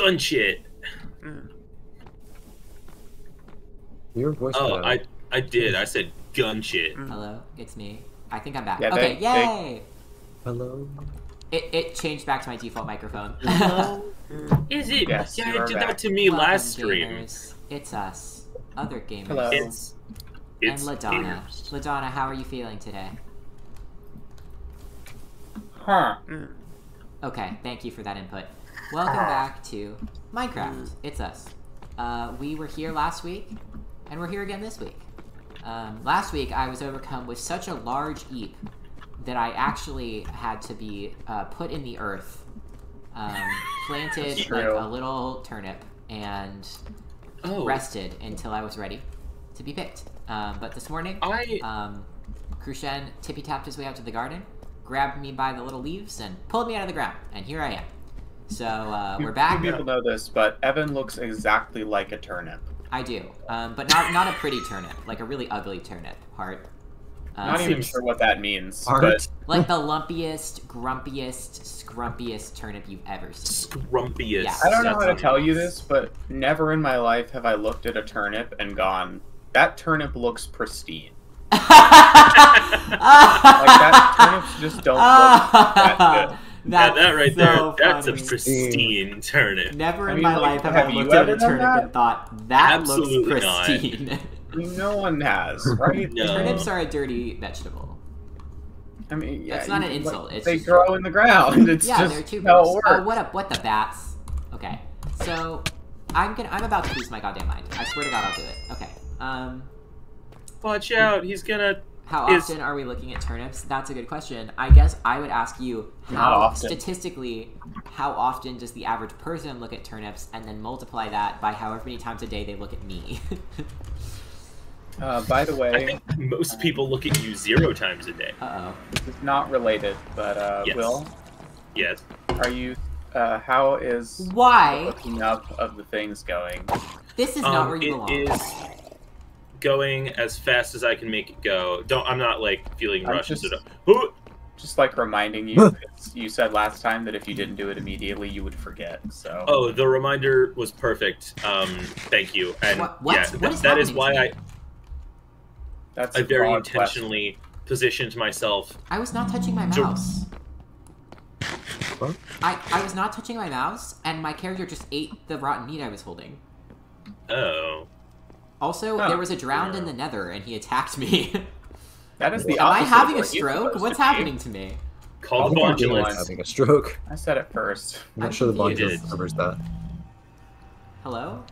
gun shit. Your voice. Oh, I did. I said gun shit. Hello, it's me. I think I'm back. Yeah, okay, yay! Hello. It changed back to my default microphone. Is it? Yes, yeah, you it are did back. that to me Welcome, last stream. gamers. It's us, other gamers. Hello. It's And LaDonna. gamers. LaDonna, how are you feeling today? Huh. Okay, thank you for that input. Welcome back to Minecraft. It's us. We were here last week, and we're here again this week. Last week, I was overcome with such a large eep that I actually had to be put in the earth, planted like True. a little turnip, and Oh, rested until I was ready to be picked. But this morning, Krushen tippy-tapped his way out to the garden, grabbed me by the little leaves, and pulled me out of the ground, and here I am. So, we're back. Few people know this, but Evan looks exactly like a turnip. I do, but not a pretty turnip, like a really ugly turnip, Heart. Not even seems- sure what that means. Art. But Like the lumpiest, grumpiest, scrumpiest turnip you've ever seen. Scrumpiest. Yeah. I don't know how to That's tell you this, but never in my life have I looked at a turnip and gone, that turnip looks pristine. Like, that turnips just don't look that good. That's that right so there, that's a funny. pristine turnip. Never I in mean, my like, life have I have you looked at a ever done turnip that? and thought, that Absolutely looks not. pristine. I mean, no one has, right? No. Turnips are a dirty vegetable. I mean, yeah, That's not an you- insult, it's they just- grow in the ground. It's Yeah, just they're tubers. how it works. Oh, what up? What the bats? Okay, so I'm about to lose my goddamn mind. I swear to God, I'll do it. Okay. Watch out, he's gonna. How Is- often are we looking at turnips? That's a good question. I guess I would ask you Not how often. statistically, how often does the average person look at turnips, and then multiply that by however many times a day they look at me. By the I way, think most people look at you 0 times a day. Uh-oh. this is not related, but Yes. Will, Yes. are you? How is the Why? looking up of the things going? This is not where you It belong. is going as fast as I can make it go. I'm not like feeling I'm rushed. just- Oh, Just like reminding you, 'cause you said last time that if you didn't do it immediately, you would forget. So. oh, the reminder was perfect. Thank you. And What yeah, is that is happening why to I, me? That's I a very broad question. intentionally positioned myself. I was not touching my So- mouse. What? I was not touching my mouse, and my character just ate the rotten meat I was holding. Oh. Also, Huh. there was a drowned in the nether, and he attacked me. That is the Am I opposite of having a what you're stroke? supposed What's to be. happening to me? Call the Call the ambulance. ambulance. Having a stroke. I said it first. I'm not I'm sure the bond confused. covers that. Hello?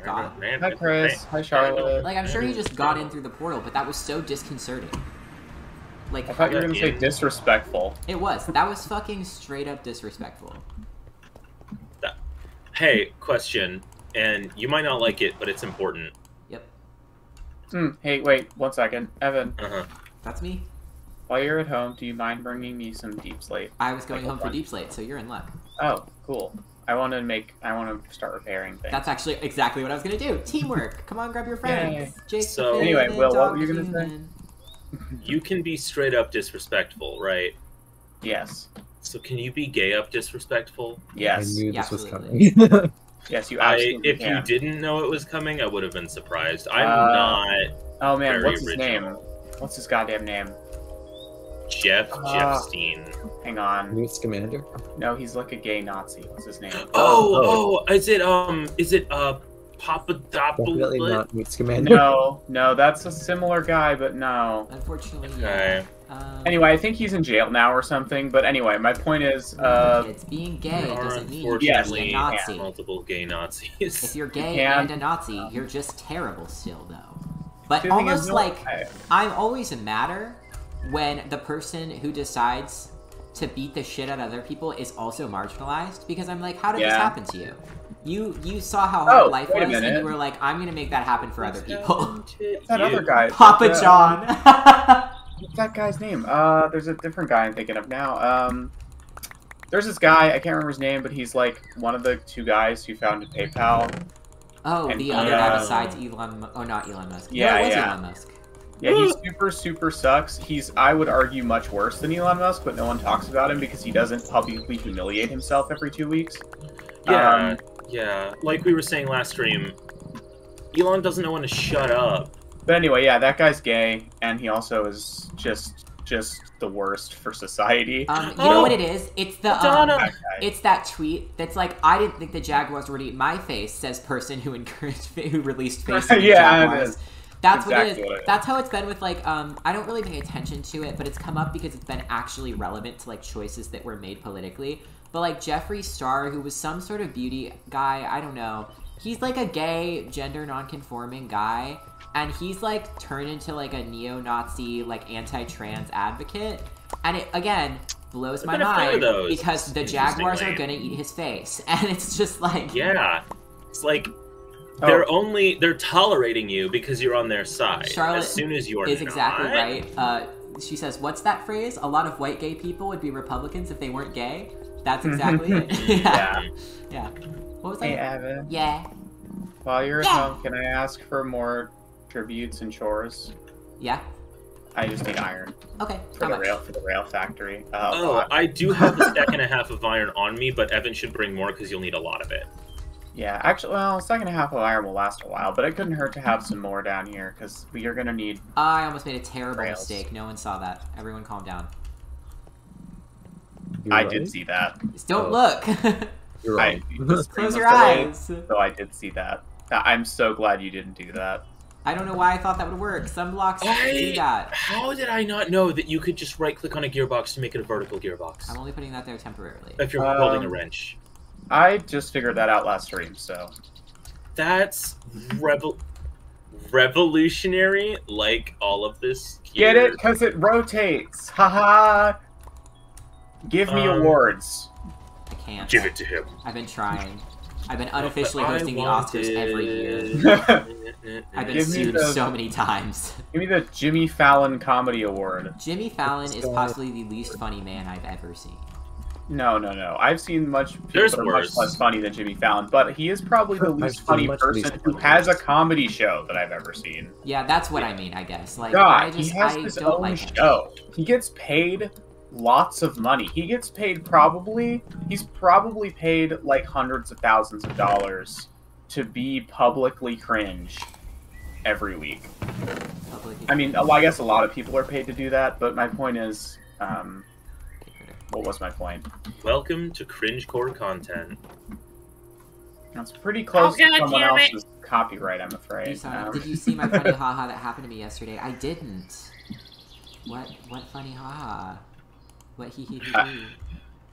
God. Hi, Chris. Hi, Charlotte. Like, I'm sure he just got in through the portal, but that was so disconcerting. Like, I thought you were gonna say disrespectful. it was. That was fucking straight up disrespectful. Hey, question, and you might not like it, but it's important. Yep. Hey, wait, 1 second. Evan, Uh-huh. That's me. while you're at home, do you mind bringing me some deep slate? I was going Like, home for hold on. Deep Slate, so you're in luck. Oh, cool. I want to start repairing things. That's actually exactly what I was gonna do. Teamwork. Come on, grab your friends. Jake. So- the Anyway, Finn, Will, what Dog were you the gonna say? Human. You can be straight up disrespectful, right? Yes. So can you be gay up disrespectful? Yes. I knew Yeah, this was absolutely. coming. Yes, you absolutely If can. you didn't know it was coming, I would have been surprised. I'm Uh, not Oh man, very what's his original. name? What's his goddamn name? Jeff Jeffstein. Hang on. Newt Scamander. No, he's like a gay Nazi. What's his name? Oh, is it Definitely Papadopoulos? not Newt Scamander. No, that's a similar guy, but no. Unfortunately, Okay. yeah. Anyway, I think he's in jail now or something. But anyway, my point is, Kids, being gay There are doesn't mean you're just a unfortunately Nazi. multiple gay If Nazis. you're gay can- and a Nazi, you're just terrible still, though. But the thing is, almost no- like, I'm always madder when the person who decides to beat the shit out of other people is also marginalized, because I'm like, how did this Yeah. happen to you? You saw how hard Oh, life wait a was, and minute. you were like, I'm gonna make that happen for other people. What's that other guy? Papa What's, John. What's that guy's name? There's a different guy I'm thinking of now. There's this guy, I can't remember his name, but he's like one of the 2 guys who founded PayPal. Oh, And the other guy yeah. besides Elon. Oh, not Elon Musk. Yeah, no, it was yeah. Elon Musk. Yeah, he super sucks. He's, I would argue, much worse than Elon Musk, but no one talks about him because he doesn't publicly humiliate himself every 2 weeks. Yeah. Yeah, like we were saying last stream, Elon doesn't know when to shut up. But anyway, yeah, that guy's gay, and he also is just the worst for society. You know what it is? It's the Madonna. it's that tweet that's like, I didn't think the Jaguars would eat my face, says person who released face of the Yeah, Jaguars. That's exactly what what it it is. is. That's how it's been with like I don't really pay attention to it, but it's come up because it's been actually relevant to like choices that were made politically. But like Jeffree Star, who was some sort of beauty guy, I don't know. He's like a gay, gender non-conforming guy, and he's like turned into like a neo-Nazi, like anti-trans advocate. And it again blows my been a few of mind those, because the Jaguars are interestingly. gonna eat his face, and it's just like Yeah, it's like Oh. they're tolerating you because you're on their side. Charlotte as soon as you are is exactly not, right. She says, "What's that phrase? A lot of white gay people would be Republicans if they weren't gay." That's exactly it. Yeah. Yeah. What was that? Hey, Evan. Yeah. While you're at Yeah. home, can I ask for more tributes and chores? Yeah. I just need iron Okay. for How the much? rail factory. Oh, God. I do have a stack and a half of iron on me, but Evan should bring more because you'll need a lot of it. Yeah, actually, well, second half of iron will last a while, but it couldn't hurt to have some more down here because you're gonna need. I almost made a terrible Rails. mistake. No one saw that. Everyone calm down. You're I right. did see that. Just don't Oh. look. You're I wrong. the screen Close was your delayed, eyes. So I did see that. I'm so glad you didn't do that. I don't know why I thought that would work. Some blocks do that. How did I not know that you could just right-click on a gearbox to make it a vertical gearbox? I'm only putting that there temporarily. If you're Um, holding a wrench. I just figured that out last stream, so. That's revolutionary, like all of this Get gear. it? Because it rotates. Haha. Give me awards. I can't. Give it to him. I've been trying. I've been unofficially I hosting the Oscars every year. wanted- I've been Give me sued the- so many times. Give me the Jimmy Fallon Comedy Award. Jimmy Fallon is Scott. possibly the least funny man I've ever seen. No. I've seen people There's that are worse. much less funny than Jimmy Fallon, but he is probably the I've least seen funny much person least who funny has a ones. comedy show that I've ever seen. Yeah, that's what I mean, I guess. Like, God, I just, he has I his don't own like him. show. He gets paid lots of money. He gets paid he's probably paid like hundreds of thousands of dollars to be publicly cringe every week. Public- I mean, well, I guess a lot of people are paid to do that, but my point is, what was my point? Welcome to cringecore content. That's pretty close to God someone damn it. else's copyright, I'm You afraid. saw- Did you see my funny haha that happened to me yesterday? I didn't. What funny haha? What hee hee hee hee?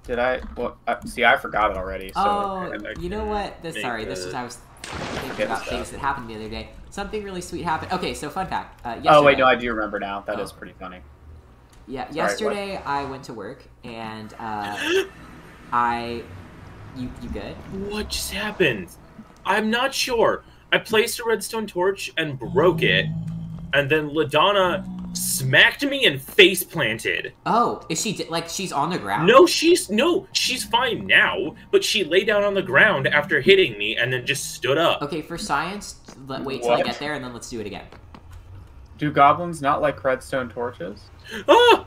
Did I? Well, see, I forgot it already. So Oh, I you know can what? make Sorry, this a- was I was thinking Get about stuff. things that happened the other day. Something really sweet happened. Okay, so fun fact. Yesterday, oh wait, no, I do remember now. That Oh. is pretty funny. Yeah, Sorry, yesterday I went to work and you good? What just happened? I'm not sure. I placed a redstone torch and broke it, and then LaDonna smacked me and face planted. Oh, is she like she's on the ground? No, she's fine now, but she lay down on the ground after hitting me and then just stood up. Okay, for science, wait till I What? get there and then let's do it again. Do goblins not like redstone torches? Ah!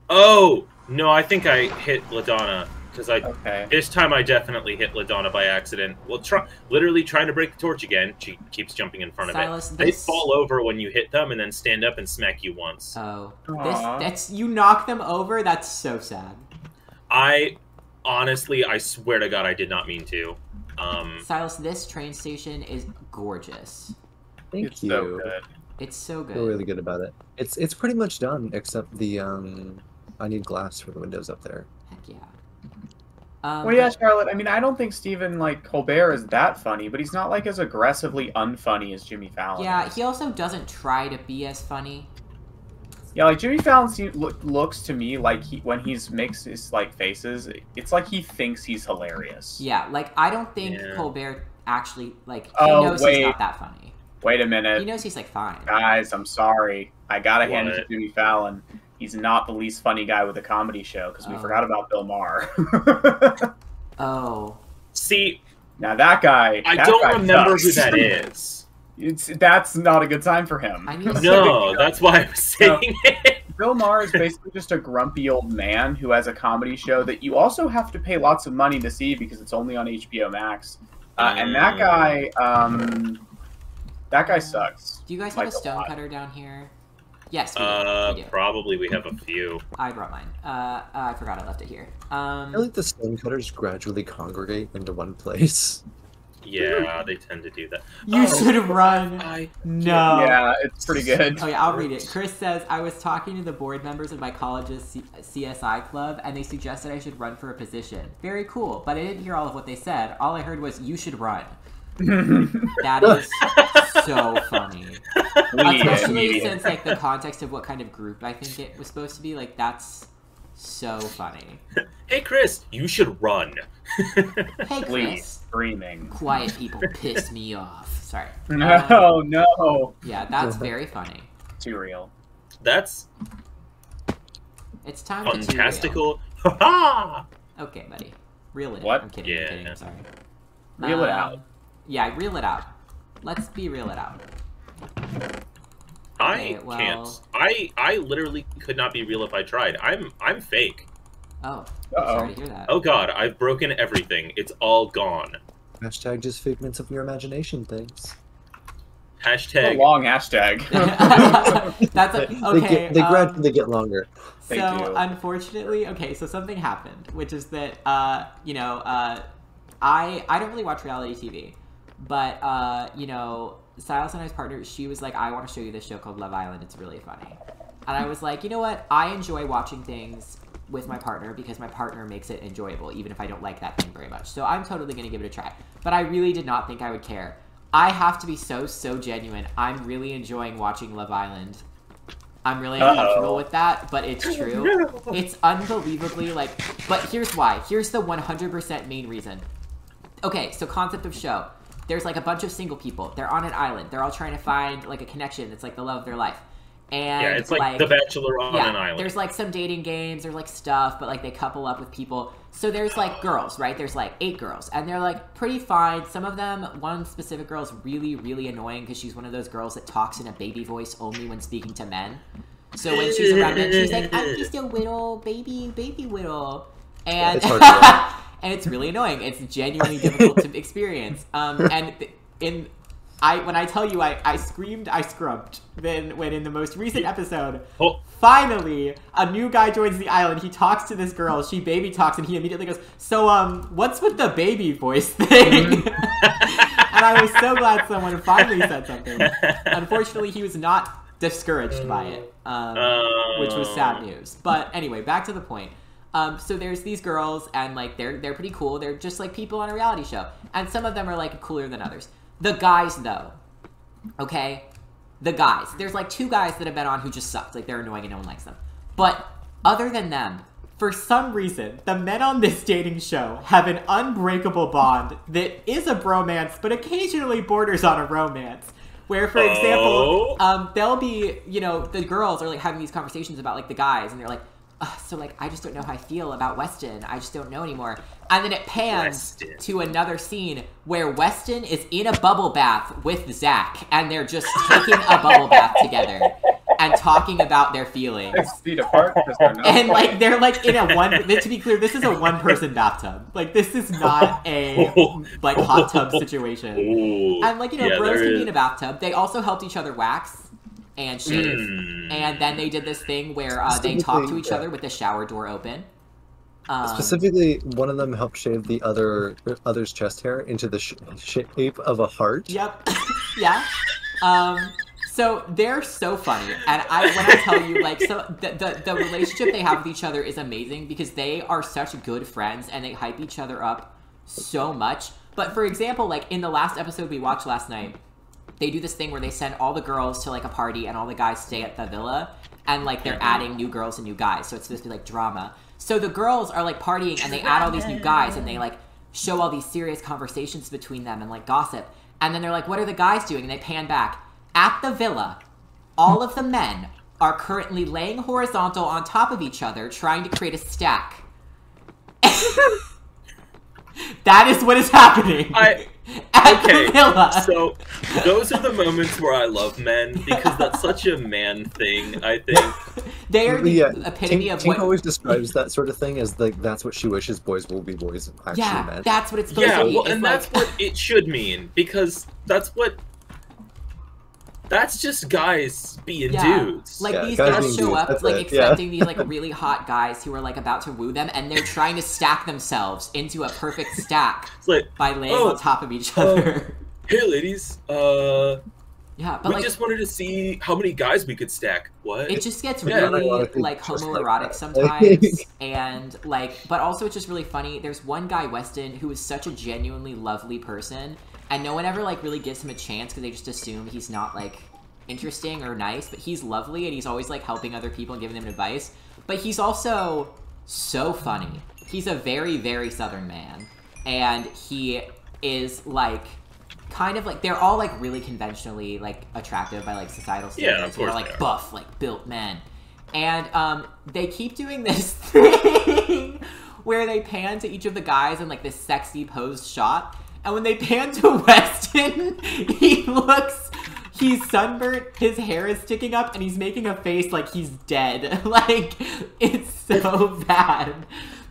Oh no, I think I hit LaDonna because Okay. this time I definitely hit LaDonna by accident. Well, literally trying to break the torch again. She keeps jumping in front Silas, of it. They fall over when you hit them and then stand up and smack you once. Oh, Aw. that's you knock them over. That's so sad. I honestly, I swear to God, I did not mean to. Silas, this train station is gorgeous. Thank It's you. so good. It's so good. Feel really good about it. It's pretty much done except the I need glass for the windows up there. Heck yeah. Well, yeah, but- Charlotte. I mean, I don't think Stephen like Colbert is that funny, but he's not like as aggressively unfunny as Jimmy Fallon. yeah, is. he also doesn't try to be as funny. Yeah, like Jimmy Fallon looks to me like when he's mixed his like faces, it's like he thinks he's hilarious. Yeah, like I don't think Yeah. Colbert actually like he Oh, knows wait. he's not that funny. Wait a He minute, knows he's like fine. guys. I'm sorry. I gotta hand it to What? Jimmy Fallon. He's not the least funny guy with a comedy show because we Oh. forgot about Bill Maher. Oh, See, Now that guy. I that don't guy remember who sucks. that is. That's not a good time for him. I need No, that's why I'm saying it. Bill Maher is basically just a grumpy old man who has a comedy show that you also have to pay lots of money to see because it's only on HBO Max. And that guy sucks. Do you guys have Like a a lot. stonecutter down here? Yes, we do. Probably we have a few. I brought mine. I forgot I left it here. I feel like the stonecutters gradually congregate into one place. Yeah, they tend to do that. You should have run. No. Yeah, it's pretty good. Oh yeah, I'll read it. Chris says, I was talking to the board members of my college's CSI club, and they suggested I should run for a position. Very cool, but I didn't hear all of what they said. All I heard was, you should run. That is so funny. Especially since, like, the context of what kind of group I think it was supposed to be. Like, that's so funny. Hey, Chris, you should run. Hey, Please, Chris. screaming. Quiet people piss me off. Sorry. No, no. Yeah, that's very funny. Too real. That's It's time to fantastical. Ha ha! Okay, buddy. Reel it What? in. I'm kidding, Yeah. I'm kidding, I'm sorry. Reel it out. Yeah, reel it out. Let's reel it out. Okay, well- Can't. I literally could not be real if I tried. I'm fake. Oh, Uh-oh. sorry to hear that. Oh god, I've broken everything. It's all gone. Hashtag just figments of your imagination things. It's a Hashtag. long hashtag. That's okay. They gradually get longer. They So do. unfortunately, okay, so something happened, which is that I don't really watch reality TV, but Silas and I's partner, she was like, I want to show you this show called Love Island. It's really funny. And I was like, you know what? I enjoy watching things with my partner because my partner makes it enjoyable, even if I don't like that thing very much. So I'm totally going to give it a try. But I really did not think I would care. I have to be so genuine. I'm really enjoying watching Love Island. I'm really uncomfortable with that, but it's true. It's unbelievably, but here's why. Here's the 100% main reason. Okay, so concept of show. There's, a bunch of single people. They're on an island. They're all trying to find, a connection. It's, the love of their life. And, Yeah, it's like The Bachelor on an island. There's, some dating games. There's, stuff, but, they couple up with people. So there's, girls, right? There's, 8 girls. And they're, pretty fine. Some of them, one specific girl is really, really annoying because she's one of those girls that talks in a baby voice only when speaking to men. So when she's around men, she's like, I'm just a little baby whittle. And, It's hard to learn. and it's really annoying. It's genuinely difficult to experience. When I tell you I screamed, I scrubbed. Then when in the most recent episode, finally, a new guy joins the island. He talks to this girl. She baby talks, and he immediately goes, so, what's with the baby voice thing? And I was so glad someone finally said something. Unfortunately, he was not discouraged by it, which was sad news. But anyway, back to the point. So there's these girls, and, they're pretty cool. They're just, people on a reality show. And some of them are, cooler than others. The guys, though, okay? The guys. There's, 2 guys that have been on who just sucked. They're annoying and no one likes them. But other than them, for some reason, the men on this dating show have an unbreakable bond that is a bromance, but occasionally borders on a romance. Where, for example, they'll be, the girls are, having these conversations about, the guys, and they're like, so, I just don't know how I feel about Weston. I just don't know anymore. And then it pans to another scene where Weston is in a bubble bath with Zach, and they're just taking a bubble bath together and talking about their feelings. 6 feet apart because they're not. And, they're, in a one... To be clear, this is a one-person bathtub. This is not a, hot tub situation. Ooh. And, bros can be in a bathtub. They also helped each other wax and shave. And then they did this thing where they talk to each other with the shower door open. Specifically, one of them helped shave the other's chest hair into the shape of a heart. Yep. Yeah. So they're so funny, and when I tell you, the relationship they have with each other is amazing because they are such good friends and they hype each other up so much. But for example, in the last episode we watched last night, they do this thing where they send all the girls to a party and all the guys stay at the villa, and they're adding new girls and new guys, so it's supposed to be drama. So the girls are partying and they add all these new guys and they show all these serious conversations between them and gossip. And then they're like, what are the guys doing? And they pan back. At the villa, all of the men are currently laying horizontal on top of each other trying to create a stack. That is what is happening. At Okay, the villa. so those are the moments where I love men because that's such a man thing, I think. They are the Yeah, epitome Tink, of Tink what. always describes that sort of thing as like that's what she wishes boys will be boys actually Yeah, meant. that's what it's supposed Yeah, to be. well, It's and like, that's what it should mean because that's just guys being Yeah. dudes. Like, Yeah, these guys girls being show dudes, up, that's like, it, yeah. expecting these, like, really hot guys who are, like, about to woo them, and they're trying to stack themselves into a perfect stack It's like, by laying Oh, on top of each other. hey ladies, Yeah, but, we like, just wanted to see how many guys we could stack. What? it just gets Yeah. really, Ironically, like, just like homoerotic that. sometimes, and, like, but also it's just really funny. There's one guy, Weston, who is such a genuinely lovely person, and no one ever, like, really gives him a chance because they just assume he's not, like, interesting or nice, but he's lovely and he's always like helping other people and giving them advice. But he's also so funny. He's a very, very Southern man, and he is like kind of like they're all like really conventionally like attractive by like societal standards. Yeah, of course They're they like are. buff, like built men, and they keep doing this thing where they pan to each of the guys in like this sexy posed shot, and when they pan to Weston, he's sunburnt, his hair is sticking up, and he's making a face like he's dead. Like, it's so bad.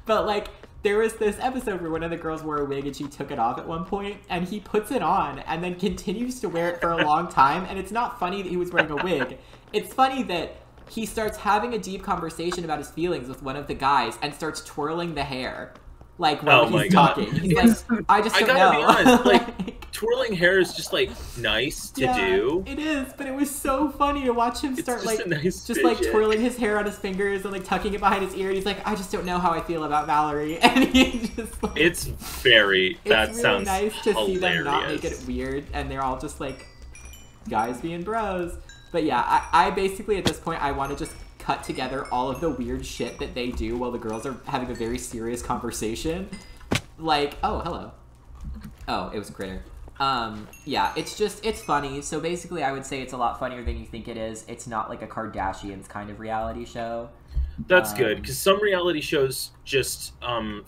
But, like, there was this episode where one of the girls wore a wig and she took it off at one point, and he puts it on and then continues to wear it for a long time, and it's not funny that he was wearing a wig. It's funny that he starts having a deep conversation about his feelings with one of the guys and starts twirling the hair. Like, while Oh my he's God. talking. He's like, I just I don't gotta know. be honest, like, twirling hair is just like nice to do. It is, but it was so funny to watch him It's start just like a nice just like fidget. twirling his hair on his fingers and like tucking it behind his ear. And he's like, I just don't know how I feel about Valerie, and he just like It's very. That it's really sounds nice to hilarious. see them not make it weird, and they're all just like guys being bros. But yeah, I basically at this point I want to just cut together all of the weird shit that they do while the girls are having a very serious conversation. Like, oh, hello. Oh, it was a critter. Yeah, it's funny. So basically, I would say it's a lot funnier than you think it is. It's not like a Kardashians kind of reality show. That's good because some reality shows just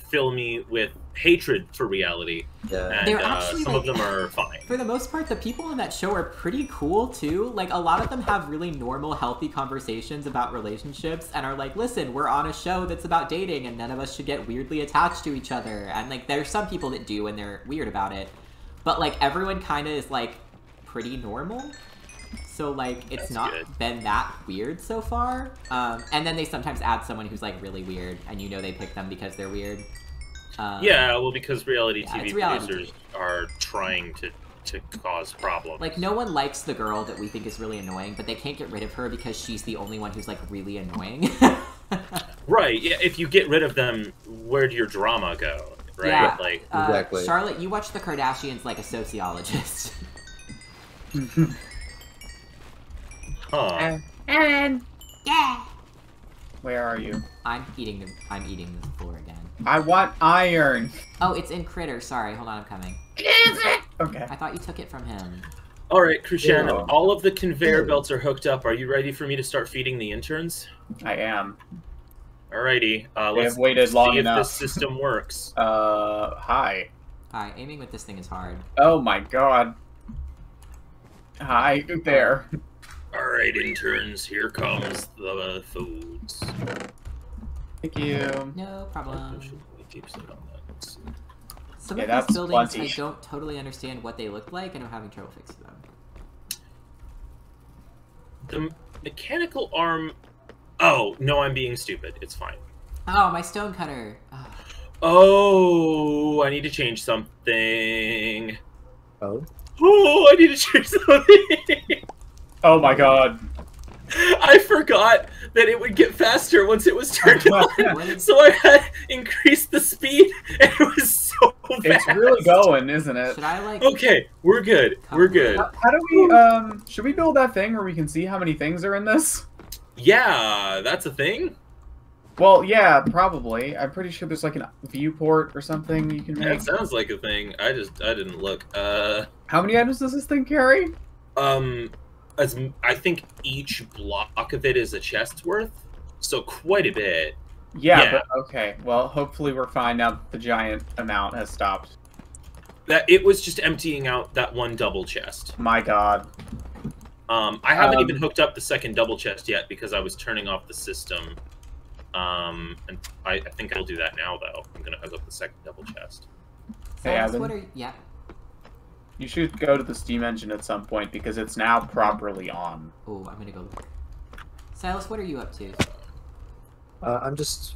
fill me with hatred for reality, Yeah. and They're actually, some like- of them are fine. For the most part, the people on that show are pretty cool, too. Like, a lot of them have really normal, healthy conversations about relationships and are like, listen, we're on a show that's about dating and none of us should get weirdly attached to each other. And, like, there's some people that do and they're weird about it. But, like, everyone kind of is, like, pretty normal. So, like, it's That's not good. been that weird so far. And then they sometimes add someone who's, like, really weird, and you know they pick them because they're weird. Yeah, well, because reality yeah, TV it's reality producers are trying to cause problems. Like, no one likes the girl that we think is really annoying, but they can't get rid of her because she's the only one who's, like, really annoying. Right, yeah, if you get rid of them, where'd your drama go? Right? Yeah. Like, Exactly. Charlotte, you watch the Kardashians like a sociologist. huh. And Yeah! where are you? I'm eating the floor again. I want iron. Oh, it's in Critter. Sorry, hold on, I'm coming. Okay. I thought you took it from him. Alright, Krishan, Yeah. all of the conveyor belts are hooked up. Are you ready for me to start feeding the interns? I am. Alrighty, They let's have waited long see if enough. this system works. Hi. Hi, aiming with this thing is hard. Oh my god. Hi there. Alright, interns, here comes the foods. Thank you. No problem. We keep sitting on that. Let's see. Some Yeah, of that's these buildings, plenty. I don't totally understand what they look like, and I'm having trouble fixing them. The mechanical arm... Oh, no, I'm being stupid. It's fine. Oh, my stone cutter. Oh. Oh, I need to change something. Oh. Oh, I need to change something. Oh my god. I forgot that it would get faster once it was turned What on. is- So I had increased the speed, and it was so fast. It's really going, isn't it? Should I, like... Okay, we're good. We're good. How do we, should we build that thing where we can see how many things are in this? Yeah, that's a thing. Well, yeah, probably. I'm pretty sure there's like a viewport or something you can make. That sounds like a thing. I didn't look. How many items does this thing carry? I think each block of it is a chest's worth, so quite a bit. Yeah, Yeah. but okay. Well, hopefully we're fine now that the giant amount has stopped. That it was just emptying out that one double chest. My God. I haven't even hooked up the second double chest yet because I was turning off the system. And I think I'll do that now, though. I'm gonna hook up the second double chest. Hey, Evan. What are yeah? You should go to the Steam engine at some point because it's now properly on. Oh, I'm gonna go look. Silas, what are you up to? I'm just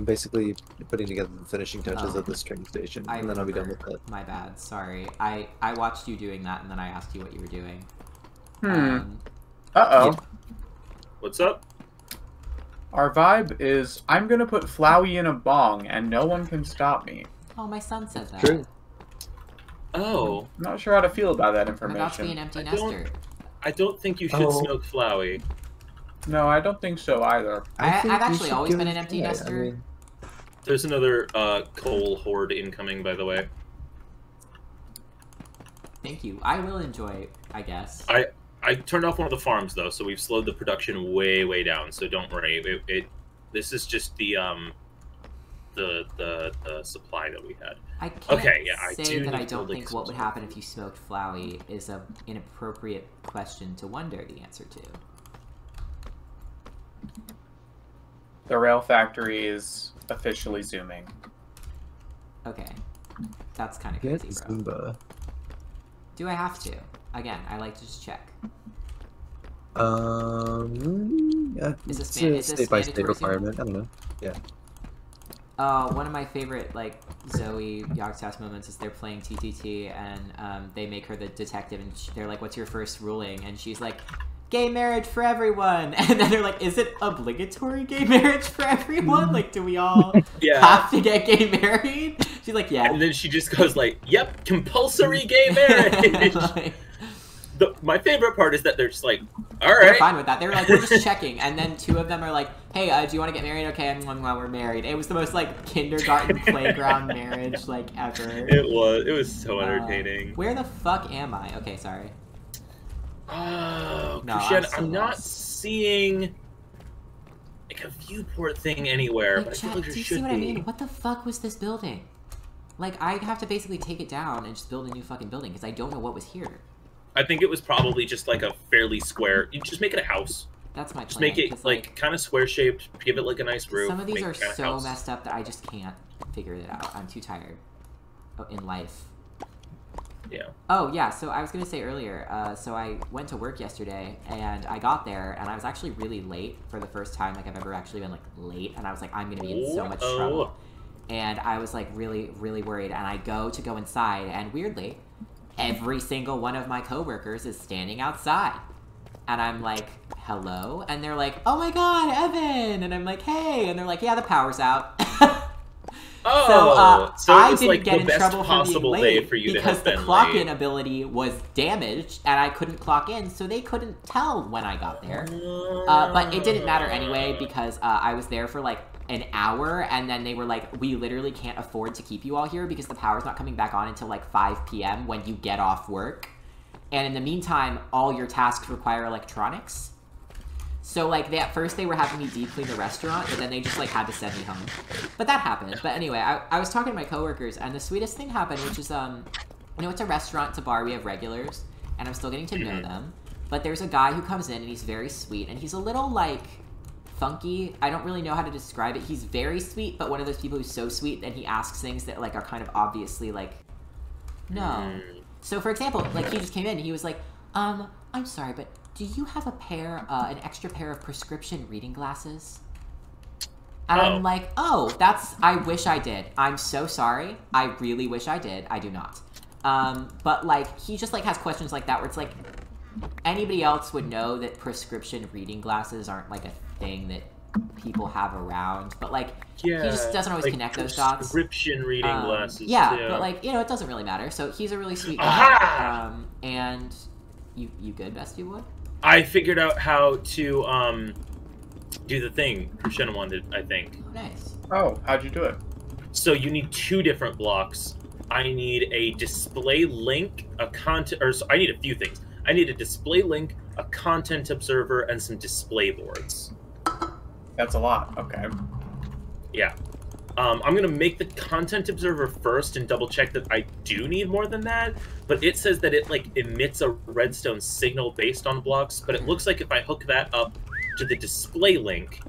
basically putting together the finishing touches Oh. of this train station, I and then I'll be done remember. with it. My bad. Sorry. I watched you doing that, and then I asked you what you were doing. Uh-oh. Yeah. What's up? Our vibe is, I'm gonna put Flowey in a bong, and no one can stop me. Oh, my son said that. True. Oh, I'm not sure how to feel about that I'm about to be an information. empty I don't- nester. I don't think you should Oh. smoke Flowey. No, I don't think so either. I've think we actually should always give been it an a empty try. nester. I mean, There's another coal horde incoming, by the way. Thank you. I will enjoy, I guess. I turned off one of the farms though, so we've slowed the production way down. So don't worry. This is just the supply that we had. I can't Okay, yeah, I say do that need I to don't build think what would explosive. happen if you smoked Flowey is an inappropriate question to wonder the answer to. The rail factory is officially zooming. Okay. That's kind of get crazy, bro. Zumba. Do I have to? Again, I like to just check. Yeah, Is this it's man- a is this state by state mandatory Zumba? requirement. I don't know. Yeah. One of my favorite, like, Zoe Yogg-Sass moments is they're playing TTT, and they make her the detective, and they're like, what's your first ruling? And she's like, gay marriage for everyone! And then they're like, is it obligatory gay marriage for everyone? Like, do we all Yeah. have to get gay married? She's like, yeah. And then she just goes like, "Yep, compulsory gay marriage." Like, My favorite part is that they're just like, "All they're right." fine with that. They were like, we're just checking. And then two of them are like, hey, do you want to get married? Okay, and one while we're married. It was the most, like, kindergarten playground marriage, like, ever. It was so entertaining. Where the fuck am I? Okay, sorry. Oh, No, I'm Krishan, so I'm not lost. seeing like a viewport thing anywhere, Like, but I chat, feel like do there you should see what be. I mean? What the fuck was this building? Like, I have to basically take it down and just build a new fucking building, because I don't know what was here. I think it was probably just like a fairly square. You just make it a house. That's my plan. Just make it 'cause, like kind of square shaped. Give it like a nice roof. some of these make are it kinda so house. messed up that I just can't figure it out. I'm too tired in life. Yeah. Oh, yeah, so I was going to say earlier, so I went to work yesterday, and I got there, and I was actually really late for the first time, like, I've ever actually been, like, late, and I was like, I'm going to be in so much trouble. And I was, like, really, really worried, and I go inside, and weirdly, every single one of my coworkers is standing outside. And I'm like, hello? And they're like, oh my god, Evan! And I'm like, hey! And they're like, yeah, the power's out. Oh, so it I was didn't like get the in best trouble for being possible day late for you to because have the been clock late. in ability was damaged and I couldn't clock in, so they couldn't tell when I got there. But it didn't matter anyway because I was there for like an hour, and then they were like, we literally can't afford to keep you all here because the power's not coming back on until like 5 p.m. when you get off work. And in the meantime, all your tasks require electronics. So, like, at first they were having me deep clean the restaurant, but then they just, like, had to send me home. But that happened. But anyway, I was talking to my coworkers, and the sweetest thing happened, which is, you know, it's a restaurant, it's a bar, we have regulars, and I'm still getting to know them. But there's a guy who comes in, and he's very sweet, and he's a little, like, funky. I don't really know how to describe it. He's very sweet, but one of those people who's so sweet that he asks things that, like, are kind of obviously, like, no. So, for example, like, he just came in, and he was like, I'm sorry, but do you have a pair, an extra pair of prescription reading glasses? And I'm like, oh, I wish I did. I'm so sorry. I really wish I did. I do not. But, like, he just, like, has questions like that where it's like, anybody else would know that prescription reading glasses aren't, like, a thing that people have around. But, like, Yeah, he just doesn't always like connect those dots. Prescription reading glasses. Yeah, too. but, like, you know, it doesn't really matter. So he's a really sweet guy. Aha! And you good, Bestie Boy? I figured out how to do the thing Krishan wanted, I think. Oh, nice. Oh, how'd you do it? So you need 2 different blocks. I need a display link, I need a few things. I need a display link, a content observer, and some display boards. That's a lot. Okay. Yeah. I'm going to make the content observer first and double check that I do need more than that. But it says that it like emits a redstone signal based on blocks. But it looks like if I hook that up to the display link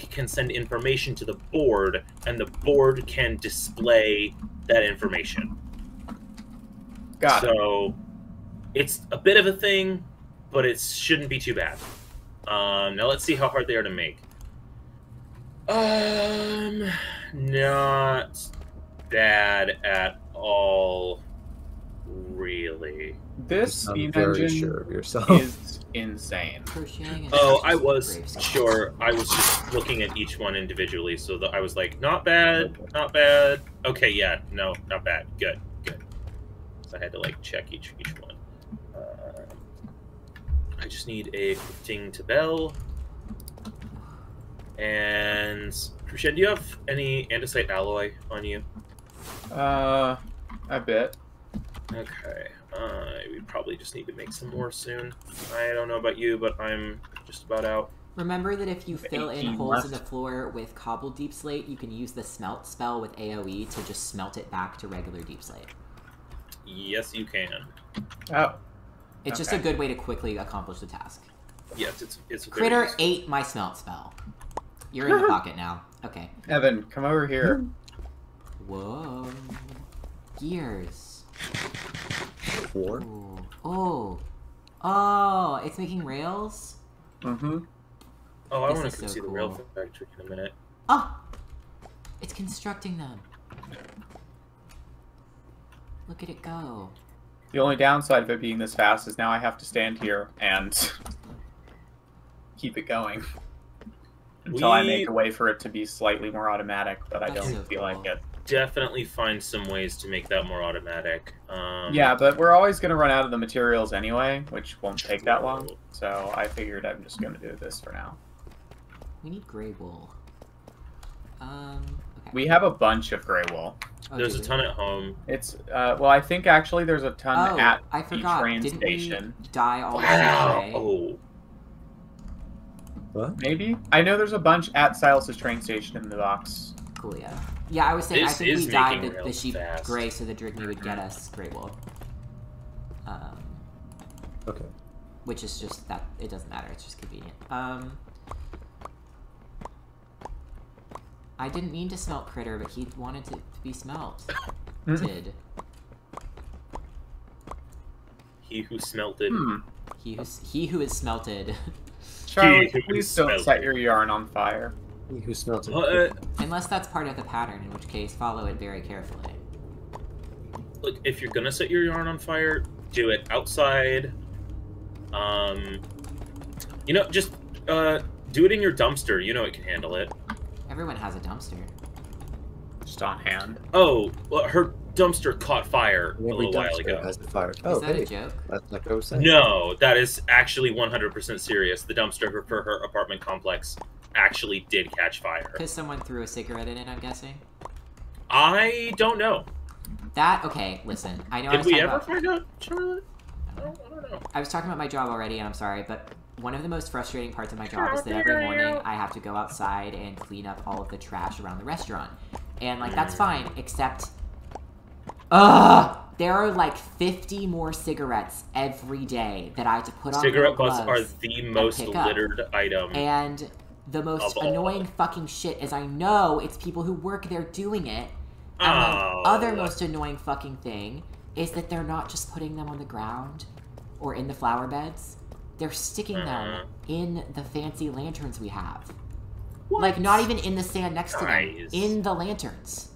can send information to the board, and the board can display that information. Got it. So it's a bit of a thing, but it shouldn't be too bad. Now let's see how hard they are to make. Not bad at all, really. This I'm steam very engine sure of yourself. is insane. Crocheting and Oh, I just was grave sure. I was just looking at each one individually, so that I was like, not bad, not bad. Okay, yeah, no, not bad. Good, good. So I had to like check each one. I just need a ding to bell. And Krishan, do you have any andesite alloy on you? A bit. Okay. We probably just need to make some more soon. I don't know about you, but I'm just about out. Remember that if you fill in 18 holes in the left. floor with cobbled deep slate, you can use the smelt spell with AoE to just smelt it back to regular deep slate. Yes, you can. Oh. It's just a Okay. good way to quickly accomplish the task. Yes, it's very Critter useful. ate my smelt spell. You're in the pocket now. Okay. Evan, come over here. Whoa. Gears. 4. Ooh. Oh. Oh, it's making rails? Mm-hmm. Oh, I This want is to so see the rail cool. factory in a minute. Oh! It's constructing them. Look at it go. The only downside of it being this fast is now I have to stand here and keep it going. Until I make a way for it to be slightly more automatic, but I That's don't so feel cool. like it. Definitely find some ways to make that more automatic. Yeah, but we're always going to run out of the materials anyway, which won't take that long. So I figured I'm just going to do this for now. We need gray wool. Okay. We have a bunch of gray wool. Oh, There's do a we? ton at home. It's, well, I think actually there's a ton Oh, at I the forgot. train Didn't station. we dye all the Wow. gray? Oh, What? Maybe? I know there's a bunch at Silas's train station in the box. Cool, yeah. Yeah, I was saying, This I think is we dyed making the rails sheep fast. gray so the Drigny would get us gray wool. Okay. Which is just that, it doesn't matter, it's just convenient. I didn't mean to smelt Critter, but he wanted to be smelt. Did. he who smelted. He who is smelted. Charlie, He please don't smelled set it. your yarn on fire. He who smelt it. Unless that's part of the pattern, in which case follow it very carefully. Look, if you're gonna set your yarn on fire, do it outside. You know, just do it in your dumpster. You know it can handle it. Everyone has a dumpster. Just on hand. Oh, well, her dumpster caught fire a Every little while dumpster ago. has the fire. Is Oh, that hey. a joke? That's like I was saying. No, that is actually 100% serious. The dumpster for her apartment complex actually did catch fire. Because someone threw a cigarette in it, I'm guessing? I don't know. That, okay, listen. I know I Did was we talking ever about... find out, Charlotte? I don't know. I was talking about my job already, and I'm sorry, but one of the most frustrating parts of my job is that every morning I have to go outside and clean up all of the trash around the restaurant. And, like, that's fine, except... There are, like, 50 more cigarettes every day that I have to put on Cigarette little butts are gloves the most pick up. littered item. And the most Of all. annoying fucking shit is I know it's people who work there doing it. And Oh. the other most annoying fucking thing is that they're not just putting them on the ground or in the flower beds. They're sticking them in the fancy lanterns we have. What? Like, not even in the sand next to them. Nice. In the lanterns.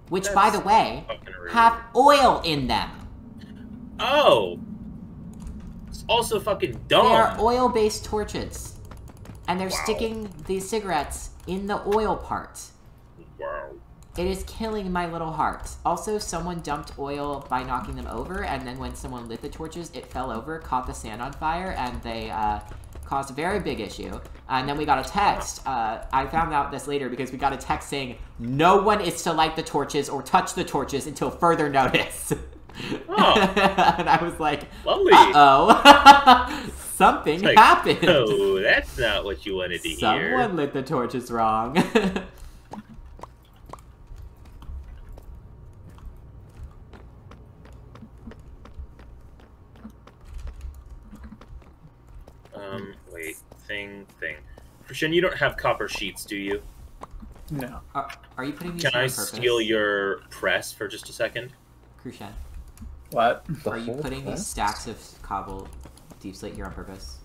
Which, by the That's way, fucking rude. have oil in them. Oh! It's also fucking They are dumb. oil-based torches. And they're Wow. sticking these cigarettes in the oil part. Wow. It is killing my little heart. Also, someone dumped oil by knocking them over, and then when someone lit the torches, it fell over, caught the sand on fire, and they caused a very big issue. And then we got a text. I found out this later because we got a text saying, no one is to light the torches or touch the torches until further notice. Oh. And I was like, Lovely. uh-oh. Something Like, happened. Oh, that's not what you wanted to hear. Someone lit the torches wrong. Crucian, you don't have copper sheets, do you? No. Are you putting these Can here I on purpose? steal your press for just a second? Crucian, What? The are you whole putting these quest? stacks of cobble deep slate here on purpose?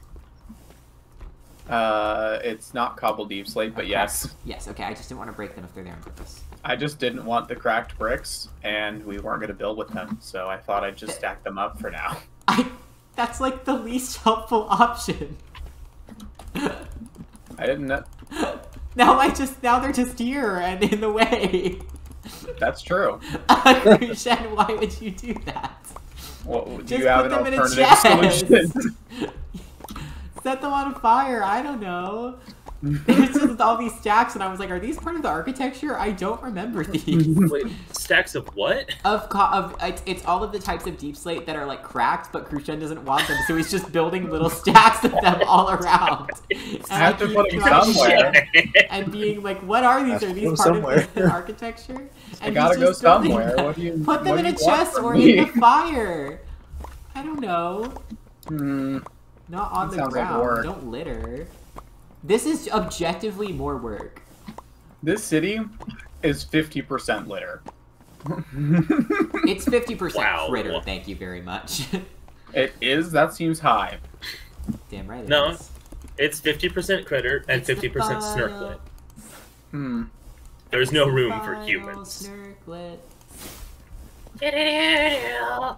It's not cobble deep slate, but yes. Yes, okay, I just didn't want to break them if they're there on purpose. I just didn't want the cracked bricks, and we weren't going to build with them, so I thought I'd just stack them up for now. That's like the least helpful option. I didn't know. Now they're just here and in the way. That's true. Crucian, why would you do that? Well, do Just you have put an them in a alternative chest. solution? Set them on fire, I don't know. There's just all these stacks, and I was like, are these part of the architecture? I don't remember these. Wait, stacks of what? It's all of the types of deep slate that are like cracked, but Crucian doesn't want them, so he's just building little stacks of them all around. And I have to keep put them trying to somewhere. get- And being like, what are these? Have Are to these go part somewhere. of the architecture? I And gotta he's go just building somewhere. them. What do you Put them what in do a you want chest from or me? in the fire. I don't know. Not on That the sounds like ground. work. Don't litter. This is objectively more work. This city is 50% litter. It's 50% Wow. critter, thank you very much. It is? That seems high. Damn right it No. is. It's 50% critter and It's the 50% final- snurklet. There's no room for Final humans. Snurklet.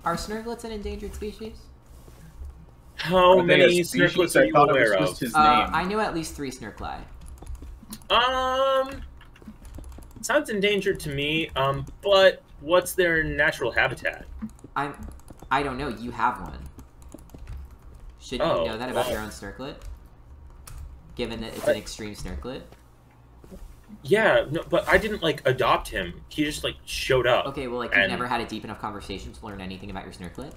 Are snurklets an endangered species? How Are they a many species? snurklets are I you thought it aware was of? just his I name. know at least 3 snurkli. Sounds endangered to me. But what's their natural habitat? I don't know. You have one. Shouldn't Oh, you know that about well. your own snurklet? Given that it's an extreme snurklet. Yeah, no, but I didn't like adopt him. He just like showed up. Okay, well, like you've And- never had a deep enough conversation to learn anything about your snurklet.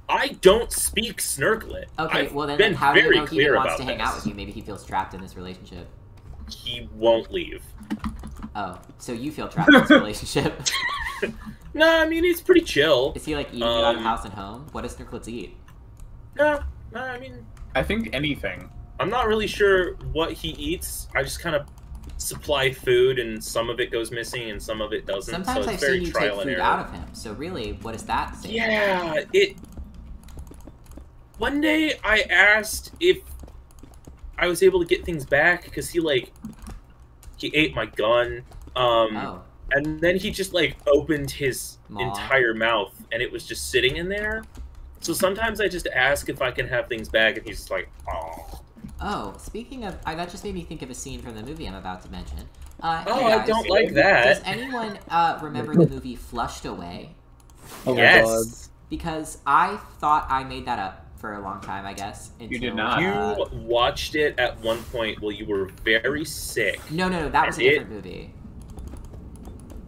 I don't speak snurklet. Okay, I've well then, been like, how do you very know he clear wants about to hang this. out with you? Maybe he feels trapped in this relationship. He won't leave. Oh, so you feel trapped in this relationship? No, I mean he's pretty chill. Is he like eating you out of house and home? What does snurklets eat? No, I mean I think anything. I'm not really sure what he eats. I just kind of supply food, and some of it goes missing, and some of it doesn't. Sometimes so I've it's very seen you take trial and food error. out of him. So really, what does that say? Yeah, it. One day I asked if I was able to get things back because he ate my gun. Oh, And then he just like opened his Maw. entire mouth, and it was just sitting in there. So sometimes I just ask if I can have things back, and he's just like, "Oh, oh. Speaking of, that just made me think of a scene from the movie I'm about to mention. oh, Hey I guys, don't like Does that." anyone remember the movie Flushed Away? Oh my Yes. god. Because I thought I made that up for a long time, I guess. You did until, not. You watched it at one point while you were very sick. No, that was a And it- different movie.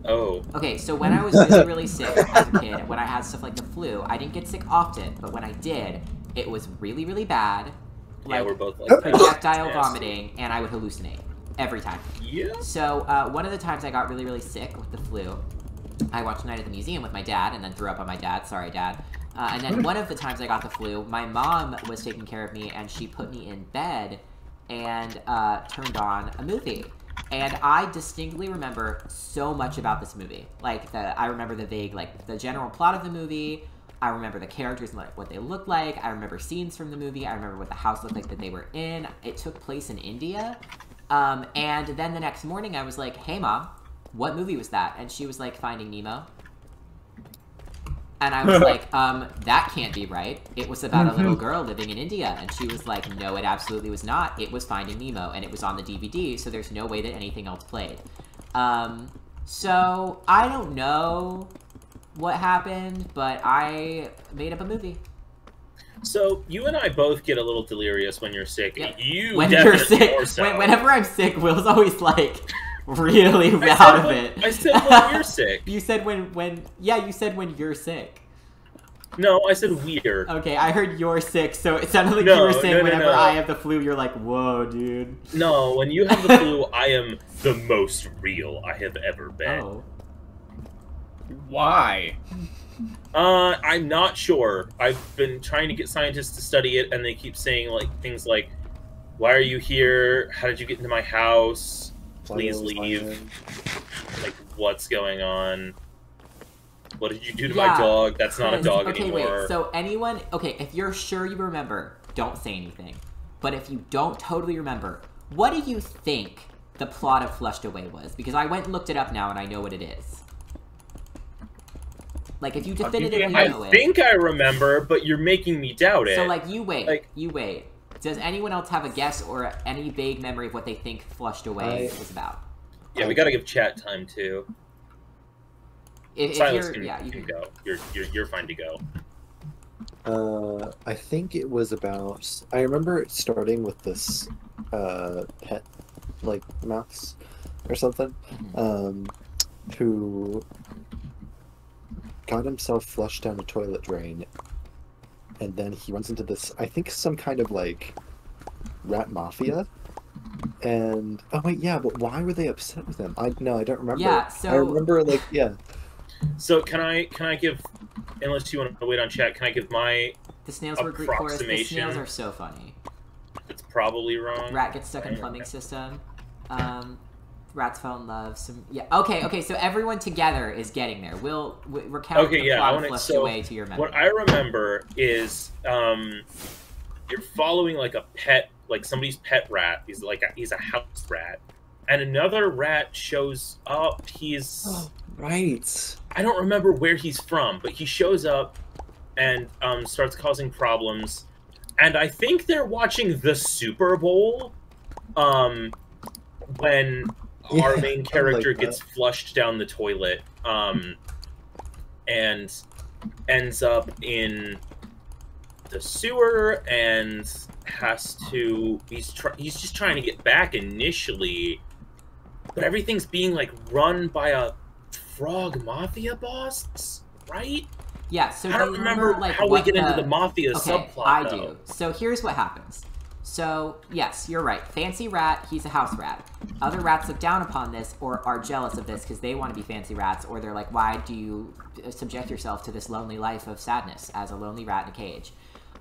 Oh, Okay, so when I was really, really sick as a kid, when I had stuff like the flu, I didn't get sick often, but when I did, it was really, really bad. yeah, Like, we're both like that. projectile Yes. vomiting, and I would hallucinate every time. Yeah. So one of the times I got really, really sick with the flu, I watched Night at the Museum with my dad and then threw up on my dad. Sorry, Dad. And then one of the times I got the flu, my mom was taking care of me, and she put me in bed and turned on a movie. And I distinctly remember so much about this movie. Like, I remember the vague, like, the general plot of the movie. I remember the characters and like what they looked like. I remember scenes from the movie. I remember what the house looked like that they were in. It took place in India. And then the next morning I was like, hey Mom, what movie was that? And she was like, Finding Nemo. And I was like, that can't be right. It was about a little girl living in India. And she was like, no, it absolutely was not. It was Finding Nemo, and it was on the DVD, so there's no way that anything else played. So I don't know what happened, but I made up a movie. So you and I both get a little delirious when you're sick. Yep. You When definitely you're sick, more so. whenever I'm sick, Will's always like really I out said of when- it. I said when you're sick. You said you said when you're sick. No, I said we're. Okay, I heard you're sick, so it sounded like No, you were saying no, whenever no. I have the flu, you're like, whoa, dude. No, when you have the flu, I am the most real I have ever been. Oh. Why? I'm not sure. I've been trying to get scientists to study it, and they keep saying like things like Why are you here? How did you get into my house? Please leave. Like, what's going on? What did you do to my dog? That's not a dog anymore. Okay, wait. So anyone... Okay, if you're sure you remember, don't say anything. But if you don't totally remember, what do you think the plot of Flushed Away was? Because I went and looked it up now, and I know what it is. Like, if you definitively know it... I think I remember, but you're making me doubt it. So, like, you wait. You wait. Does anyone else have a guess or any vague memory of what they think Flushed Away is about? Yeah, we gotta give chat time, too. If Silas you're... you can go. You're fine to go. I think it was about... I remember it starting with this pet, like, mouse or something, who got himself flushed down a toilet drain, and then he runs into this, I think, some kind of, like, rat mafia. And oh wait, yeah, but why were they upset with him? I don't remember. Yeah, so I remember, like, yeah. So can I give, unless you want to wait on chat, can I give my the snails were Greek chorus. The snails are so funny. It's probably wrong. Rat gets stuck in plumbing system. Rats fell in love. Okay. So everyone together is getting there. We'll recount the plot Flushed Away to your memory. What I remember is you're following like a pet, like somebody's pet rat. He's a house rat, and another rat shows up. He's right. I don't remember where he's from, but he shows up and starts causing problems. And I think they're watching the Super Bowl when our main character gets flushed down the toilet and ends up in the sewer and has to... He's just trying to get back initially, but everything's being like run by a frog mafia boss, right? Yeah, so I don't remember like, how we get into the mafia subplot, I do. So here's what happens. So, yes, you're right. Fancy rat, he's a house rat. Other rats look down upon this or are jealous of this because they want to be fancy rats, or they're like, why do you subject yourself to this lonely life of sadness as a lonely rat in a cage?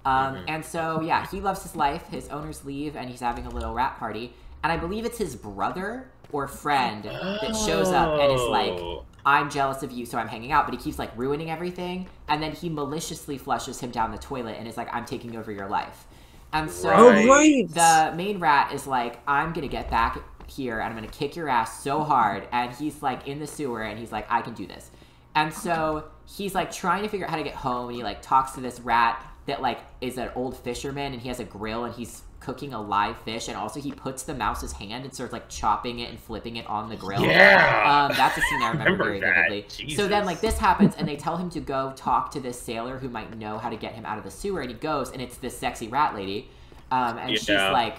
And so, yeah, he loves his life. His owners leave, and he's having a little rat party. And I believe it's his brother or friend that shows up and is like, I'm jealous of you, so I'm hanging out, but he keeps, like, ruining everything, and then he maliciously flushes him down the toilet and is like, I'm taking over your life. And so the main rat is like, I'm gonna get back here, and I'm gonna kick your ass so hard, and he's, like, in the sewer, and he's like, I can do this. And so he's, like, trying to figure out how to get home, and he, like, talks to this rat that, like, is an old fisherman, and he has a grill, and he's cooking a live fish, and also he puts the mouse's hand and starts like chopping it and flipping it on the grill. Yeah, that's a scene I remember very vividly. Jesus. So then like this happens, and they tell him to go talk to this sailor who might know how to get him out of the sewer, and he goes, and it's this sexy rat lady, and she's like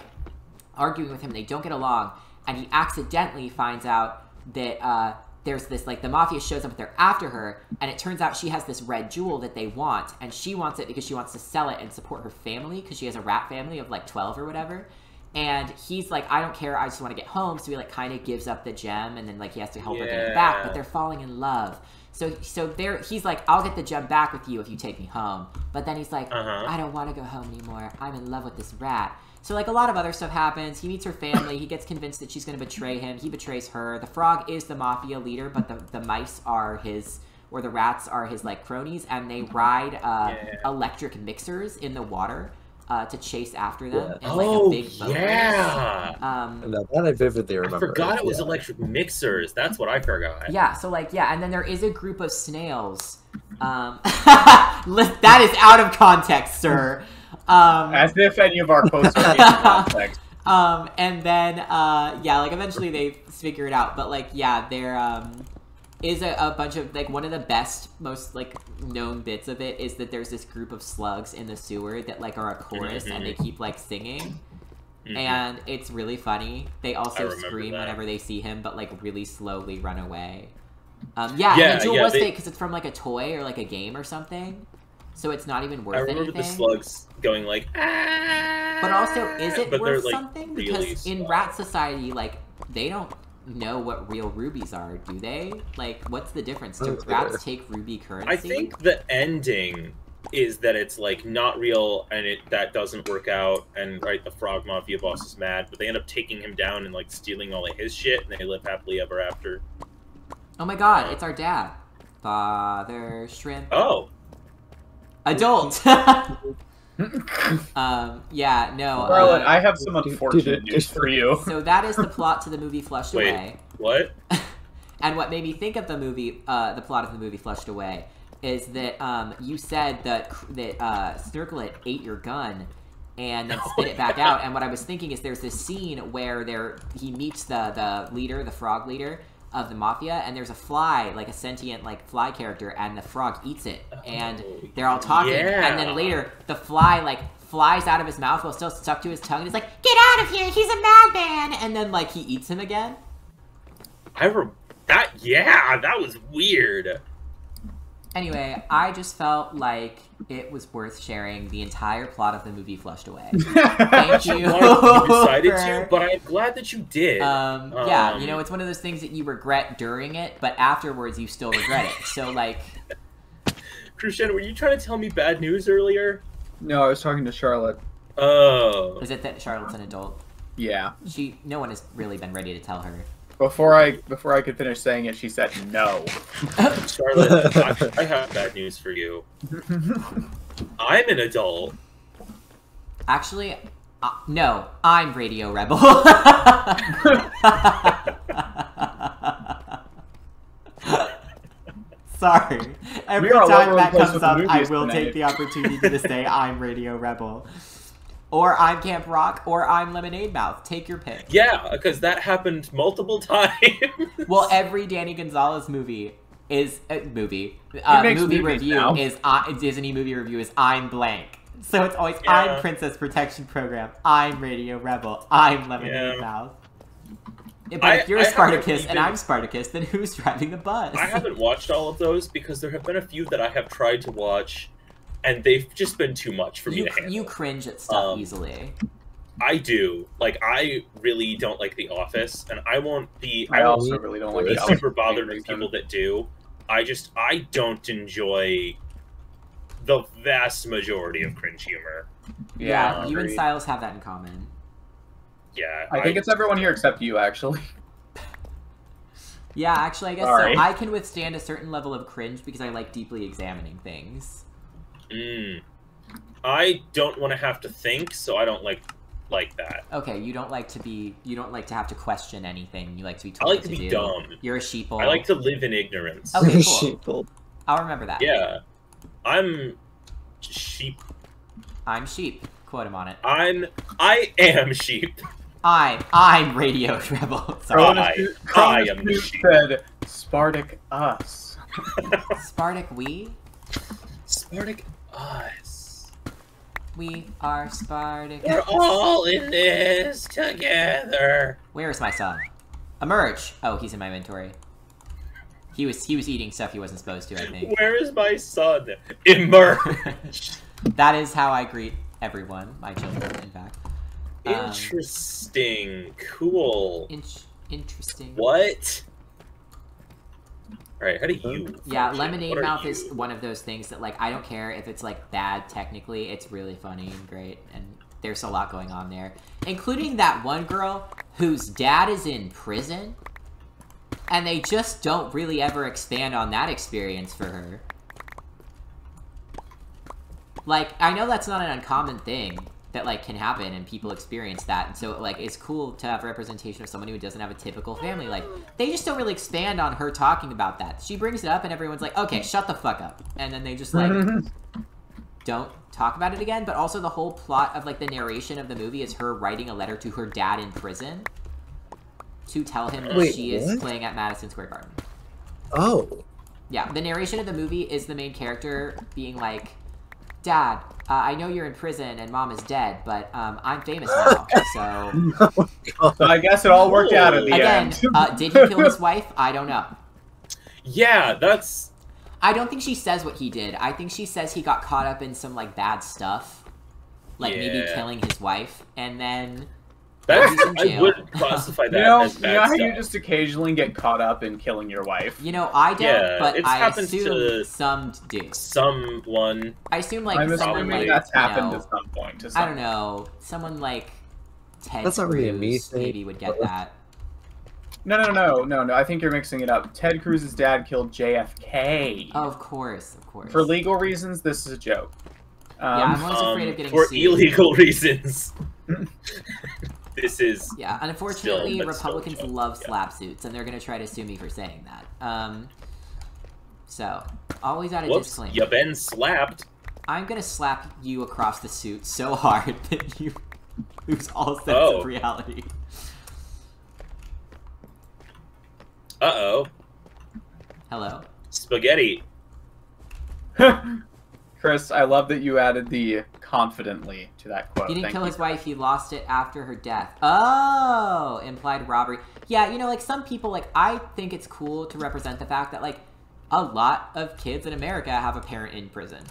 arguing with him, and they don't get along, and he accidentally finds out that there's this, like, the mafia shows up, but they're after her, and it turns out she has this red jewel that they want, and she wants it because she wants to sell it and support her family, because she has a rat family of, like, 12 or whatever. And he's like, I don't care, I just want to get home, so he, like, kind of gives up the gem, and then, like, he has to help her get it back, but they're falling in love. So he's like, I'll get the gem back with you if you take me home. But then he's like, I don't want to go home anymore, I'm in love with this rat. So, like, a lot of other stuff happens. He meets her family. He gets convinced that she's going to betray him. He betrays her. The frog is the mafia leader, but the mice are his, or the rats are his, like, cronies, and they ride electric mixers in the water to chase after them. In, like, a big boat no, that I vividly remember. I forgot it was electric mixers. That's what I forgot. Yeah, so, like, and then there is a group of snails. That is out of context, sir. As if any of our posts are in context. And then, like, eventually they figure it out. But, like, there is a bunch of, like, one of the best, most, like, known bits of it is that there's this group of slugs in the sewer that, like, are a chorus, and they keep, like, singing. And it's really funny. They also scream whenever they see him, but, like, really slowly run away. And the jewel was fake because it's from, like, a toy or, like, a game or something. So it's not even worth anything. I remember the slugs going like, ah! But also, is it worth like, something? Really because small. In rat society, like, they don't know what real rubies are, do they? Like, what's the difference? Do rats take ruby currency? I think the ending is that it's like not real, and that doesn't work out, and right, the Frog Mafia boss is mad, but they end up taking him down and like stealing all of his shit, and they live happily ever after. Oh my god, it's our dad. Father Shrimp. Oh. Adult! Yeah, no. Charlotte, I have some unfortunate news for you. So that is the plot to the movie Flushed Wait, Away. what? And what made me think of the movie, the plot of the movie Flushed Away, is that you said that Snurklet ate your gun and then spit it back out. And what I was thinking is there's this scene where he meets the leader, the frog leader of the mafia, and there's a fly, like a sentient like fly character, and the frog eats it, and they're all talking, and then later the fly like flies out of his mouth while still stuck to his tongue, and he's like, "Get out of here! He's a madman!" And then like he eats him again. That was weird. Anyway, I just felt like it was worth sharing the entire plot of the movie Flushed Away. Thank you. You decided to, but I'm glad that you did. Yeah, you know, it's one of those things that you regret during it, but afterwards you still regret it. So, like... Christian, were you trying to tell me bad news earlier? No, I was talking to Charlotte. Oh. Is it that Charlotte's an adult? Yeah. No one has really been ready to tell her. Before I could finish saying it, she said no. Charlotte, I have bad news for you. I'm an adult. Actually, no, I'm Radio Rebel. Sorry. Every time that comes up, I will take the opportunity to say I'm Radio Rebel. Or I'm Camp Rock, or I'm Lemonade Mouth. Take your pick. Yeah, because that happened multiple times. Well, every Danny Gonzalez movie is movie review is Disney movie review is I'm blank. So it's always I'm Princess Protection Program, I'm Radio Rebel, I'm Lemonade Mouth. But if you're Spartacus and I'm Spartacus, then who's driving the bus? I haven't watched all of those because there have been a few that I have tried to watch, and they've just been too much for me to handle. You cringe at stuff easily. I do. Like, I really don't like The Office, and I won't be... I also really don't like The Office. Super bothered with people that do. I don't enjoy the vast majority of cringe humor. Yeah, you and Silas have that in common. Yeah. I think it's everyone here except you, actually. Yeah, actually, I guess so. I can withstand a certain level of cringe because I like deeply examining things. I don't want to have to think, so I don't like that. Okay, you don't like to have to question anything. You like to be told I like to be do. dumb. You're a sheeple. I like to live in ignorance. Okay, cool. I'll remember that. Yeah. I'm sheep. I'm sheep. Quote him on it. I am sheep. I'm Radio Rebel. Sorry. I am the sheep. Said Spartak us. Spartak we? Spartak us. We are Spartacus. We're all in this together. Where is my son? Emerge. Oh, he's in my inventory. He was eating stuff he wasn't supposed to, I think. Where is my son? Emerge. That is how I greet everyone, my children, in fact. Interesting. Cool. Interesting. What? Alright, how do you... Yeah, Lemonade Mouth is one of those things that, like, I don't care if it's, like, bad technically. It's really funny and great, and there's a lot going on there. Including that one girl whose dad is in prison, and they just don't really ever expand on that experience for her. Like, I know that's not an uncommon thing that, like, can happen and people experience that. And so, like, it's cool to have representation of someone who doesn't have a typical family. Like, they just don't really expand on her talking about that. She brings it up and everyone's like, okay, shut the fuck up. And then they just, like, don't talk about it again. But also the whole plot of, like, the narration of the movie is her writing a letter to her dad in prison to tell him that she is playing at Madison Square Garden. Oh. Yeah, the narration of the movie is the main character being like, Dad, I know you're in prison and Mom is dead, but I'm famous now, so... So I guess it all worked out at the end. Again, did he kill his wife? I don't know. Yeah, that's... I don't think she says what he did. I think she says he got caught up in some, like, bad stuff. Like, maybe killing his wife, and then That's, He's in I jail. would classify that You know, as you bad know how stuff. you just occasionally get caught up in killing your wife? You know, I don't, Yeah, but it's I happened assume to- some do. Someone. I assume like I'm someone assuming like that's you happened know, at some point. To I some don't know, someone like Ted That's not really a me Cruz thing, maybe would get but- that. No. I think you're mixing it up. Ted Cruz's dad killed JFK. Oh, of course. For legal reasons, this is a joke. Yeah, I'm always afraid of getting for sued. illegal reasons. This is Yeah, unfortunately, Still, but Republicans still a joke, love yeah. slap suits, and they're gonna try to sue me for saying that. So always add a whoops. disclaimer. You been slapped. I'm gonna slap you across the suit so hard that you lose all sense Oh. of reality. Uh-oh. Hello. Spaghetti. Chris, I love that you added the confidently to that quote. He didn't Thank kill you. his wife, he lost it after her death. Oh, implied robbery. Yeah, you know, like, some people, like, I think it's cool to represent the fact that, like, a lot of kids in America have a parent in prison.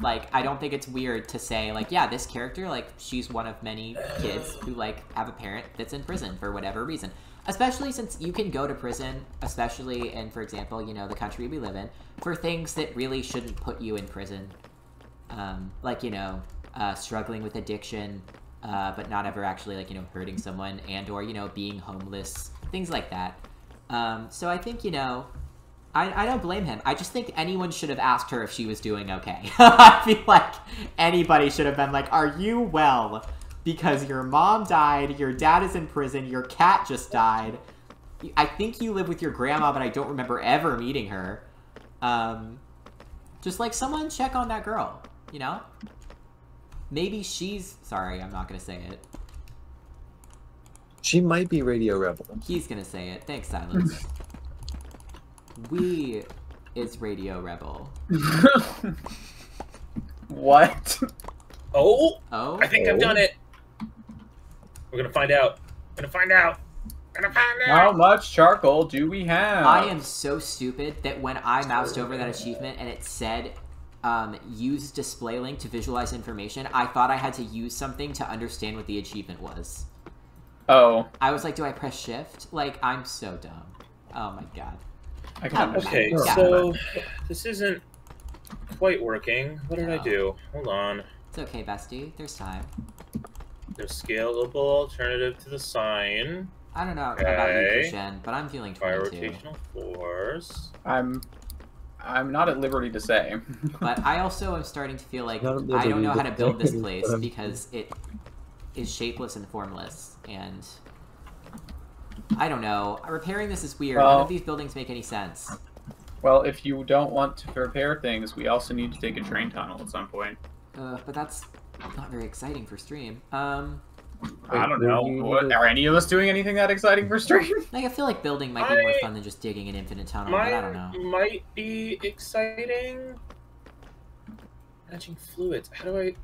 Like, I don't think it's weird to say, like, yeah, this character, like, she's one of many kids who, like, have a parent that's in prison for whatever reason. Especially since you can go to prison, especially in, for example, you know, the country we live in, for things that really shouldn't put you in prison. Like, you know, struggling with addiction, but not ever actually, like, you know, hurting someone, and or, you know, being homeless, things like that. So I think, you know, I don't blame him. I just think anyone should have asked her if she was doing okay. I feel like anybody should have been like, are you well? Because your mom died, your dad is in prison, your cat just died. I think you live with your grandma, but I don't remember ever meeting her. Just, like, someone check on that girl, you know? Maybe she's... Sorry, I'm not gonna say it. She might be Radio Rebel. He's gonna say it. Thanks, Silence. We is Radio Rebel. What? Oh, Oh? I think I've done it. We're gonna find out. How much charcoal do we have? I am so stupid that when I moused over that achievement and it said use display link to visualize information, I thought I had to use something to understand what the achievement was. Oh, I was like, do I press shift? Like, I'm so dumb. Oh my god. I can Okay, Yeah. so this isn't quite working. What did I No. do? Hold on. It's okay, bestie. There's time. There's scalable alternative to the sign. I don't know about you, Okay. Christian, but I'm feeling Fire 22. rotational force. I'm not at liberty to say. But I also am starting to feel like Not I literally, don't know how to build this but- place because it is shapeless and formless, and I don't know. Repairing this is weird. None Well- of these buildings make any sense. Well, if you don't want to repair things, we also need to take a train tunnel at some point. But that's not very exciting for stream. I don't know. you- What, are any of us doing anything that exciting for stream? Like, I feel like building might be more fun than just digging an infinite tunnel, but I don't know. Mine might be exciting. Matching fluids. How do I?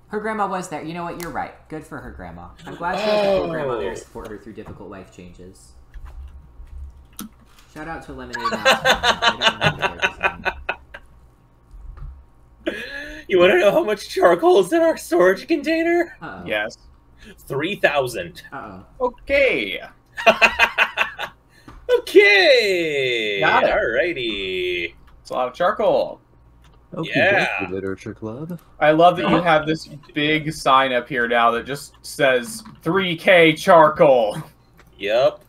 Her grandma was there. You know what? You're right. Good for her grandma. I'm glad she has a cool grandma there to Oh. support her through difficult life changes. Shout out to Lemonade Mouse. I don't remember their name. You want to know how much charcoal is in our storage container? Uh-oh. Yes. 3,000. Uh-oh. Okay. Okay. Got it. Alrighty. It's a lot of charcoal. Okay, Yeah. Literature Club. I love that you have this big sign up here now that just says 3K charcoal. Yep.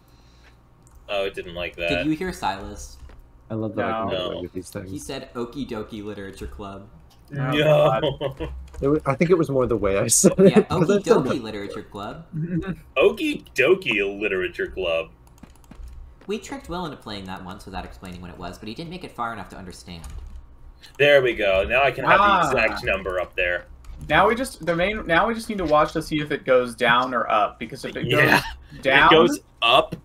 Oh, it didn't like that. Did you hear Silas? I love that I can get No. away with these He things. said Okie Dokie Literature Club. No. I think it was more the way I said it. Yeah, 'cause Okie I said Dokie Literature Club. Okie dokie literature club. We tricked Will into playing that once without explaining what it was, but he didn't make it far enough to understand. There we go. Now I can have Ah. the exact number up there. Now we just need to watch to see if it goes down or up, because if it goes Yeah. down, It goes up.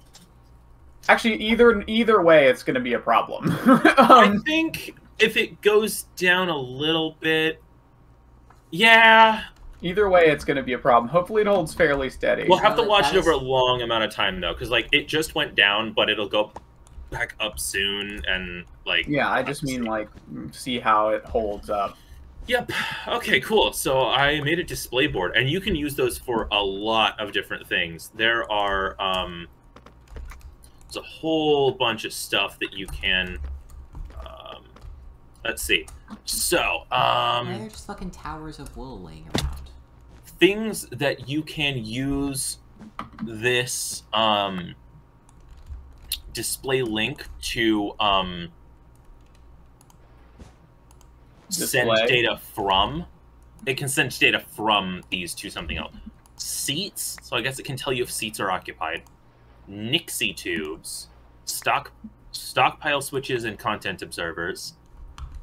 actually either way it's going to be a problem. I think if it goes down a little bit, yeah, Either way it's going to be a problem. Hopefully it holds fairly steady. we'll have to Well, watch that it over is- a long amount of time though, because like it just went down, but it'll go back up soon, and like Yeah, I just mean like see how it holds up. Yep. Okay, cool. So I made a display board, and you can use those for a lot of different things. There are there's a whole bunch of stuff that you can. Let's see. So Why are there just fucking towers of wool laying around? things that you can use this display link to send Display? data from. It can send data from these to something else. Seats, so I guess it can tell you if seats are occupied. Nixie tubes, stockpile switches and content observers,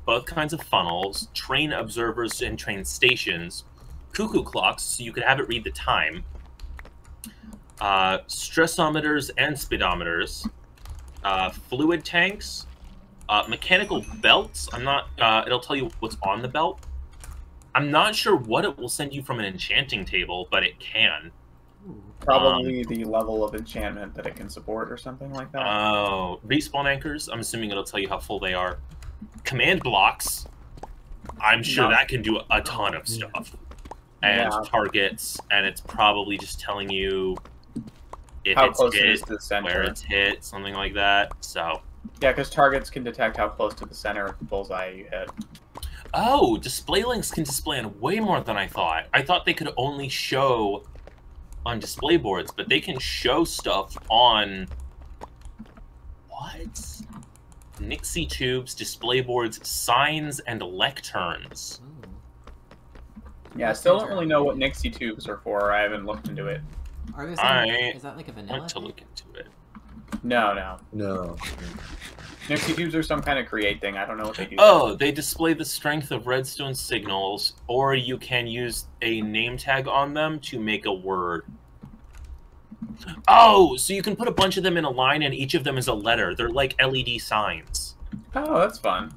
both kinds of funnels, train observers and train stations, cuckoo clocks, so you could have it read the time, stressometers and speedometers, fluid tanks, mechanical belts. I'm not. It'll tell you what's on the belt. I'm not sure what it will send you from an enchanting table, but it can. Probably the level of enchantment that it can support or something like that. Oh, respawn anchors. I'm assuming it'll tell you how full they are. Command blocks. I'm sure No. that can do a ton of stuff. And Yeah. targets, and it's probably just telling you if How it's close it hit, is to the center. where it's hit, something like that. So, Yeah, because targets can detect how close to the center of the bullseye you hit. oh, display links can display on way more than I thought. I thought they could only show on display boards, but they can show stuff on what? Nixie tubes, display boards, signs, and lecterns. Ooh. Yeah, I still don't really know what Nixie tubes are for. I haven't looked into it. Are those I is that like a I vanilla? want to thing? look into it. No. No. Nixie tubes are some kind of create thing. I don't know what they do. Oh, they display the strength of redstone signals, or you can use a name tag on them to make a word. Oh, so you can put a bunch of them in a line, and each of them is a letter. They're like LED signs. Oh, that's fun.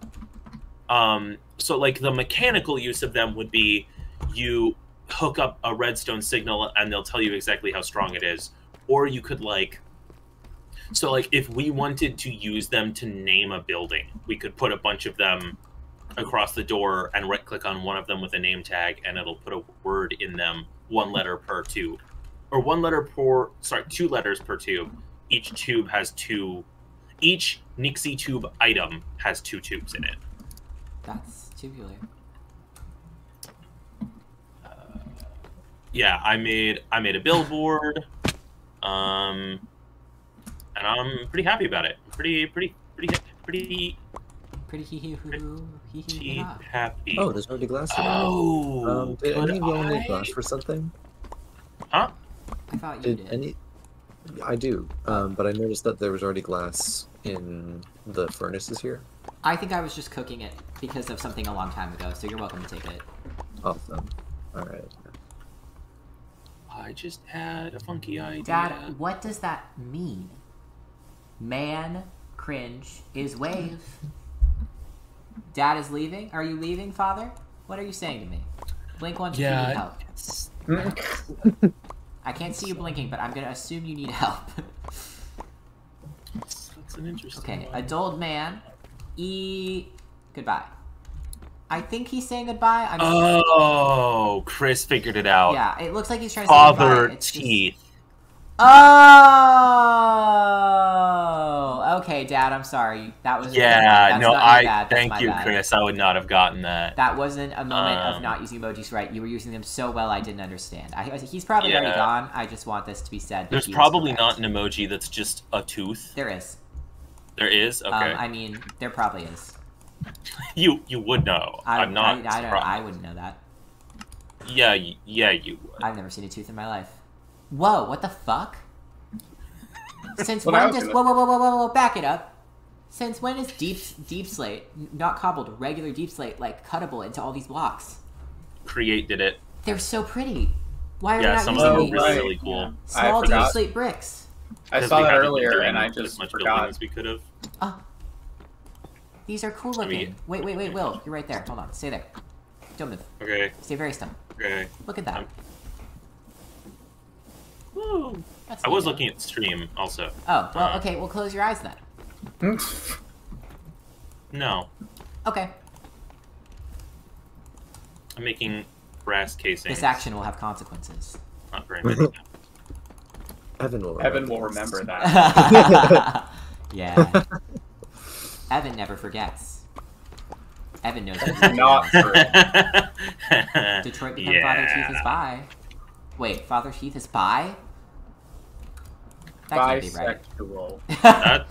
So like the mechanical use of them would be you hook up a redstone signal and they'll tell you exactly how strong it is. Or you could like, so like if we wanted to use them to name a building, we could put a bunch of them across the door and right click on one of them with a name tag and it'll put a word in them, one letter per tube. Or two letters per tube. Each tube has each Nixie tube item has 2 tubes in it. That's tubular. Yeah, I made a billboard, and I'm pretty happy about it. Pretty happy. Oh, there's already glass here. Oh, Did could any of y'all need I? glass for something? Huh? I thought you Did did. any? I do, but I noticed that there was already glass in the furnaces here. I think I was just cooking it because of something a long time ago, so you're welcome to take it. Awesome. All right. I just had a funky idea. Dad, what does that mean? Man, cringe, is wave. Dad is leaving? Are you leaving, Father? What are you saying to me? Blink once if you need help. it's- I can't see you blinking, but I'm gonna assume you need help. that's an interesting Okay, one. adult man, goodbye. I think he's saying goodbye. I'm Oh, Chris figured it out. yeah, it looks like he's trying to say Father goodbye. It's just- teeth. Oh, okay, Dad. I'm sorry. That was Yeah, that's no, not your bad, that's thank my you, bad. Chris. I would not have gotten that. That wasn't a moment of Um, not using emojis right. You were using them so well, I didn't understand. He's probably already Yeah. gone. I just want this to be said. that There's he was probably correct. not an emoji that's just a tooth. There is. There is? Okay. I mean, there probably is. You would know. I'm not I don't. surprised. I wouldn't know that. Yeah, yeah, you would. I've never seen a tooth in my life. Whoa! What the fuck? Since What I when was does gonna- whoa, back it up? Since when is deep slate, not cobbled, regular deep slate, like cuttable into all these blocks? Create did it. They're so pretty. Why are we Yeah, not some of using them are these? really, right. really cool. Yeah. Small I deep forgot. slate bricks. I Because saw we that haven't been earlier, doing and I as just much forgot. building as we could have. Oh, these are cool looking. mean- Wait, Will, you're right there. Hold on, stay there. Don't move. Okay, Stay very still. okay. Look at that. Woo. That's I was neat. looking at stream also. Oh, well, okay. Well, close your eyes then. No. Okay. I'm making brass casings. This action will have consequences. Not very many. Evan will remember. Evan will remember that. Yeah. Evan never forgets. Evan knows what he's doing. Not true. Detroit become Father Teeth is bi. Wait, Father Teeth is bi? That can't be right. Bisexual.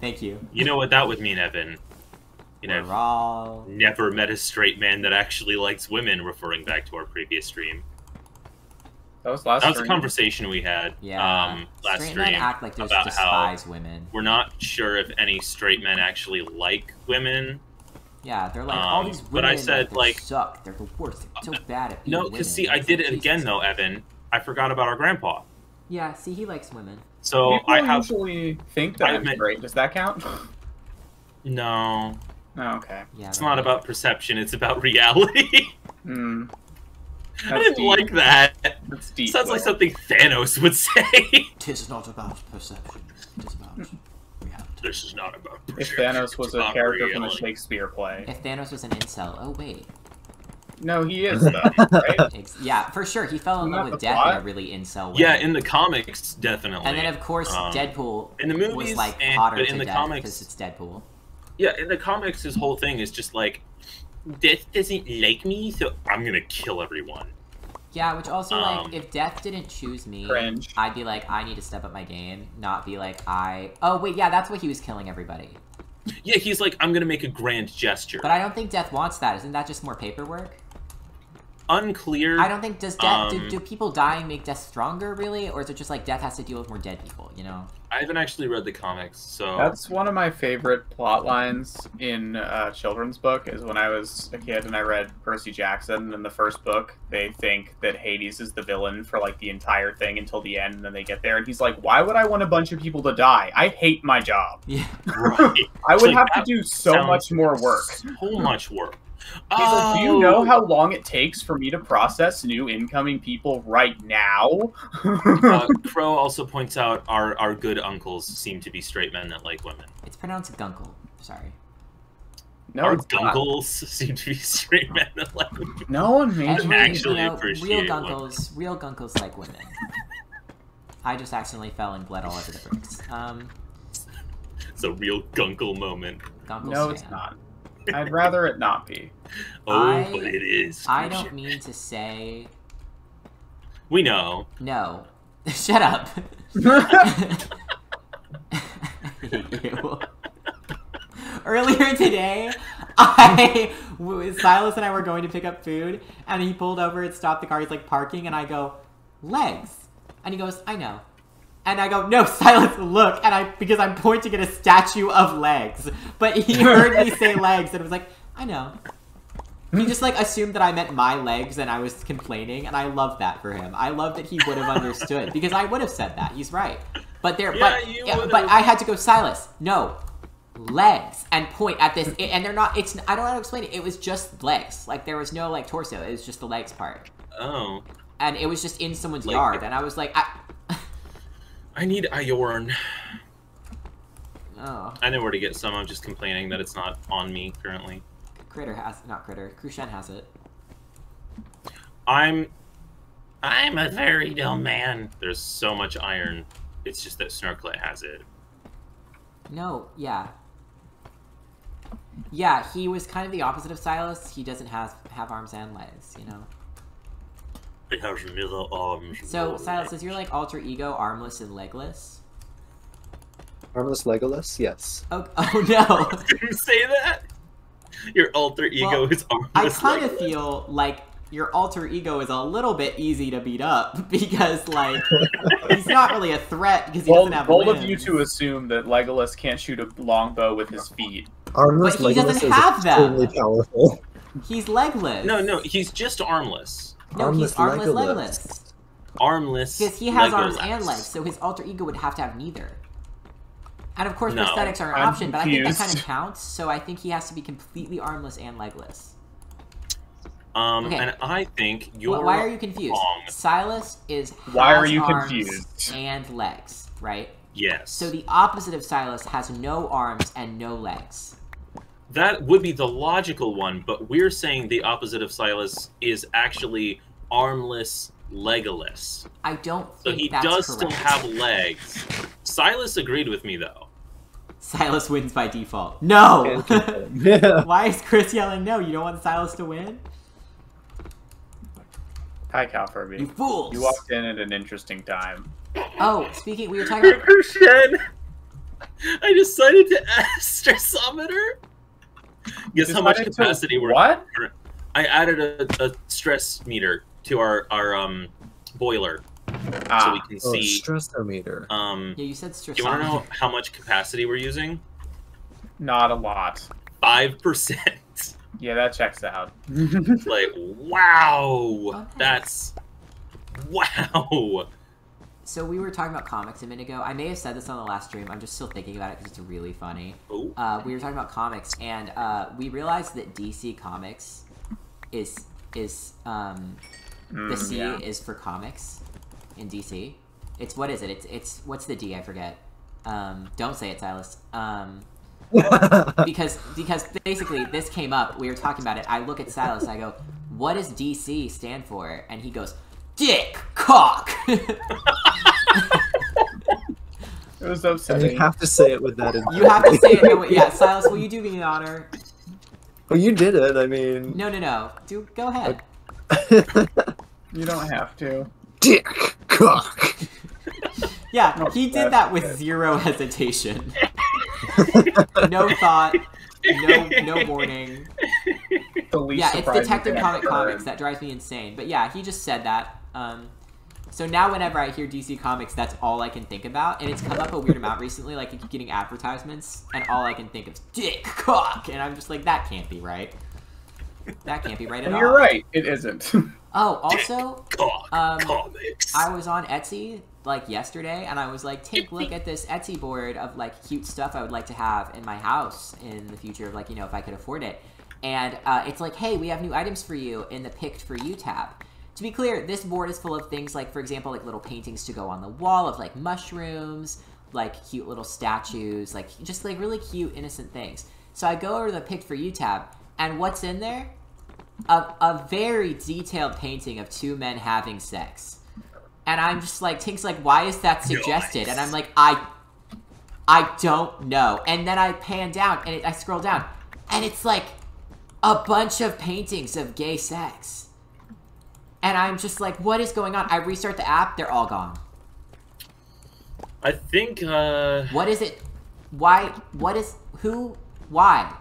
Thank you. You know what that would mean, Evan? You know, We're all... never met a straight man that actually likes women, referring back to our previous stream. That was last That was a stream. conversation we had Yeah. last Straight stream men act like they about despise how women. we're not sure if any straight men actually like women. Yeah, they're like, all these women but I said, they like... suck. They're the worst. They're so bad at being No, women. because see, I It's did like, it again, Jesus. though, Evan. I forgot about our grandpa. Yeah, see, he likes women. So People I have... usually think that I I'm meant- straight. Does that count? No, Oh, okay. Yeah, it's they're not like- about perception, it's about reality. Hmm. I didn't like that. That's deep. Sounds like though. something Thanos would say. Tis not about perception. Tis about reality. This is not about If perception, Thanos was it's a about character from a reality. Shakespeare play. If Thanos was an incel, oh wait. No, he is, though, right? Yeah, for sure. He fell in Isn't love that with the death in a plot? really incel way. Yeah, in the comics, definitely. And then, of course, Deadpool in the movies, was, like, and- hotter but to in the death comics- because it's Deadpool. Yeah, in the comics, his whole thing is just like, Death doesn't like me, so I'm gonna kill everyone. Yeah, which also, like, Um, if Death didn't choose me, Cringe. I'd be like, I need to step up my game, not be like, Oh, wait, yeah, that's why he was killing everybody. Yeah, he's like, I'm gonna make a grand gesture. But I don't think Death wants that. Isn't that just more paperwork? Unclear. I don't think, does Death, Um, do people dying make Death stronger, really? Or is it just like Death has to deal with more dead people, you know? I haven't actually read the comics, so... That's one of my favorite plot lines in a children's book, is when I was a kid and I read Percy Jackson in the first book, they think that Hades is the villain for, like, the entire thing until the end, and then they get there, and he's like, why would I want a bunch of people to die? I hate my job. Yeah. Right. I would Like, have to that do so sounds much more work. So much work. He's like, do you know how long it takes for me to process new incoming people right now? Crow also points out our good uncles seem to be straight men that like women. It's pronounced Gunkel. Sorry. No, Our it's not. gunkles seem to be straight men that like women. No one made Actually, actually you know, appreciate real Gunkles like women. I just accidentally fell and bled all over the bricks. It's a real gunkle moment. Gunkles No, it's fan. not. I'd rather it not be. Oh, but it is. I don't mean to say We know. no. Shut up. I hate you. Earlier today, Silas and I were going to pick up food, and he pulled over and stopped the car. He's like parking, and I go, legs. And he goes, I know. And I go, no, Silas, look. And because I'm pointing at a statue of legs. But he heard me say legs, and was like, I know. He just, like, assumed that I meant my legs, and I was complaining, and I love that for him. I love that he would have understood, because I would have said that. He's right. But you would've. but I had to go, Silas, no, legs, and point at this, and they're not, I don't know how to explain it. It was just legs. Like, there was no, like, torso. It was just the legs part. Oh. And it was just in someone's Like- yard, and I was like, I need Iorn. oh. I know where to get some. I'm just complaining that it's not on me currently. Crucian has it. I'm a very dumb man. There's so much iron. It's just that Snarklet has it. No, yeah. Yeah, he was kind of the opposite of Silas. He doesn't have arms and legs, you know? It has neither arms. So, nor Silas, legs. is your, like, alter ego armless and legless? Armless Legolas? Yes. Oh no! Did you say that? Your alter ego Well, is armless. I kind of Legolas. feel like your alter ego is a little bit easy to beat up, because, like, he's not really a threat because he doesn't have Bold limbs. of you to assume that Legolas can't shoot a longbow with his feet. Armless But he Legolas doesn't is have them. extremely powerful. He's legless. No, he's just armless. No, he's armless Legolas. legless. Armless. Because he has arms Legolas. and legs, so his alter ego would have to have neither. And of course, No, prosthetics are an I'm option, but I think that kind of confused. counts, so I think he has to be completely armless and legless. Okay. And I think you're Why are you confused? wrong. Silas has Why are you arms confused? and legs, right? Yes. So the opposite of Silas has no arms and no legs. That would be the logical one, but we're saying the opposite of Silas is actually armless, legless. I don't So think he that's does correct. still have legs. Silas agreed with me, though. Silas wins by default. No! Yeah. Why is Chris yelling no? You don't want Silas to win? Hi, Cal Furby. You fools! You walked in at an interesting time. Oh, speaking, we were talking about... Shen, I decided to add a stressometer. Guess how much Decided to- capacity we're... What? I added a stress meter to our boiler, so we can Oh, see. stressometer. Yeah, you said Do you want to know how much capacity we're using? Not a lot. 5%. Yeah, that checks out. Like, wow, nice. that's wow. So we were talking about comics a minute ago. I may have said this on the last stream. I'm just still thinking about it because it's really funny. Oh, We were talking about comics, and we realized that DC Comics is the C yeah. is for comics in DC. It's what is it? It's what's the D? I forget. Don't say it, Silas. Because basically this came up. We were talking about it. I look at Silas. I go, "What does DC stand for?" And he goes, "Dick cock." It was And upsetting. you have to say it with that. You have to say it. That way. Yeah, Silas, will you do me the honor? Well, you did it. I mean, No. Go ahead. You don't have to. dick cock. Yeah, No, he did that's that with good. zero hesitation. No thought. No warning. The least Yeah, it's surprising Detective thing Comic I've Comics. heard. That drives me insane. But yeah, he just said that. So now whenever I hear DC Comics, that's all I can think about. And it's come up a weird amount recently. Like, I keep getting advertisements, and all I can think of is dick, cock. And I'm just like, that can't be right. That can't be right at And all. you're right, it isn't. Oh, also, cock comics. I was on Etsy like yesterday, and I was like, take a look at this Etsy board of like cute stuff I would like to have in my house in the future, like, you know, if I could afford it. And it's like, hey, we have new items for you in the Picked For You tab. To be clear, this board is full of things like, for example, like little paintings to go on the wall of like mushrooms, like cute little statues, like just like really cute, innocent things. So I go over to the Picked For You tab, and what's in there? A very detailed painting of two men having sex. And I'm just like, Tink's like, why is that suggested? And I'm like, I don't know. And then I pan down, and I scroll down, and it's like a bunch of paintings of gay sex. And I'm just like, what is going on? I restart the app, they're all gone. I think What is it? Why? What is... Who? Why?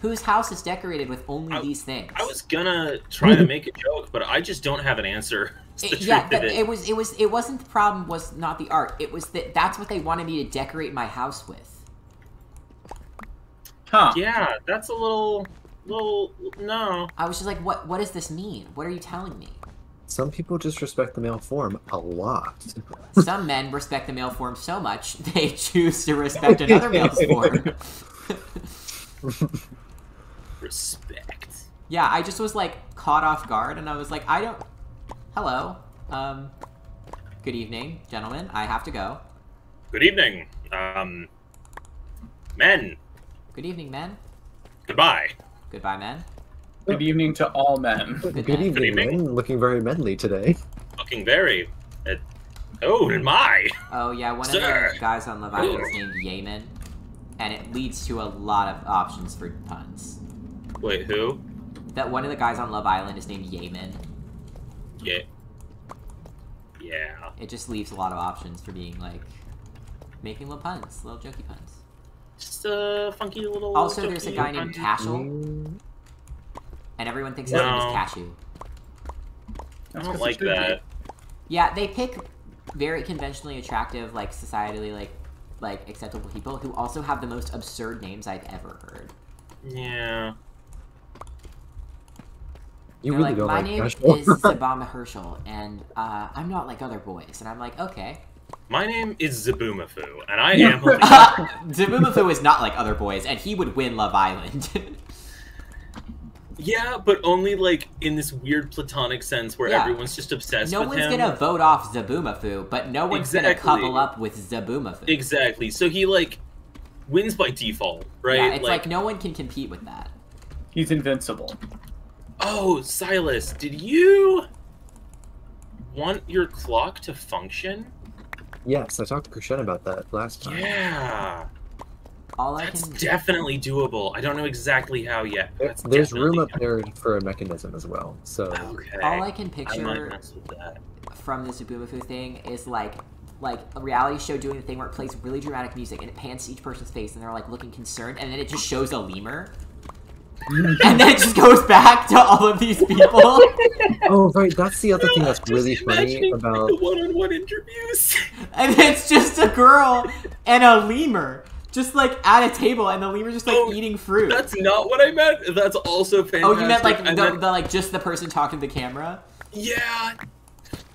Whose house is decorated with only these things? I was gonna try to make a joke, but I just don't have an answer. It's the truth Yeah, of it. it wasn't the problem was not the art. It was that that's what they wanted me to decorate my house with. Huh. Yeah, that's a little no. I was just like, what does this mean? What are you telling me? Some people just respect the male form a lot. Some men respect the male form so much, they choose to respect another male's form. Respect. Yeah, I just was like caught off guard, and I was like, I don't... Hello. Good evening, gentlemen. I have to go. Good evening, men. Good evening, men. Goodbye. Goodbye, men. Good evening to all men. Good man. evening, evening. man. Looking very manly today. Looking very. Oh, and my. Oh, yeah, one Sir. of the guys on Love Island is named Yemen, and it leads to a lot of options for puns. Wait, who? That one of the guys on Love Island is named Yemen. Yeah. Yeah. It just leaves a lot of options for being, like, making little puns, little jokey puns. Just a funky little. Also, there's a jokey guy named pun. Cashel, Mm, and everyone thinks his name is No. Cashew. I don't like that. Yeah, they pick very conventionally attractive, like, societally, like acceptable people who also have the most absurd names I've ever heard. Yeah. You They're really like, don't my like name Cashel. is Zabama Herschel, and I'm not like other boys. And I'm like, okay. My name is Zabumafu, and I am. Zabumafu is not like other boys, and he would win Love Island. Yeah, but only like in this weird platonic sense where Yeah. everyone's just obsessed No with one's him. gonna vote off Zabumafu, but no one's Exactly. gonna couple up with Zabumafu. Exactly. So he like wins by default, right? Yeah, it's like no one can compete with that. He's invincible. Oh, Silas, did you want your clock to function? Yes, I talked to Krishen about that last time. Yeah. All I That's can definitely doable. I don't know exactly how yet. But that's There's room definitely up there for a mechanism as well. So Okay. all I can I might picture mess with that. from the Zubumafu thing is like a reality show doing the thing where it plays really dramatic music and it pans to each person's face and they're like looking concerned and then it just shows a lemur. And then it just goes back to all of these people. oh right, that's the other thing that's really Just funny imagining, about. like, the one-on-one interviews. And it's just a girl and a lemur. Just like at a table and the lemur's just like eating fruit. That's not what I meant. That's also fantastic. Oh, you meant like I the meant- like just the person talking to the camera? Yeah.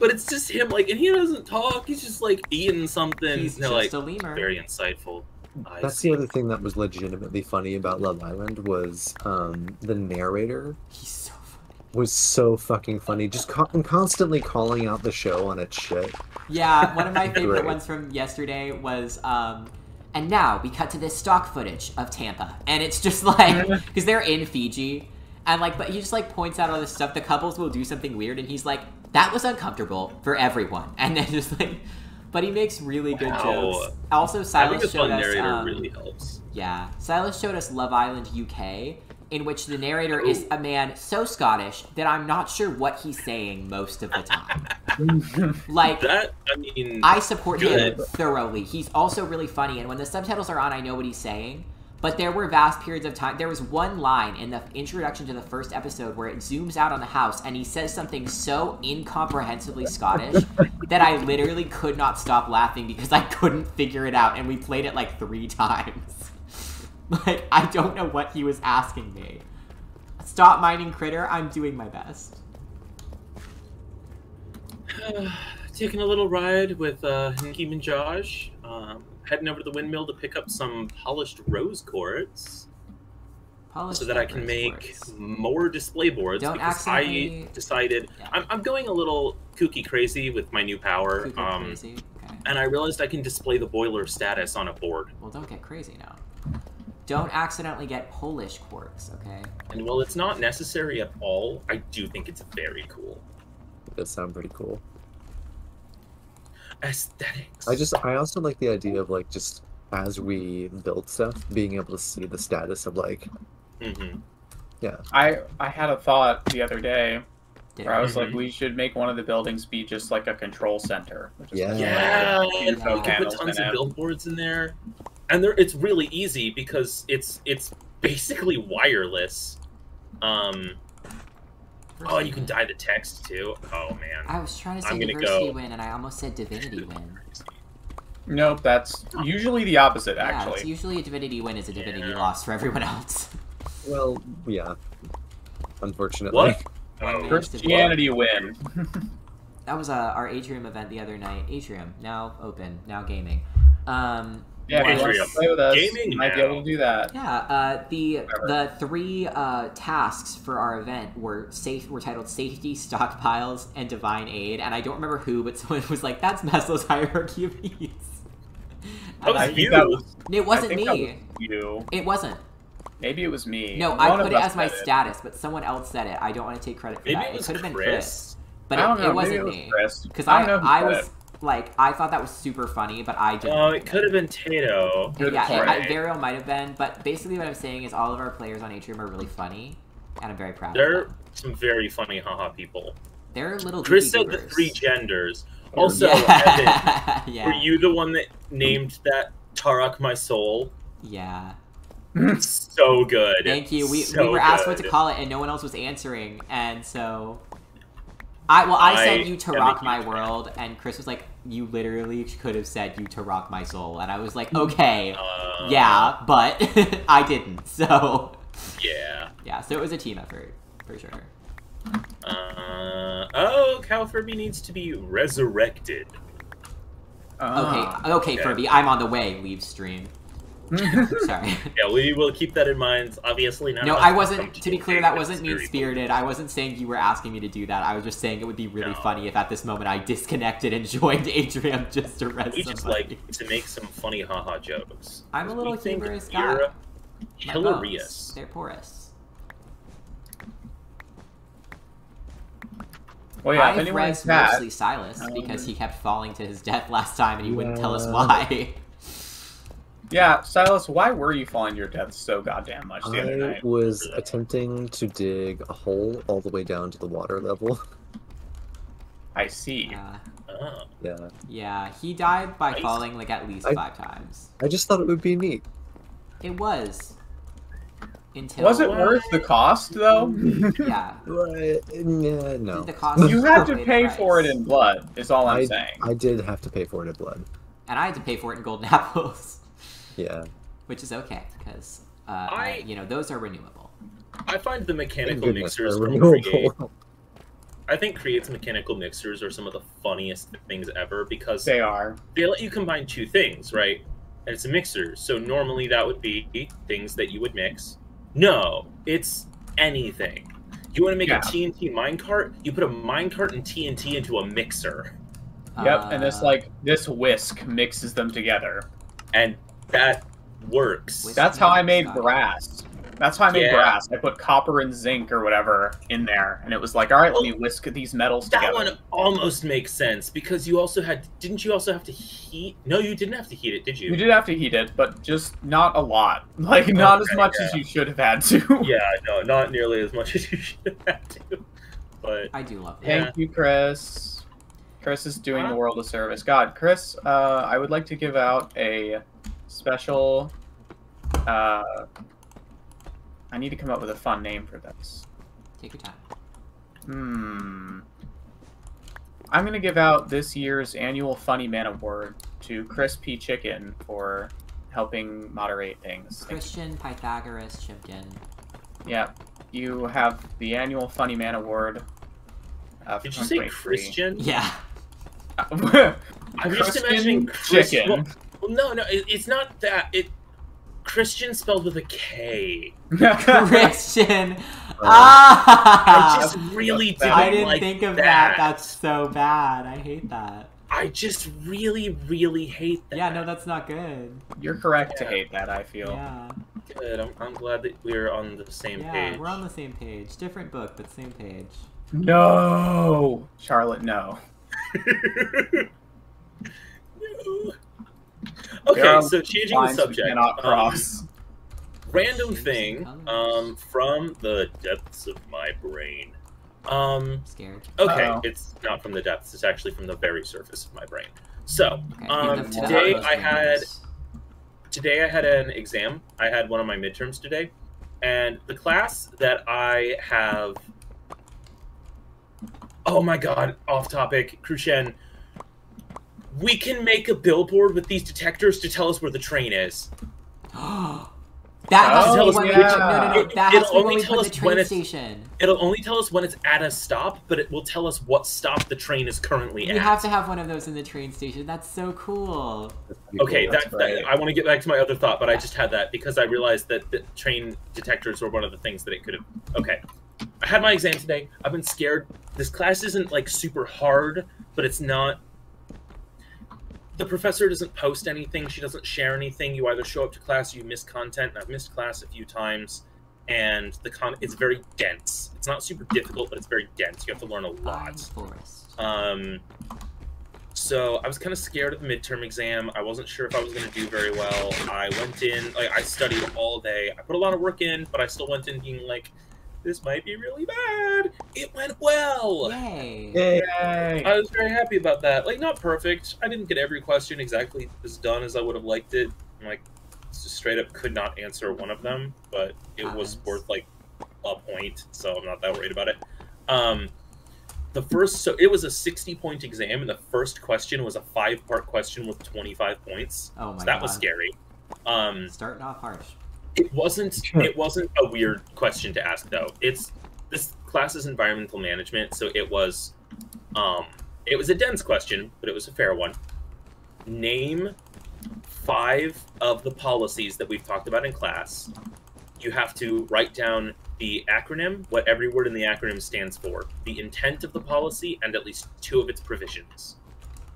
But it's just him, like, and he doesn't talk. He's just like eating something. He's They're, just like, a lemur. very insightful. That's the other thing that was legitimately funny about Love Island was the narrator He's so funny. was so fucking funny, just constantly calling out the show on its shit. Yeah, one of my favorite Great. ones from yesterday was, and now we cut to this stock footage of Tampa. And it's just like, because they're in Fiji, and like, but he just like points out all this stuff. The couples will do something weird, and he's like, that was uncomfortable for everyone. And then just like, but he makes really good jokes. Also, Having Silas a showed fun narrator us, really helps. yeah, Silas showed us Love Island UK, in which the narrator is a man so Scottish that I'm not sure what he's saying most of the time. Like, That, I mean, I support him good. thoroughly. He's also really funny, and when the subtitles are on, I know what he's saying. But there were vast periods of time. There was one line in the introduction to the first episode where it zooms out on the house, and he says something so incomprehensibly Scottish that I literally could not stop laughing because I couldn't figure it out, and we played it like 3 times. Like, I don't know what he was asking me. Stop mining critter, I'm doing my best. Taking a little ride with Nicki Minaj. Heading over to the windmill to pick up some polished rose quartz so that I can make more display boards. Don't because accidentally- I decided Yeah. I'm going a little kooky crazy with my new power. Cuckoo crazy. Okay. And I realized I can display the boiler status on a board. Well, don't get crazy now. Don't accidentally get Polish quartz, okay? And while it's not necessary at all, I do think it's very cool. It does sound pretty cool. Aesthetics. I also like the idea of like just as we build stuff, being able to see the status of like Mm-hmm. I had a thought the other day Did where I was Mhm. like, we should make one of the buildings be just like a control center. Which is Yeah. Yeah, like and info you can panels put tons in of it. billboards in there, and it's really easy because it's basically wireless. Oh, you can dye the text too. Oh man. I was trying to say I'm gonna Diversity go- Win, and I almost said Divinity Win. Nope, that's usually the opposite, Yeah, it's actually. usually a Divinity Win is a Divinity Yeah. loss for everyone else. well, yeah. Unfortunately. What? One Oh, man. Christianity win. That was our Atrium event the other night. Atrium, now open, now gaming. Yeah, if you want Atrium. to play with us, Gaming you might be now. able to do that. Yeah, the 3 tasks for our event were titled Safety, Stockpiles, and Divine Aid, and I don't remember who, but someone was like, "That's Maslow's hierarchy of needs." That was I think you. that was It wasn't I think that me. was you. It wasn't. Maybe it was me. No, One I of put it us as my said it. status, but someone else said it. I don't want to take credit for Maybe that. it was could have been Chris. Chris, but I don't know. it wasn't maybe it was me. Chris. Because I don't know who I said was it. like, I thought that was super funny, but I didn't. Oh, it could have been Tato. Good Yeah, point. it very well might have been, but basically what I'm saying is all of our players on Atrium are really funny, and I'm very proud There of are them. some very funny haha people. They're little Chris goofy said the goobers. 3 genders. Also, Evan, yeah. yeah. were you the one that named that Tarak my soul? Yeah. So good. Thank you. We So were asked what to good. call it, and no one else was answering, and so... I said I you to am a rock my huge fan. world, and Chris was like, you literally could have said you to rock my soul, and I was like, okay, yeah, but I didn't, so... Yeah. Yeah, so it was a team effort, for sure. Oh, Cal Furby needs to be resurrected. Ah. Okay, okay. Furby, I'm on the way, leave stream. Sorry. Yeah, we will keep that in mind. Obviously, not. No, I wasn't. To be clear, that wasn't mean-spirited. I wasn't saying you were asking me to do that. I was just saying it would be really funny if at this moment I disconnected and joined Adrian just to rest. We just like to make some funny haha jokes. I'm a little We think humorous you're guy. My hilarious. bones, they're porous. Well, yeah, if I've anyone's read cat, mostly Silas because he kept falling to his death last time and he wouldn't tell us why. yeah, Silas, why were you falling to your death so goddamn much the other I night? was attempting to dig a hole all the way down to the water level. I see. Oh. Yeah. Yeah, he died by Nice. falling like at least 5 times. I just thought it would be neat. It was. Until Was it worth the cost, though? Yeah. Right? Yeah, no. The cost You was had to outweighed pay the for it price. in blood, is all I'm I saying. I did have to pay for it in blood. And I had to pay for it in golden apples. Yeah. Which is okay, because, you know, those are renewable. I find the mechanical Thank goodness mixers they're from Create. renewable. I think Create's mechanical mixers are some of the funniest things ever because They are. they let you combine 2 things, right? And it's a mixer, so normally that would be things that you would mix. No, it's anything. You want to make a TNT minecart? You put a minecart and TNT into a mixer, Yep, and this whisk mixes them together. and that works. Whisk- That's how I made Style. brass. That's how I made Yeah. brass. I put copper and zinc or whatever in there, and it was like, all right, let me whisk these metals That together. one almost makes sense because you also had. Didn't you also have to heat? No, you didn't have to heat it, did you? You did have to heat it, but just not a lot. Like, not as Okay, much yeah. as you should have had to. Yeah, no, not nearly as much as you should have had to. But I do love that. Yeah. Thank you, Chris. Chris is doing the world a service. God, Chris, I would like to give out a special... I need to come up with a fun name for this. Take your time. I'm going to give out this year's annual Funny Man Award to Chris P. Chicken for helping moderate things. Christian Pythagoras chipped in. Yeah, you have the annual Funny Man Award. For did you say 2023. Christian? Yeah. I'm just imagining Chicken. Well, no, it's not that. Christian spelled with a K. Christian. I just really didn't I didn't like think of that. that. That's so bad. I hate that. I just really, really hate that. Yeah, no, that's not good. You're correct to hate that, I feel. Yeah. Good. I'm glad that we're on the same Yeah, page. we're on the same page. Different book, but same page. No! Charlotte, no. No. There Okay, are so changing the lines we subject. cannot cross. Random Shapes thing and colors. from the depths of my brain. I'm scared. Okay, Uh-oh. it's not from the depths. It's actually from the very surface of my brain. So, Okay, Um, to the today utmost I had randomness. today I had an exam. I had one of my midterms today, and the class that I have. Oh my god! Off topic, Crucian. We can make a billboard with these detectors to tell us where the train is. That has to Oh, be when yeah. we put, no. That It'll has to be when only we tell put the us when train it's- station. It'll only tell us when it's at a stop, but it will tell us what stop the train is currently We at. have to have one of those in the train station. That's so cool. Okay, That's that, great. I want to get back to my other thought, but I just had that because I realized that the train detectors were one of the things that it could have. Okay, I had my exam today. I've been scared. This class isn't like super hard, but it's not. The professor doesn't post anything. She doesn't share anything. You either show up to class or you miss content. And I've missed class a few times, and it's very dense. It's not super difficult, but it's very dense. You have to learn a Pine lot. Forest. So I was kind of scared of the midterm exam. I wasn't sure if I was going to do very well. I went in, I studied all day. I put a lot of work in, but I still went in being like, this might be really bad. It went well. Yay. Yay! I was very happy about that. Like, not perfect. I didn't get every question exactly as done as I would have liked it. Like, just straight up could not answer one of them, but it was Happens. worth like a point, so I'm not that worried about it. So it was a 60-point exam, and the first question was a 5-part question with 25 points. Oh my So that god. was scary. Starting off harsh. It wasn't a weird question to ask though. This class is environmental management, so it was a dense question, but it was a fair one. Name 5 of the policies that we've talked about in class, you have to write down the acronym, what every word in the acronym stands for, the intent of the policy, and at least 2 of its provisions.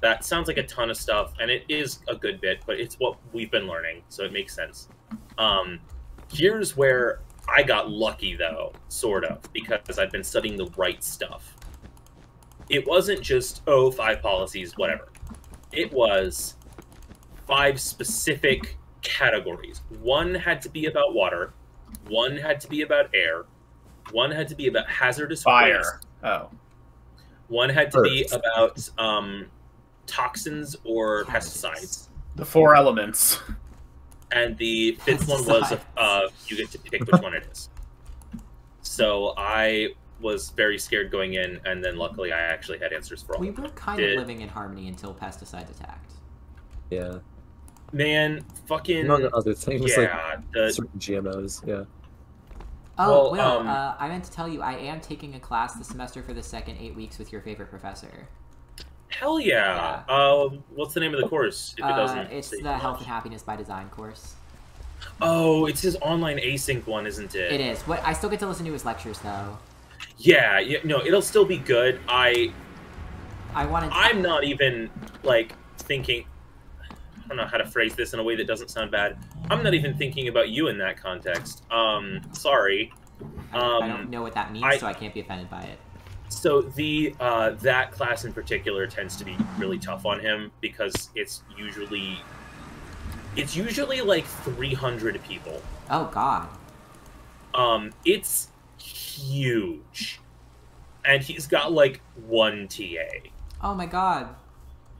That sounds like a ton of stuff, and it is a good bit, but it's what we've been learning, so it makes sense. Here's where I got lucky, though, sort of, because I've been studying the right stuff. It wasn't just, 5 policies, whatever. It was 5 specific categories. 1 had to be about water, 1 had to be about air, 1 had to be about hazardous Fire. waste, Oh. 1 had to be about toxins or pesticides, The 4 elements. and the 5th one was you get to pick which one it is. So I was very scared going in, and then luckily I actually had answers for all We of them. were kind of living in harmony until pesticides attacked. Yeah. Man, fucking Among other things, yeah. like certain GMOs. Yeah. Oh, Well, Will, I meant to tell you, I am taking a class this semester for the second 8 weeks with your favorite professor. Hell yeah. What's the name of the course? If it doesn't. It's say the much? Health and Happiness by Design course. Oh, it's his online async one, isn't it? It is. What I still get to listen to his lectures though. Yeah, no, it'll still be good. I wanted. I'm not even like thinking. I don't know how to phrase this in a way that doesn't sound bad. I'm not even thinking about you in that context. Sorry. I don't know what that means, so I can't be offended by it. So the that class in particular tends to be really tough on him because it's usually like 300 people. Oh God. It's huge, and he's got like 1 TA. Oh my God,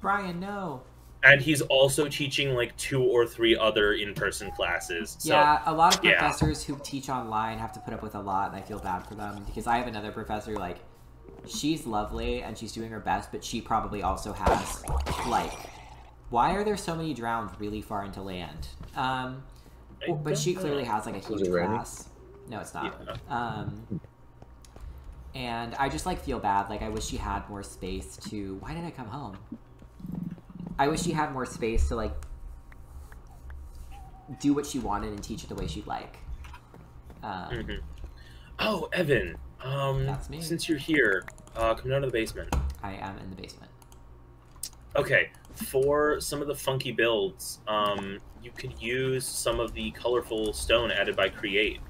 Brian, no. And he's also teaching like 2 or 3 other in-person classes. So, Yeah, a lot of yeah. professors who teach online have to put up with a lot, and I feel bad for them because I have another professor, like, she's lovely and she's doing her best, but she probably also has, like, why are there so many drowned really far into land? But she clearly has, like, a huge class. No, it's not. Yeah. And I just, like, feel bad. Like, I wish she had more space to... Why did I come home? I wish she had more space to, like, do what she wanted and teach it the way she'd like. Oh, Evan. That's me. Since you're here, come down to the basement. I am in the basement. Okay, for some of the funky builds, you could use some of the colorful stone added by Create.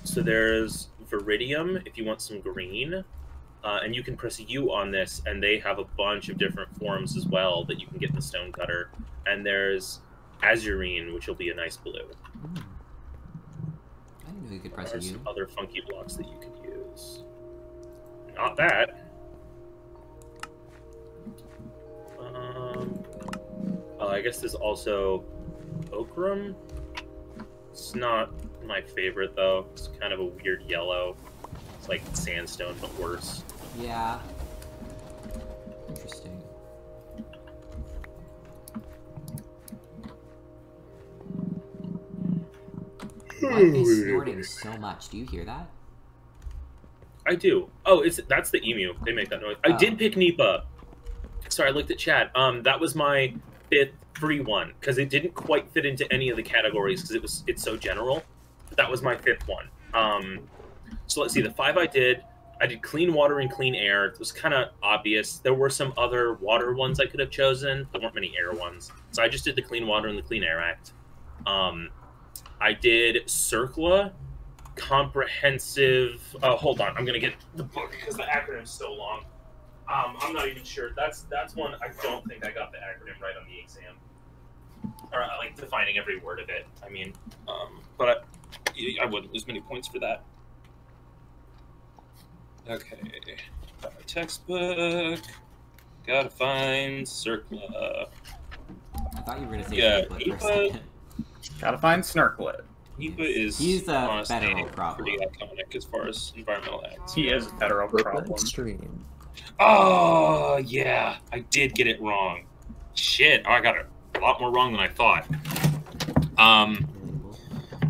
So there's Viridium, if you want some green. And you can press U on this, and they have a bunch of different forms as well that you can get in the stone cutter. And there's Azurine, which will be a nice blue. I didn't know you could press There's U. some other funky blocks that you could use. Not that. I guess there's also Ochrum. It's not my favorite, though. It's kind of a weird yellow. It's like sandstone, but worse. Yeah. Interesting. What is snorting so much? Do you hear that? I do. Oh, that's the emu. They make that noise. I did pick Nipa. Sorry, I looked at chat. That was my 5th free one because it didn't quite fit into any of the categories because it's so general. But that was my 5th one. So let's see. The 5 I did clean water and clean air. It was kind of obvious. There were some other water ones I could have chosen. There weren't many air ones, so I just did the clean water and the clean air act. I did CERCLA, comprehensive. Hold on, I'm gonna get the book because the acronym's so long. I'm not even sure. That's one I don't think I got the acronym right on the exam, or like defining every word of it. I mean, but I wouldn't lose many points for that. Okay, got my textbook. Gotta find CERCLA. I thought you were gonna say Yeah, Snurklet for a second. Gotta find Snurklet. Nipa is He's a honestly federal problem. pretty iconic as far as environmental acts. He is a federal problem. Extreme. Oh, yeah. I did get it wrong. Shit. I got it a lot more wrong than I thought.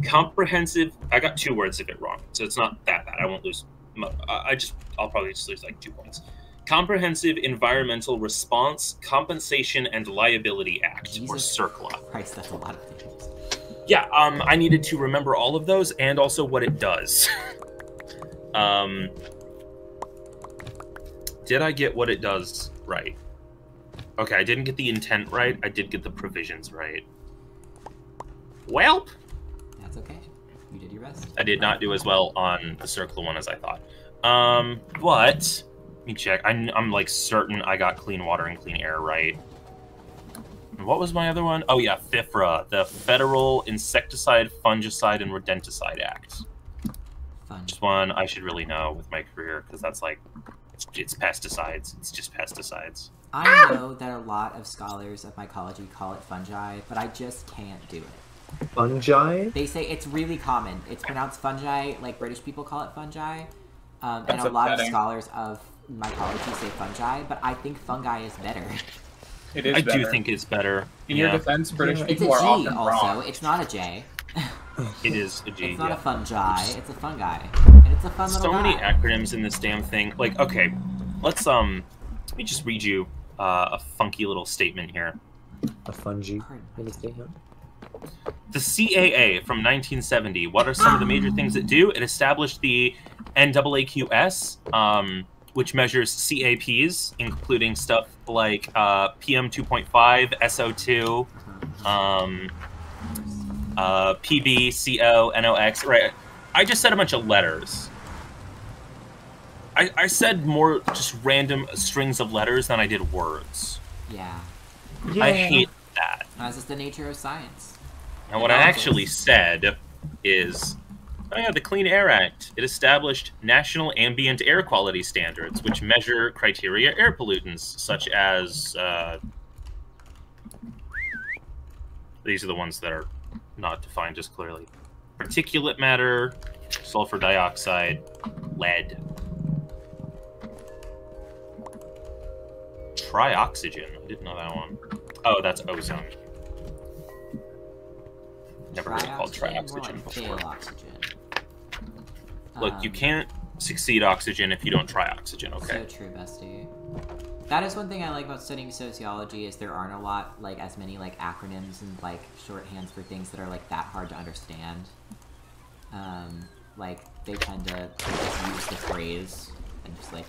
Comprehensive. I got 2 words of it wrong, so it's not that bad. I won't lose. I'll probably just lose like 2 points. Comprehensive Environmental Response, Compensation, and Liability Act, or Jesus CERCLA. Christ, that's a lot of things. Yeah, I needed to remember all of those and also what it does. Did I get what it does right? Okay, I didn't get the intent right. I did get the provisions right. Welp! That's okay. You did your best. I did not do as well on the CERCLA one as I thought. But let me check. I'm like certain I got clean water and clean air right. And what was my other one? Oh yeah, FIFRA, the Federal Insecticide, Fungicide, and Rodenticide Act. Fun. Just one I should really know with my career because that's like it's pesticides. It's just pesticides. I know that a lot of scholars of mycology call it fungi, but I just can't do it. Fungi? They say it's really common. It's pronounced fungi, like British people call it fungi. And That's a lot of upsetting. scholars of mycology say fungi, but I think fungi is better. It is I better. do think it's better. In yeah, your defense, British It's a people are G often also. wrong. It's not a J. it is a G. It's not yeah. a fungi. It's a fungi, and it's a fun little So guy. many acronyms in this damn thing. Like, okay, let me just read you a funky little statement here. A fungi? Pardon my What is that? The CAA from 1970. What are some of the major things it do? It established the NAAQS, which measures CAPs, including stuff like PM 2.5, SO2, PB, CO, NOx. Right. I just said a bunch of letters. I said more just random strings of letters than I did words. Yeah, I hate that. that's just the nature of science. And what I actually said is, oh yeah, the Clean Air Act. It established national ambient air quality standards, which measure criteria air pollutants, such as these are the ones that are not defined as clearly: particulate matter, sulfur dioxide, lead, trioxygen. I didn't know that one. Oh, that's ozone. Never heard it called Trioxygen, more trioxygen like before. fail oxygen. Look, you can't succeed oxygen if you don't try oxygen, okay? So true, bestie. That is one thing I like about studying sociology is there aren't a lot, like, as many, like, acronyms and, like, shorthands for things that are, like, that hard to understand. Like, they tend to just use the phrase and just, like,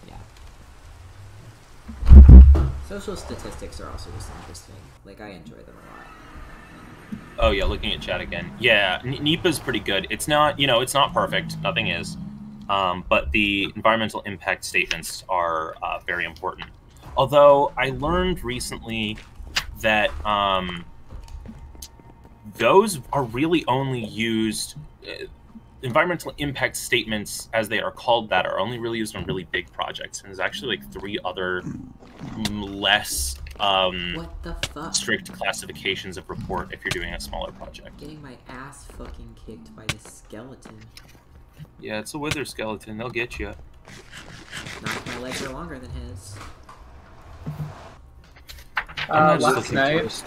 yeah. Social statistics are also just interesting. Like, I enjoy them a lot. Oh yeah, looking at chat again. Yeah, NEPA's pretty good. It's not, it's not perfect. Nothing is. But the environmental impact statements are very important. Although I learned recently that those are really only used. Environmental impact statements, as they are called, that are only really used on really big projects. And there's actually like 3 other less What the fuck? strict classifications of report if you're doing a smaller project. Getting my ass fucking kicked by this skeleton. Yeah, it's a wither skeleton. They'll get you. Not if my legs are longer than his. I'm not Last looking night, Tourist.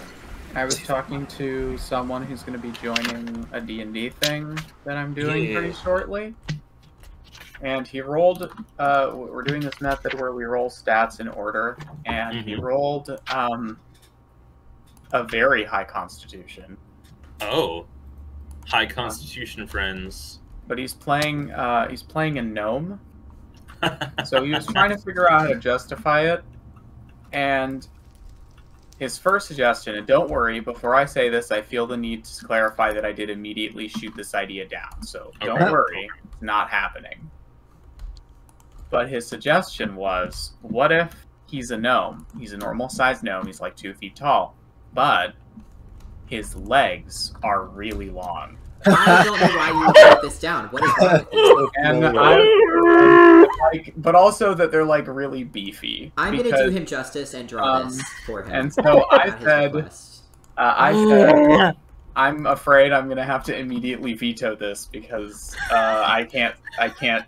I was talking to someone who's going to be joining a D&D thing that I'm doing Yeah. pretty shortly. And he rolled, we're doing this method where we roll stats in order, and he rolled a very high constitution. Oh, high constitution friends. But he's playing a gnome, so he was trying to figure out how to justify it, and his first suggestion, and don't worry, before I say this, I feel the need to clarify that I did immediately shoot this idea down, so don't Okay. worry, it's not happening. But his suggestion was, what if he's a gnome? He's a normal-sized gnome, he's like 2 feet tall, but his legs are really long. I don't know why you would write this down. What is wrong with you? And No but also that they're like really beefy. I'm gonna because- do him justice and draw this for him. And so I at his said, request. I'm afraid I'm gonna have to immediately veto this because I can't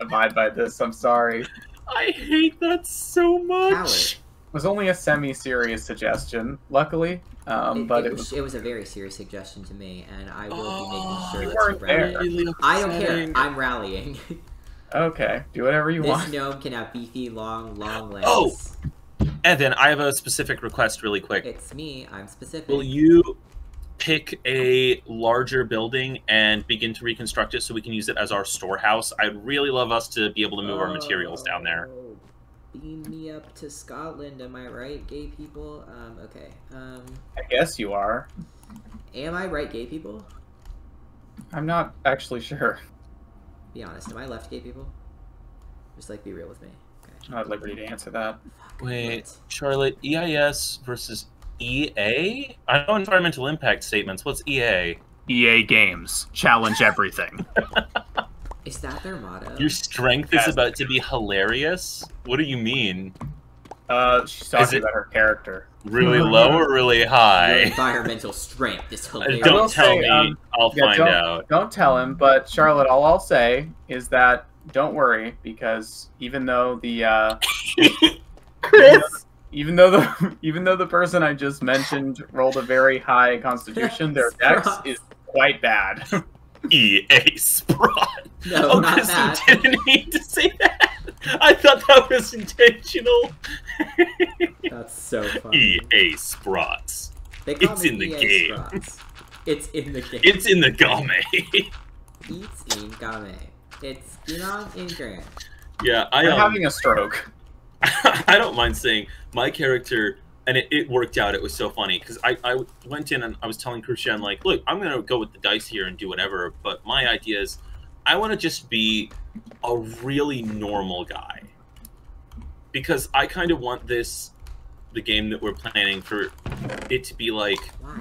abide by this. I'm sorry. I hate that so much. Coward. It was only a semi-serious suggestion, luckily. But It was a very serious suggestion to me, and I will be making You sure weren't that's rallying. there. Really I don't care. upsetting. I'm rallying. Okay, do whatever you This want. gnome can have beefy, long legs. Oh! Evan, I have a specific request really quick. It's me. I'm specific. Will you pick a larger building and begin to reconstruct it so we can use it as our storehouse? I'd really love us to be able to move our materials down there. Oh, beam me up to Scotland, am I right, gay people? Okay. I guess you are. Am I right, gay people? I'm not actually sure. Be honest, am I left, gay people? Just, like, be real with me. Okay. I'm not at liberty to answer that. Wait, Charlotte, EIS versus EA? I know environmental impact statements. What's EA? EA Games. Challenge everything. Is that their motto? Your strength is about to be hilarious? What do you mean? She's talking about her character. Really low or really Your high? environmental strength is hilarious. I will Don't tell say, me. I'll find out. Don't tell him, but Charlotte, all I'll say is that don't worry, because even though the Chris. even though the person I just mentioned rolled a very high constitution, their dex is quite bad. EA Sprott. No, Oh, not Chris, that. you didn't need to say that. I thought that was intentional. That's so funny. EA Sprots. They call It's me in the EA game. Sprots. It's in the game. It's in the game. It's in game. It's in grand. Yeah, I'm having a stroke. I don't mind saying my character, and it worked out. It was so funny because I went in and I was telling Crucian, like, look, I'm going to go with the dice here and do whatever. But my idea is I want to just be a really normal guy because I kind of want the game that we're planning for it to be like, Why?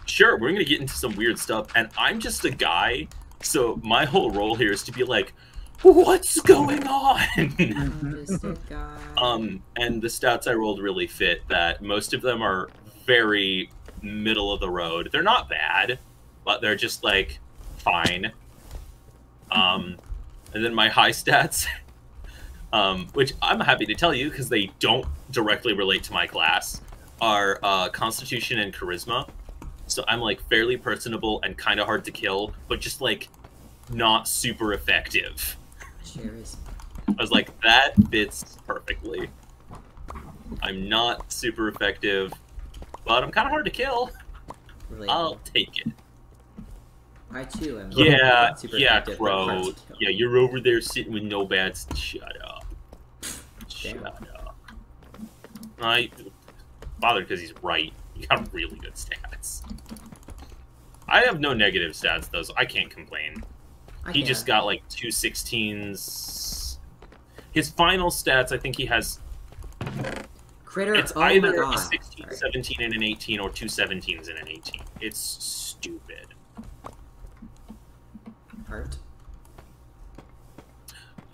sure, we're going to get into some weird stuff. And I'm just a guy. So my whole role here is to be like, what's going on? Autistic guy. And the stats I rolled really fit that. Most of them are very middle of the road. They're not bad, but they're just like fine. And then my high stats, which I'm happy to tell you because they don't directly relate to my class, are Constitution and Charisma. So I'm like fairly personable and kind of hard to kill, but just like not super effective. Charisma. I was like, that fits perfectly. I'm not super effective, but I'm kind of hard to kill. Relatable. I'll take it. I too am. Yeah, not super yeah, effective, but hard Crow. to kill. Yeah, you're over there sitting with no bats. Shut up. Shut Damn. up. I bothered because he's right. You got really good stats. I have no negative stats though, so I can't complain. He just got like 2 16s. His final stats, I think he has. Critter. It's Oh my either god. a 16, Sorry. 17, and an 18, or 2 17s and an 18. It's stupid. Heart.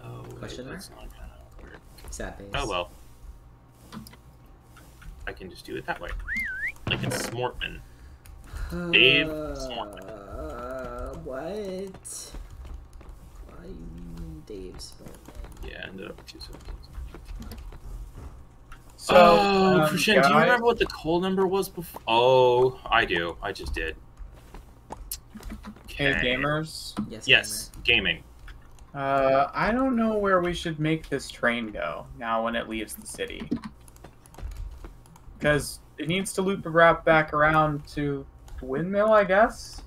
Oh, wait, Question mark? that's not gonna work. Sad face. Oh well. I can just do it that way. Like it's Smortman. Dave Smortman. What? Why you mean Dave Smortman? Yeah, ended up with 2 17s. So, Oh, Krishan, do you guys- remember what the coal number was before? Oh, I do. I just did. Hey, Okay. gamers. Yes, gaming. I don't know where we should make this train go now when it leaves the city. Because it needs to loop back around to Windmill, I guess?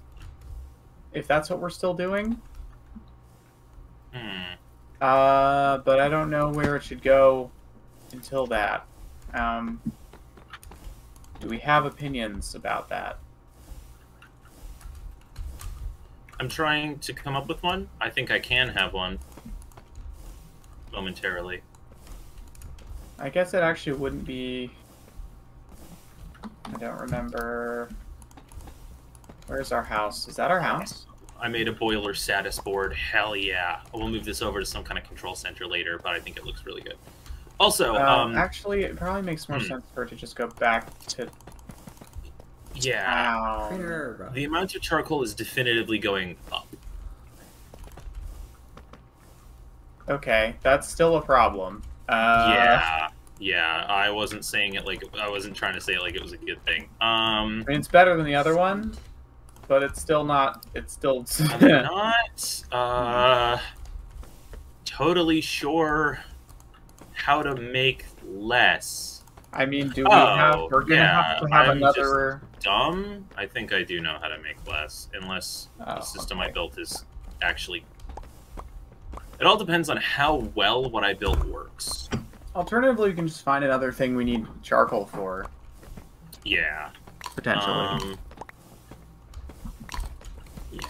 If that's what we're still doing. Hmm. But I don't know where it should go until that. Do we have opinions about that? I'm trying to come up with one. I think I can have one momentarily. I guess it actually wouldn't be... I don't remember... Where's our house? Is that our house? I made a boiler status board. Hell yeah. We'll move this over to some kind of control center later, but I think it looks really good. Also, actually, it probably makes more sense for it to just go back to yeah, town. Critter. the amount of charcoal is definitively going up. Okay, that's still a problem. Yeah, I wasn't saying it like, I wasn't trying to say it like it was a good thing. I mean, it's better than the other one, but it's still not. It's still. I'm not. totally sure how to make less. I mean, do we have? We're gonna have to have I'm another. just dumb. I think I do know how to make less, unless the Oh, system okay. I built is actually. It all depends on how well what I built works. Alternatively, we can just find another thing we need charcoal for, Yeah. potentially. Yeah.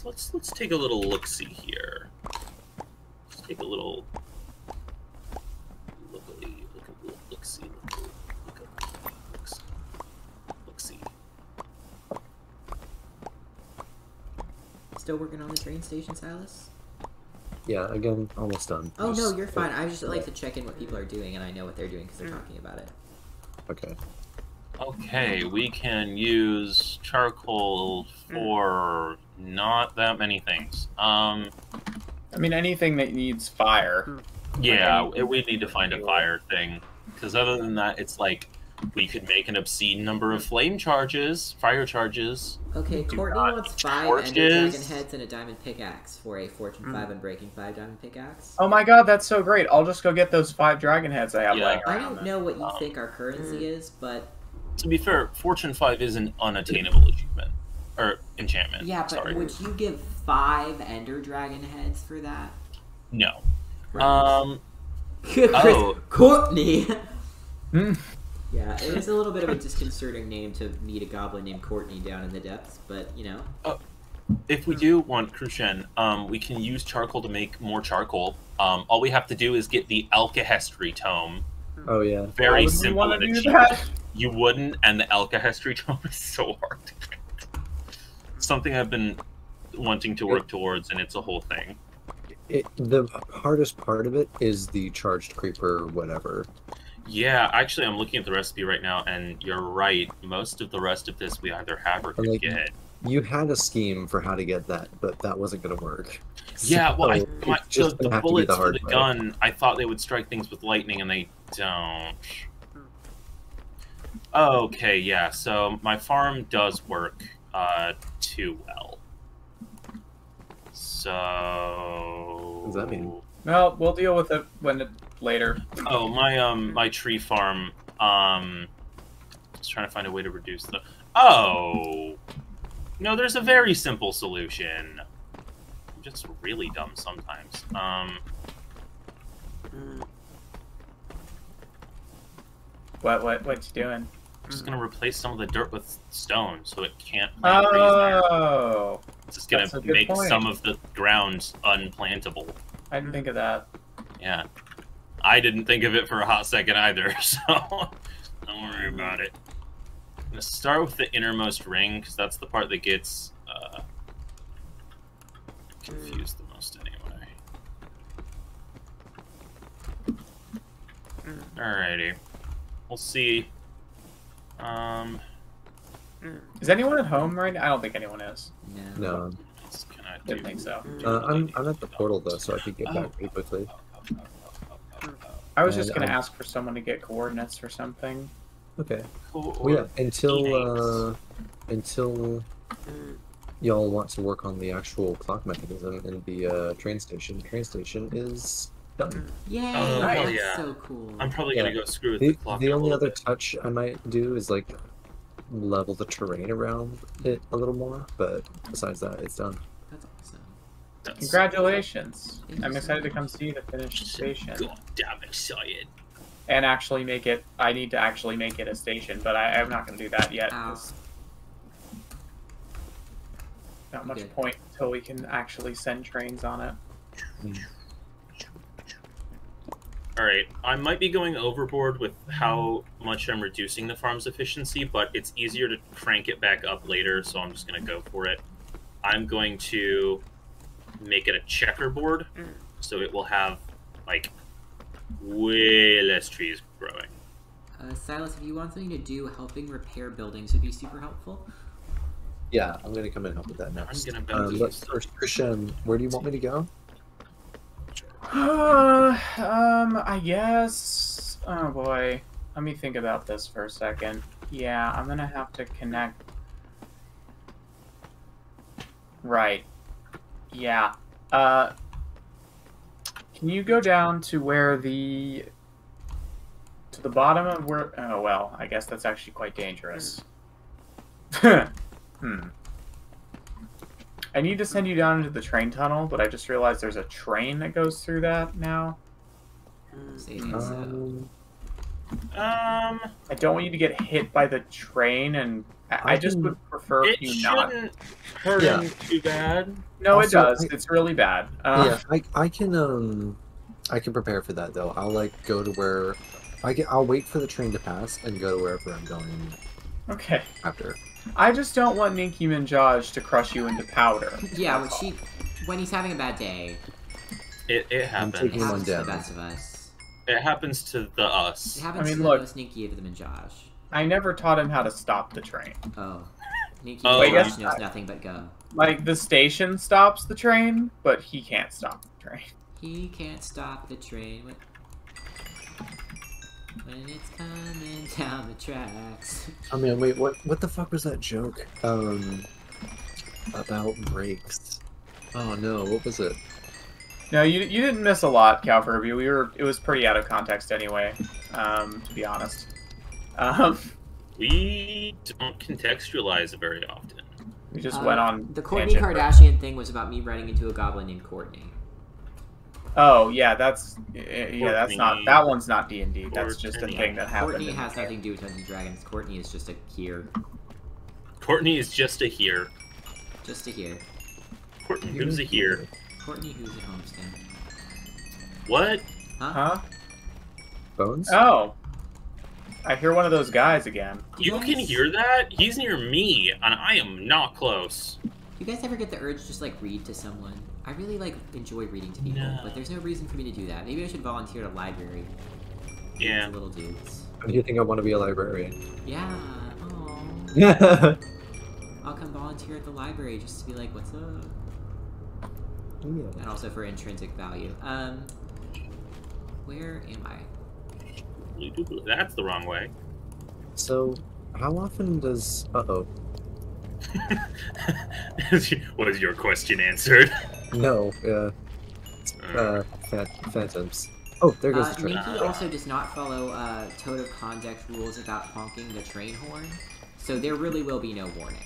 Let's take a little look-see here. Let's take a little look-see. Look-see. Still working on the train station, Silas? Yeah, again, almost done. Oh no, Just- you're fine. I just like to check in what people are doing, and I know what they're doing because they're talking about it. Okay. Okay, we can use charcoal for not that many things. I mean, anything that needs fire. Yeah, we need to find a fire thing. Because other than that, it's like, we could make an obscene number of fire charges. Okay, Do Courtney not wants 5 torches. Ender Dragon heads and a diamond pickaxe for a Fortune 5 Unbreaking 5 diamond pickaxe. Oh my god, that's so great! I'll just go get those 5 dragon heads I have Yeah. laying I around. don't know what you think our currency is, but To be fair, Fortune 5 is an unattainable achievement. Or enchantment. yeah, but sorry. would you give 5 Ender Dragon heads for that? No. Chris, oh. Courtney. Hmm. Yeah, it is a little bit of a disconcerting name to meet a goblin named Courtney down in the depths, but you know. If we do want Crucian, we can use charcoal to make more charcoal. All we have to do is get the Alkahestry Tome. Oh yeah. Very Why would we simple wanna and do achievable. that? You wouldn't, and the Alkahestry Tome is so hard to get. Something I've been wanting to work towards, and it's a whole thing. The hardest part of it is the charged creeper, whatever. Yeah, actually, I'm looking at the recipe right now, and you're right. Most of the rest of this we either have or could Like, get. You had a scheme for how to get that, but that wasn't going to work. Yeah, well, So it's just the gonna have to be bullets the for hard the way. gun, I thought they would strike things with lightning, and they don't. Okay, yeah, so my farm does work too well. So... What does that mean? Well, we'll deal with it later. Oh, my tree farm, just trying to find a way to reduce the... Oh! No, there's a very simple solution. I'm just really dumb sometimes. What's you doing? I'm just gonna replace some of the dirt with stone, so it can't plant trees there. Oh, It's just gonna that's a good make point. some of the ground unplantable. I didn't think of that. Yeah. I didn't think of it for a hot second either, so don't worry about it. I'm gonna start with the innermost ring, because that's the part that gets confused the most anyway. Alrighty. We'll see. Is anyone at home right now? I don't think anyone is. No. Let's kinda Didn't do- think so. I'm at the portal though, so I could get back pretty quickly. I was just And, gonna ask for someone to get coordinates or something. Okay. Or- Well, yeah. Until Phoenix. y'all want to work on the actual clock mechanism in the train station. The train station is done. Yay! Oh, that's yeah. so cool. I'm probably gonna Yeah. go screw with the clock. The a only little other bit. touch I might do is like level the terrain around it a little more, but besides that, it's done. That's awesome. That's Congratulations! Thank you I'm so excited to much. come see the finished station God damn excited. and actually make it. I need to actually make it a station, but I'm not gonna do that yet. Ow. 'Cause not much Good. point until we can actually send trains on it. Alright, I might be going overboard with how much I'm reducing the farm's efficiency, but it's easier to crank it back up later, so I'm just going to go for it. I'm going to make it a checkerboard, so it will have, like, way less trees growing. Silas, if you want something to do, helping repair buildings would be super helpful. Yeah, I'm gonna come and help with that next. I'm gonna build But these. first, Christian, where do you want me to go? I guess. Oh boy. Let me think about this for a second. Yeah, I'm gonna have to connect. Right. Yeah. Can you go down to where the bottom of where? Oh well, I guess that's actually quite dangerous. I need to send you down into the train tunnel, but I just realized there's a train that goes through that now. Say so. I don't want you to get hit by the train, and I just would prefer It you not. shouldn't hurt Yeah. him too bad. No, it Also, does. It's really bad. Yeah, I can prepare for that though. I'll like go to where I'll wait for the train to pass and go to wherever I'm going Okay. after. I just don't want Ninky Minaj to crush you into powder. Yeah, That's when he's having a bad day, It it happens. taking one happens to the down. best of us. It happens to the us. It happens I mean, to look. the most Ninky of the Minaj. I never taught him how to stop the train. Oh. Ninky Oh, Minaj yes. knows nothing but go. Like, the station stops the train, but he can't stop the train. He can't stop the train when it's coming down the tracks. Oh man, wait, what the fuck was that joke? About brakes. Oh no, what was it? No, you didn't miss a lot, Cal Furby. It was pretty out of context anyway, to be honest. We don't contextualize very often. We just went on The Kourtney tangent. Kardashian thing was about me running into a goblin named Kourtney. Oh yeah, that's not Kourtney. that one's not D&D. That's just a Kourtney. thing that happened. Kourtney in has the nothing to do with Dungeons and Dragons. Kourtney is just a here. Courtney is just a here. Just a here. Courtney, who's a here? Kourtney who's at Homestead. What? Huh? Bones? Oh, I hear one of those guys again. You can hear that? He's near me, and I am not close. Do you guys ever get the urge to just like read to someone? I really like enjoy reading to people, No. but there's no reason for me to do that. Maybe I should volunteer at a library. Yeah. To little dudes. How do you think I want to be a librarian? Yeah. Oh. I'll come volunteer at the library just to be like, what's up? Yeah. And also for intrinsic value. Where am I? That's the wrong way. So, how often does... Uh-oh. Was your question answered? No, phantoms. Oh, there goes the train. Ninky also does not follow code of conduct rules about honking the train horn, so there really will be no warning.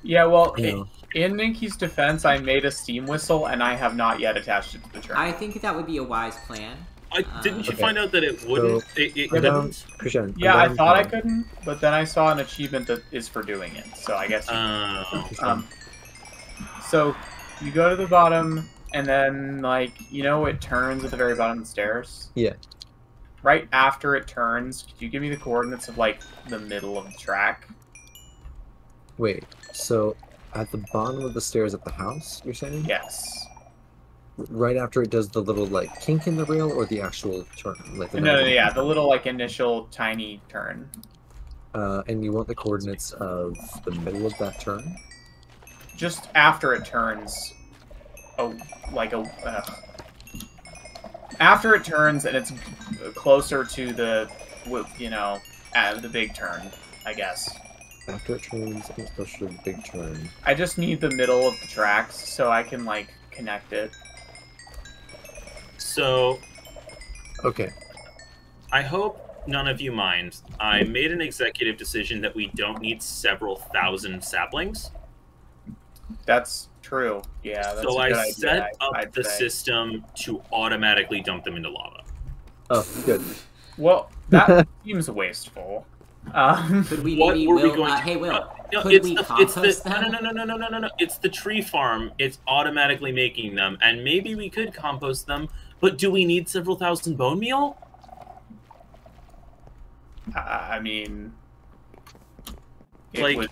Yeah, well, Yeah. in Ninky's defense, I made a steam whistle, and I have not yet attached it to the train. I think that would be a wise plan. Didn't you Okay. find out that it wouldn't? It I'm down, couldn't? Christian, Yeah, I'm I down thought I for- couldn't, but then I saw an achievement that is for doing it. So I guess. So you go to the bottom, and then it turns at the very bottom of the stairs. Yeah. Right after it turns, could you give me the coordinates of the middle of the track? Wait, so at the bottom of the stairs at the house, you're saying? Yes. Right after it does the little kink in the rail, or the actual turn? Like the No, normal- yeah, the little initial tiny turn. And you want the coordinates of the middle of that turn? Just after it turns. After it turns and it's closer to the big turn, I guess. After it turns, and it's closer to the big turn. I just need the middle of the tracks so I can connect it. So, Okay. I hope none of you mind. I made an executive decision that we don't need several thousand saplings. That's true. Yeah, that's So a I good idea, set up I'd the say. system to automatically dump them into lava. Oh, good. Well, that seems wasteful. Could we What maybe were we Will? going to- Hey, Will. No, could we compost them? No. It's the tree farm. It's automatically making them, and maybe we could compost them. But do we need several thousand bone meal? I mean, it Like-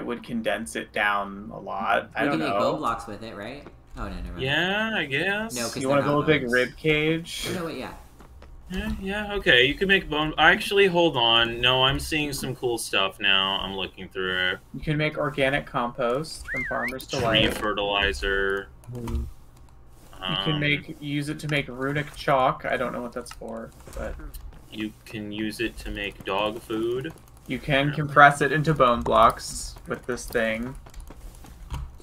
would condense it down a lot. I We don't can make bone know. blocks with it, right? Oh, no, never mind. Yeah, I guess. No, 'cause You they're want to not build a big bones. rib cage? Oh, no, wait, yeah. Yeah, okay. You can make bone. Actually, hold on. No, I'm seeing some cool stuff now. I'm looking through it. You can make organic compost from Farmer's Tree Delight. fertilizer. You can use it to make runic chalk. I don't know what that's for, but You can use it to make dog food. you can compress it into bone blocks with this thing.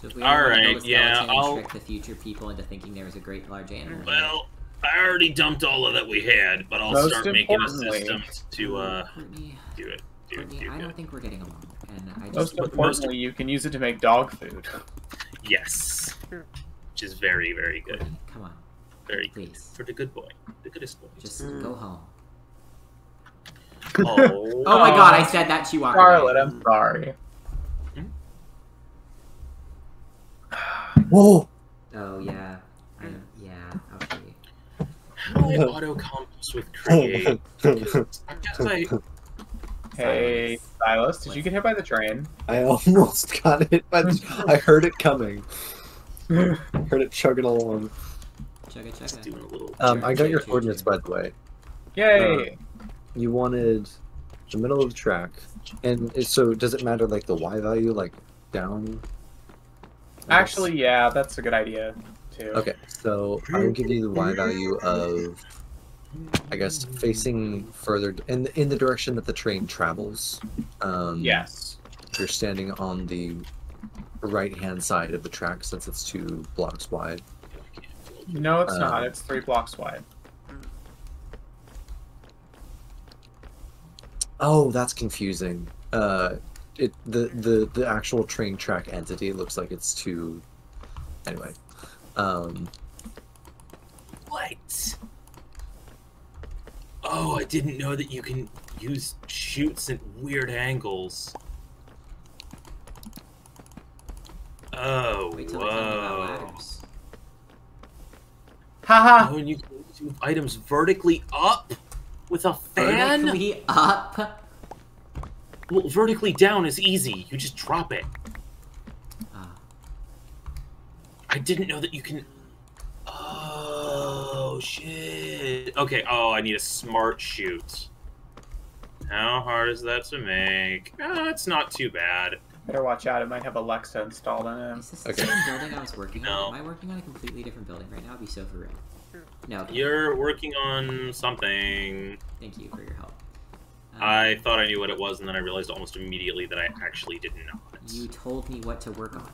So So if we ever Alright, build a yeah, skeleton and I'll- trick the future people into thinking there was a great large animal. Well, I already dumped all of that we had, but I'll Most start making a importantly- system to Courtney, do it. Courtney, I don't think we're getting along, and I just Most importantly, you can use it to make dog food. Yes. Which is very, very good. Courtney, come on, Very good. please, For the good boy. The goodest boy. just go home. Oh. Oh my God, I said that she walked Charlotte, away. I'm sorry. Whoa! Oh yeah, yeah, okay. How do I auto compost with create? I guess I. Hey, Silas, did you get hit by the train? I almost got it, but I heard it coming. Heard it chugging along. Chugga Just chugga. doing a little. I got your coordinates, by the way. Yay! You wanted the middle of the track, and so does it matter like the Y value, like down? Actually, yeah, that's a good idea, too. Okay, so I will give you the Y value of, I guess, facing further in the direction that the train travels. Yes. You're standing on the right-hand side of the track since it's 2 blocks wide. No, it's not. It's 3 blocks wide. Oh, that's confusing. The actual train track entity looks like it's 2. Anyway, What? Oh, I didn't know that you can use shoots at weird angles. Oh, Wait till I tell you about whoa. ladders. Haha! Oh, and you can move items vertically up with a fan? Vertically up. Well, vertically down is easy. You just drop it. Ah. I didn't know that you can... Oh, shit. Okay, oh, I need a smart shoot. How hard is that to make? It's not too bad. Better watch out, it might have Alexa installed in it. Is this the Okay. same building I was working No. on? Am I working on a completely different building right now? I'd be so for real. No. Okay. You're working on something. Thank you for your help. I thought I knew what it was, and then I realized almost immediately that I actually didn't know it. You told me what to work on.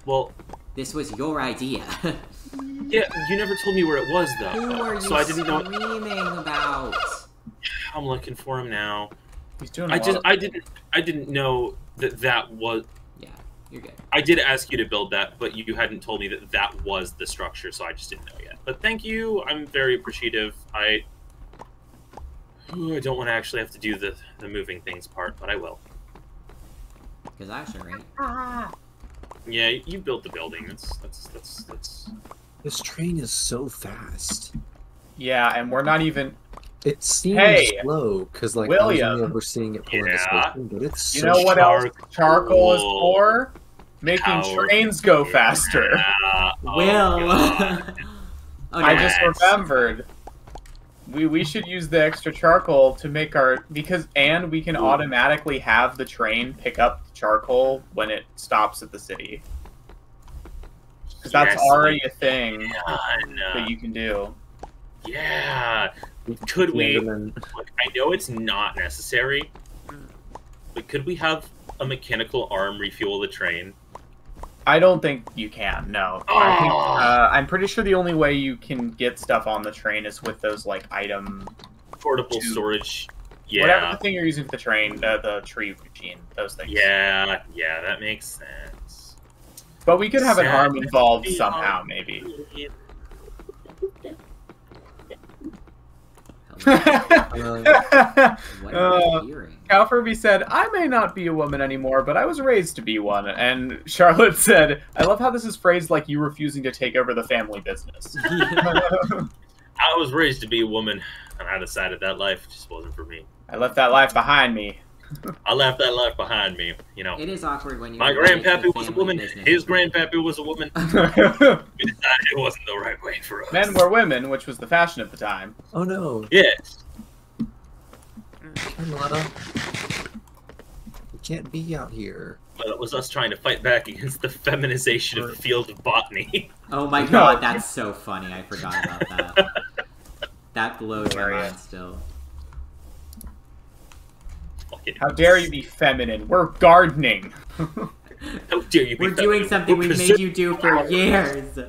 Well, This was your idea. yeah, you never told me where it was, though. Who are you so I didn't know. screaming about? I'm looking for him now. He's doing a lot of- I didn't know that was. Yeah, you're good. I did ask you to build that, but you hadn't told me that was the structure, so I just didn't know yet. But thank you. I'm very appreciative. I don't want to actually have to do the moving things part, but I will. Because I should, right? Yeah, you built the building. That's. This train is so fast. Yeah, and we're not even... It seems Hey, slow because like William. I was only ever seeing it pull into Yeah. station, but it's You so know what else charcoal is Charcoal. for? Making Power. trains go faster. Yeah. Oh, Will! God. Oh, I no. just Yes. remembered. We should use the extra charcoal to make our... And we can automatically have the train pick up the charcoal when it stops at the city. Because that's Yes, already a thing man. that you can do. Yeah. Could we? Enderman. Like, I know it's not necessary, but could we have a mechanical arm refuel the train? I don't think you can, no. I think, I'm pretty sure the only way you can get stuff on the train is with those, like, item... Portable Two. storage. Whatever Yeah. the thing you're using for the train, the tree machine, those things. Yeah, that makes sense. But we could have an arm Sad. involved somehow, maybe. What am I hearing? Cal Furby said, I may not be a woman anymore, but I was raised to be one. And Charlotte said, I love how this is phrased like you refusing to take over the family business. I was raised to be a woman, and I decided that life just wasn't for me. I left that life behind me. I left that life behind me, you know. It is awkward when you're My related to grandpappy the was a family woman, business. his grandpappy was a woman. We decided it wasn't the right way for us. Men were women, which was the fashion at the time. Oh no, Yes. Carlotta. You can't be out here. But it was us trying to fight back against the feminization of the field of botany. Oh my god, that's so funny. I forgot about that. That blows my Hilarious. mind still. fucking... How dare you be feminine? We're gardening. How dare you be We're doing feminine? something We're we made you do for flowers. years.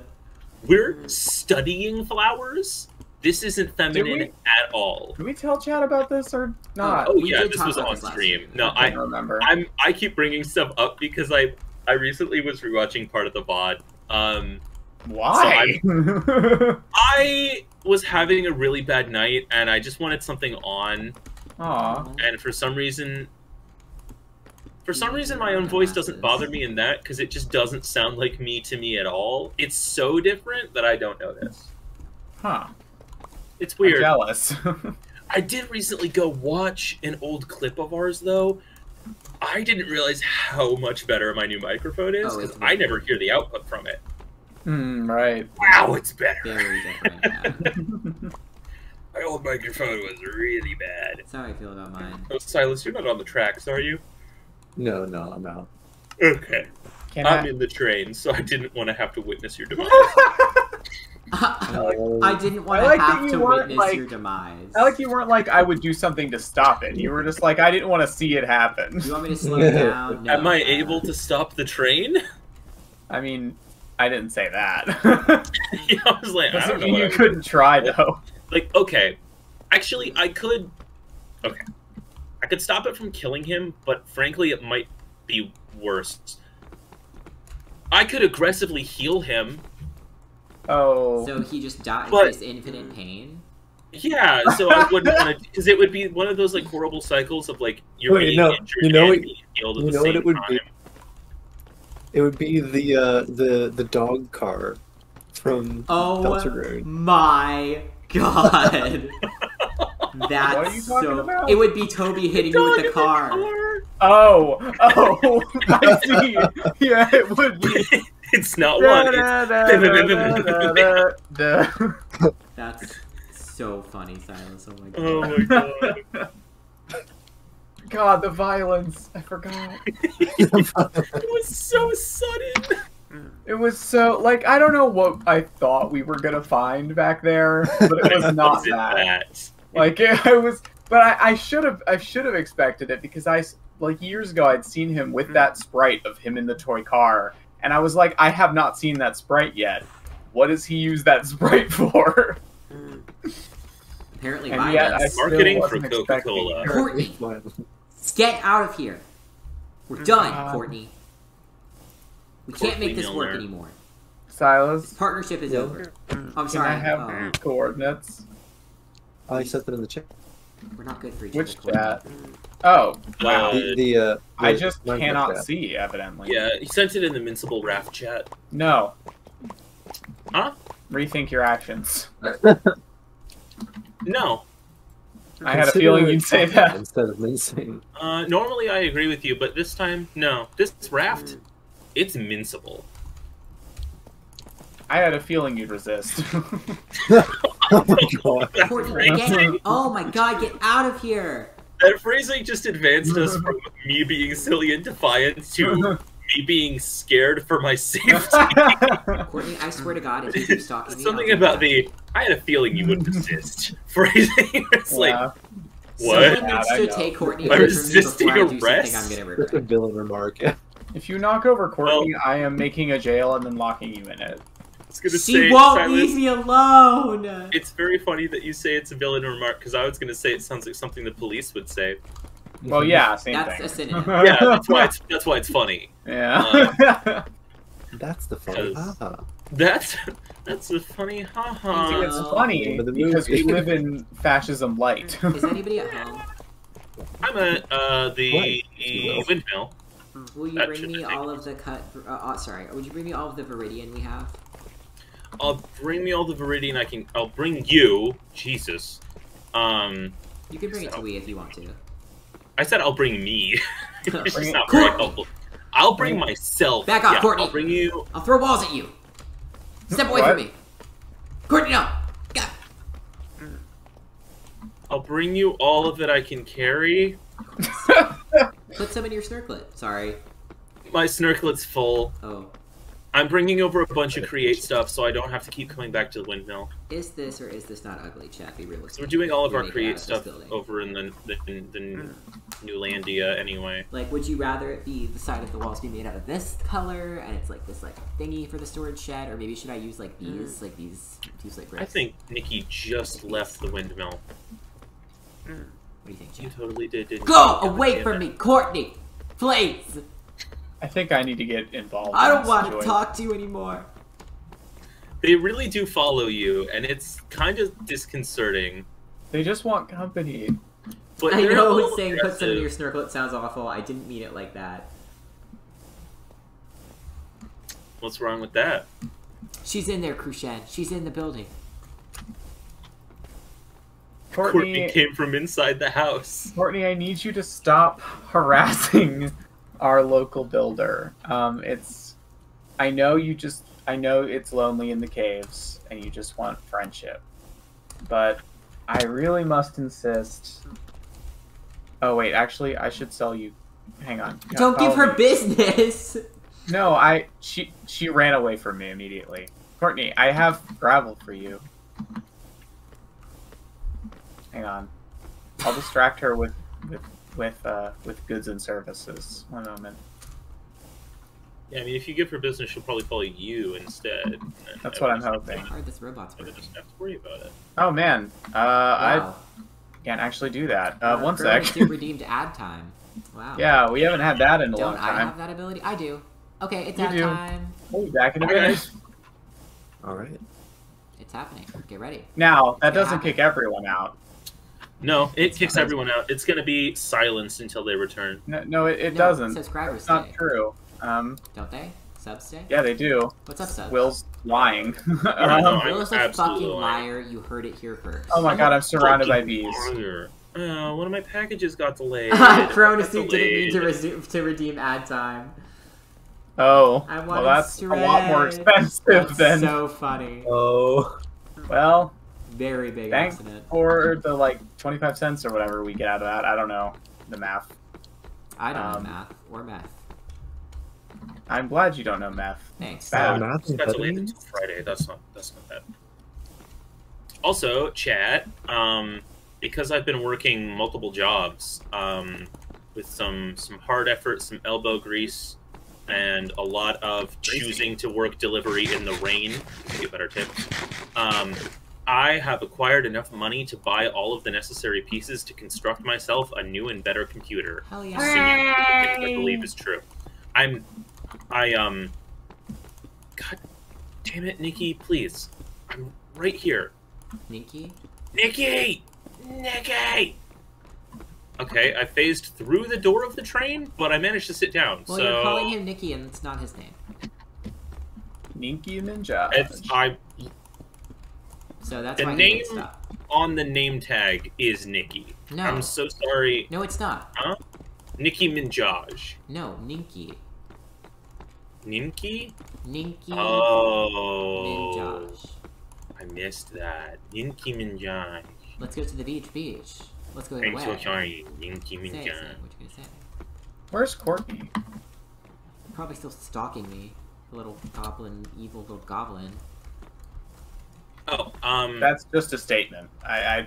We're studying flowers? This isn't feminine at all. Did we tell Chad about this or not? Oh We yeah, did this talk was about on this last stream. week. No, I don't remember. I keep bringing stuff up because I recently was rewatching part of the VOD. Why? I was having a really bad night and I just wanted something on, Aw. and for some reason my own voice doesn't bother me in that because it just doesn't sound like me to me at all. It's so different that I don't notice. Huh. It's I'm weird. jealous. I did recently go watch an old clip of ours, though. I didn't realize how much better my new microphone is, Oh, because it's I never hear the output from it. Right. Wow, it's better. Very different. My old microphone was really bad. That's how I feel about mine. Oh, Silas, you're not on the tracks, are you? No, I'm out. Okay. Can I'm I? in the train, so I didn't want to have to witness your demise. I didn't want I like to that have you to weren't, witness like- your demise. I like you weren't like, I would do something to stop it. You were just like, I didn't want to see it happen. You want me to slow it down? No. Am I able to stop the train? I mean, I didn't say that. Yeah, I was like, I Doesn't don't know mean what you I would couldn't try, though. Like, okay. Actually, I could... Okay. I could stop it from killing him, but frankly, it might be worse. I could aggressively heal him. Oh. So he just dies But- this infinite pain? Yeah, so I wouldn't want to... Because it would be one of those, like, horrible cycles of, like, you're Wait, being no, injured you know and what- being healed at you the know what same it would time. be? It would be the dog car from Oh Deltarune. my god. That's What are you talking so... about? It would be Toby hitting you with the car. Oh, I see. Yeah, it would be. It's not one. That's so funny, Silas. Oh my god. Oh my god. God, the violence. I forgot. It was so sudden. It was so, like, I don't know what I thought we were gonna find back there, but it was not Was it that. Like, it was, but I should have expected it because like, years ago, I'd seen him with that sprite of him in the toy car, and I was like, I have not seen that sprite yet. What does he use that sprite for? Apparently And yet, I violence. still Marketing for wasn't expecting Coca-Cola. her. Courtney, get out of here. We're done, God. Courtney. We can't make this work Milner. anymore. Silas, Partnership is over. I'm can sorry. I have Oh, coordinates? I sent them in the chat. we're not good for each Which other. chat? Oh, wow. I The just Minecraft cannot chat. see, evidently. Yeah, he sent it in the Mincible Raft chat. No. Huh? Rethink your actions. No. I had a Consider feeling it you'd say talking that. instead of mincing. Normally I agree with you, but this time, no. This raft, it's mincible. I had a feeling you'd resist. Oh my god. Courtney, oh my god, get out of here! That phrasing just advanced us from me being silly and defiant to me being scared for my safety. Courtney, I swear to God, if you keep stalking me, Something I'll about do the, I had a feeling you would resist phrasing. It's Yeah. like, that. what? Someone needs I to know. take Courtney By away from me resisting before I do arrest? something I'm gonna That's a regret. villain remark. If you knock over Courtney, I am making a jail and then locking you in it. I was gonna She say, won't Silas, leave me alone! it's very funny that you say it's a villain remark, because I was gonna say it sounds like something the police would say. Well, yeah, same That's thing. a synonym. Yeah, that's why it's funny. Yeah. That's the funny. Because- Haha. That's a funny haha. It's funny Name of the because we movie. live in fascism light. Is anybody at home? I'm at the Right, if you will. windmill. Will you That bring should me be all of the sorry, would you bring me all of the Viridian we have? I'll bring me all the Viridian I can. I'll bring you. Jesus. You can bring it to we if you want to. I said I'll bring me. It's Bring just it. not very Courtney! helpful. I'll bring myself. Back off, Yeah, Courtney. I'll bring you. I'll throw balls at you! Step away What? from me! Courtney, no! God. I'll bring you all of it I can carry. Put some in your snurklet. Sorry. My snurklet's full. Oh. I'm bringing over a bunch of create stuff, so I don't have to keep coming back to the windmill. Is this or is this not ugly, chat? Be realistic. So we're doing all of You're our making create out of this stuff building. over in the Newlandia anyway. Like, would you rather it be the side of the walls be made out of this color and it's like this like thingy for the storage shed, or maybe should I use like these like these like bricks? I think Nikki just left the windmill. What do you think, You Chad? totally did, didn't Go you? away from me, Courtney, please. I think I need to get involved. I in don't this want to situation. talk to you anymore. They really do follow you, and it's kind of disconcerting. They just want company. But I they're a know little saying put some in your aggressive. snorkel, it sounds awful. I didn't mean it like that. What's wrong with that? She's in there, Crucian. She's in the building. Courtney came from inside the house. Courtney, I need you to stop harassing our local builder. I know it's lonely in the caves, and you just want friendship. But I really must insist. Oh wait, actually, I should sell you. Hang on. Yeah, Don't give follow her me. business. No, she ran away from me immediately. Courtney, I have gravel for you. Hang on. I'll distract her with goods and services. One moment. Yeah, I mean, if you give her business, she'll probably follow you instead. And That's what I'm everyone hoping. How hard this robot's doesn't working. have to worry about it. Oh man, I Wow. can't actually do that. One Girl sec. has redeemed ad time. Wow. Yeah, we haven't had that in a long Don't I have time. that ability? I do. Okay, it's You ad do. time. We'll be back in a Okay. minute. All right. It's happening. Get ready. Now, that It's gonna doesn't kick everyone out. No, it It's kicks fine. everyone out. It's going to be silenced until they return. No, it No, doesn't. Subscribers It's not stay. true. Don't they? Subs stay? Yeah, they do. What's up, Subs? Will's lying. No, I'm Will is a absolutely fucking lying. liar. You heard it here first. Oh my god, I'm surrounded by Fucking bees. liar. One of my packages got delayed. Cronus Got didn't mean to, delayed. to redeem ad time. Oh, I well, wanted that's a lot more stretch. expensive That's than. so funny. Oh. Well, Very big thanks accident. for the like 25 cents or whatever we get out of that. I don't know the math. I don't know um, math or meth. I'm glad you don't know math. Thanks. bad. Math It's got delayed amphetamines? until Friday. That's not bad. Also, chat. Because I've been working multiple jobs, with some hard effort, some elbow grease, and a lot of choosing to work delivery in the rain to get better tips. I have acquired enough money to buy all of the necessary pieces to construct myself a new and better computer. Hell yeah. Assuming everything I believe is true. God damn it, Nikki, please. I'm right here. Ninky? Nikki! Nikki! Okay, I phased through the door of the train, but I managed to sit down, Well, so... you're calling him Nicky and it's not his name. Ninky Ninja. So that's The why he name- did stop. On the name tag is Nikki. No. I'm so sorry. No, it's not. Huh? Nicki Minaj. No, Ninky. Ninky? Ninky Oh. Minaj. I missed that. Ninky Minaj. Let's go to the beach. Let's go I'm away. so sorry. Ninky Say it, say it. Minaj. What you gonna say? Where's Courtney? Probably still stalking me. The little goblin, evil little goblin. Oh, That's just a statement.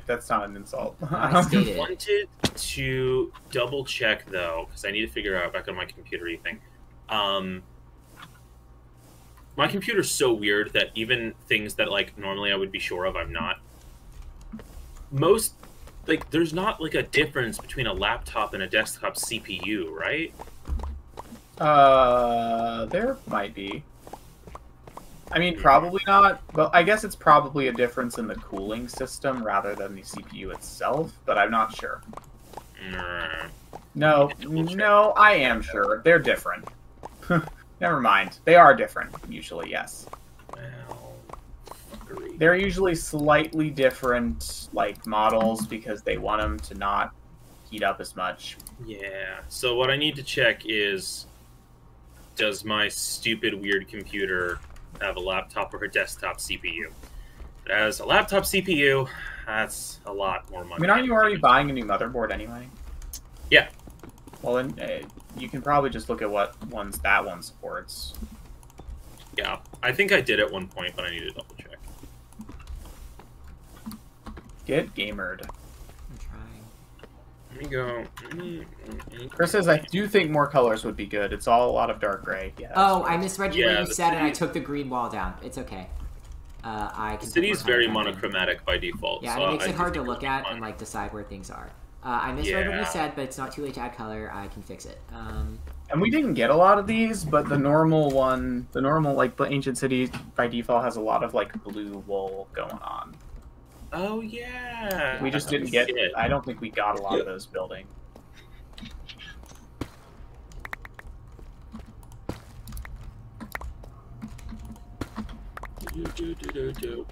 That's not an insult. I stated. wanted to double check though, because I need to figure out back on my computer thing. My computer's so weird that even things that like normally I would be sure of, I'm not. Most like there's not like a difference between a laptop and a desktop CPU, right? There might be. I mean, probably not, but I guess it's probably a difference in the cooling system rather than the CPU itself, but I'm not sure. Nah. No, I am sure. They're different. Never mind. They are different, usually, yes. Well, fuckery. They're usually slightly different, like, models because they want them to not heat up as much. Yeah. So what I need to check is, does my stupid weird computer have a laptop or a desktop CPU? If it has a laptop CPU, that's a lot more money. I mean, aren't you already buying a new motherboard anyway? Yeah. Well, then you can probably just look at what ones that one supports. Yeah, I think I did at one point, but I need to double check. Get gamered. I'm trying. Let me go. Chris says, I do think more colors would be good. It's all a lot of dark gray. Yeah. Oh, I misread what Yeah, you the said, and I city- took the green wall down. It's okay. I The can. city's put more very color back in. monochromatic by default. Yeah, so and it makes I it do hard to think look it'll be at fine. and like decide where things are. I misread what you Yeah. said, but it's not too late to add color. I can fix it. And we didn't get a lot of these, but the normal one, the normal, like, the Ancient City by default has a lot of, like, blue wool going on. Oh yeah. We just didn't get, Shit. I don't think we got a lot of those building. Do.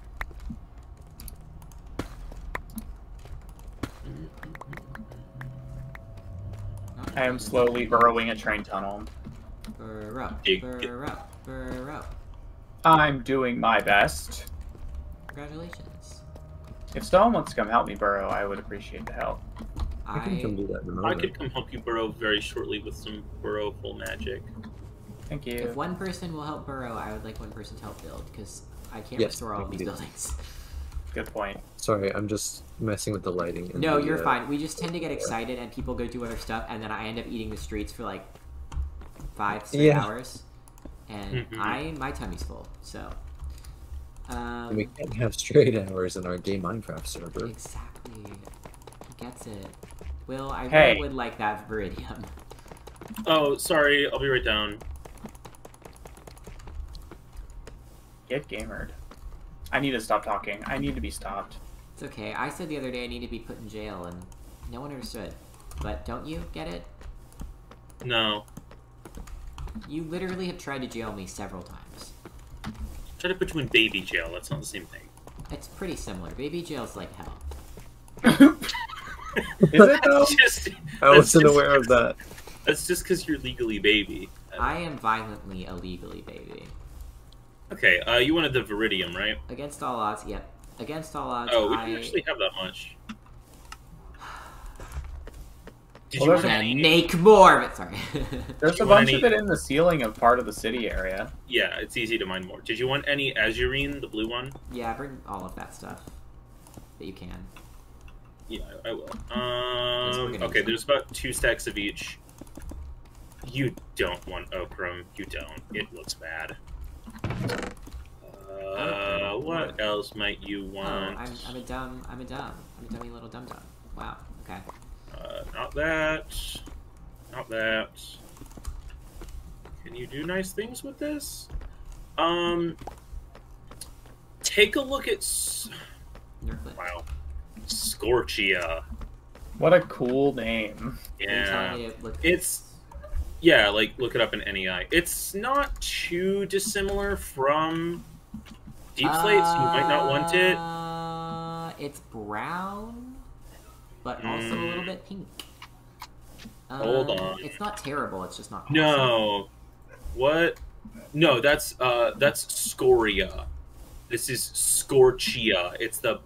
I am slowly burrowing a train tunnel. Burrow, Dig- burrow, burrow. I'm doing my best. Congratulations. If someone wants to come help me burrow, I would appreciate the help. I can come do that in a I moment. could come help you burrow very shortly with some burrowful magic. Thank If you. one person will help burrow, I would like one person to help build, because I can't Yes, restore all I of can these do that. buildings. Good point. Sorry, I'm just messing with the lighting. and No, the, you're fine. We just tend to get excited and people go do other stuff, and then I end up eating the streets for like 5 straight Yeah. hours, and Mhm. my tummy's full. So, And we can't have straight hours in our gay Minecraft server. exactly. Gets it. Will, I Hey. really would like that Viridium. Oh, sorry. I'll be right down. Get gamered. I need to stop talking. I need to be stopped. It's okay. I said the other day I need to be put in jail, and no one understood. But don't you get it? No. You literally have tried to jail me several times. Try to put you in baby jail. That's not the same thing. It's pretty similar. Baby jail's like hell. Is it though? Just, I wasn't aware of that. That's just because you're legally baby. I am violently illegally baby. Okay, you wanted the Viridium, right? Against all odds, yep. Against all odds, Oh, we I can actually have that much. Did Well, you there's want a- any? make more of it. Sorry. There's you a want bunch any- of it in the ceiling of part of the city area. Yeah, it's easy to mine more. Did you want any Azurine, the blue one? Yeah, bring all of that stuff that you can. Yeah, I will. we're gonna Okay, use there's about 2 stacks of each. You don't want Okram. You don't. It looks bad. What else might you Oh, want? I'm a dummy little dum dum. Wow. Okay. Not that. Not that. Can you do nice things with this? Take a look at. Nerflet. Wow. Scorchia. What a cool name. Are you Yeah. telling me to look? It's. Yeah, like, look it up in NEI. It's not too dissimilar from Deep Slate, so you might not want it. It's brown, but also a little bit pink. Hold on. It's not terrible. It's just not. Awesome. No. What? No, that's Scoria. This is Scorchia. It's the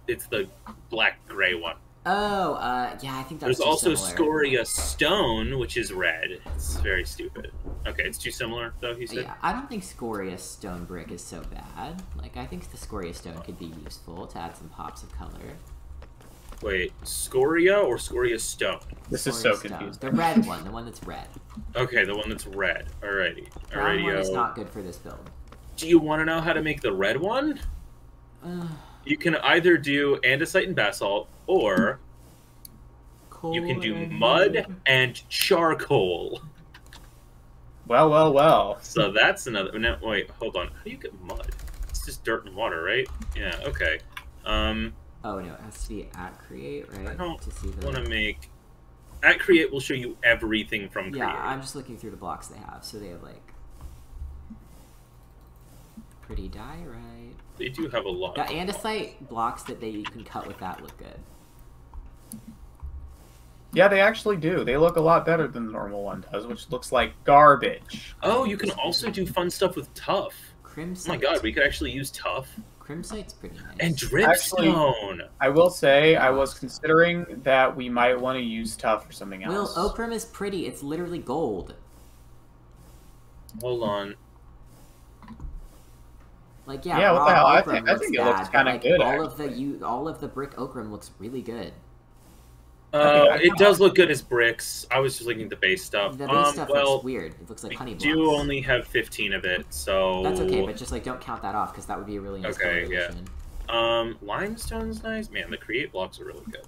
black gray one. Oh, yeah, I think that's. There's too also similar. Scoria Stone, which is red. It's very stupid. Okay, it's too similar though. He said. Yeah, I don't think Scoria Stone Brick is so bad. Like, I think the Scoria Stone could be useful to add some pops of color. Wait, Scoria or Scoria Stone? This is Scoria so Stone. confusing. The red one, the one that's red. Okay, the one that's red. Alrighty. Brown one is Alrighty. not good for this build. Do you want to know how to make the red one? You can either do andesite and basalt, or you can do mud and charcoal. Well, well, well. So that's another. No, wait, hold on. How do you get mud? It's just dirt and water, right? Yeah. Okay. Oh no, it has to be at create, right? I don't to see the. want to make. At create will show you everything from create. Yeah, I'm just looking through the blocks they have. So they have like pretty dye, right? They do have a lot. The andesite blocks that you can cut with that look good. Yeah, they actually do. They look a lot better than the normal one does, which looks like garbage. Oh, you can also do fun stuff with tough. Crimsite. Oh my god, we could actually use tough Crimsite's pretty nice. and dripstone. I will say, I was considering that we might want to use tough for something Will, else. Okram is pretty. It's literally gold. Hold on. Like yeah, Yeah, what the raw hell? I Okram think it looks bad, but, kinda like, good, all of the brick Okram looks really good. It does look good as bricks. I was just looking at the base stuff. The base stuff well, looks weird. It looks like honey we blocks. do only have 15 of it, so... That's okay, but just like don't count that off because that would be a really nice Okay, color yeah. addition. Limestone's nice. Man, the create blocks are really good.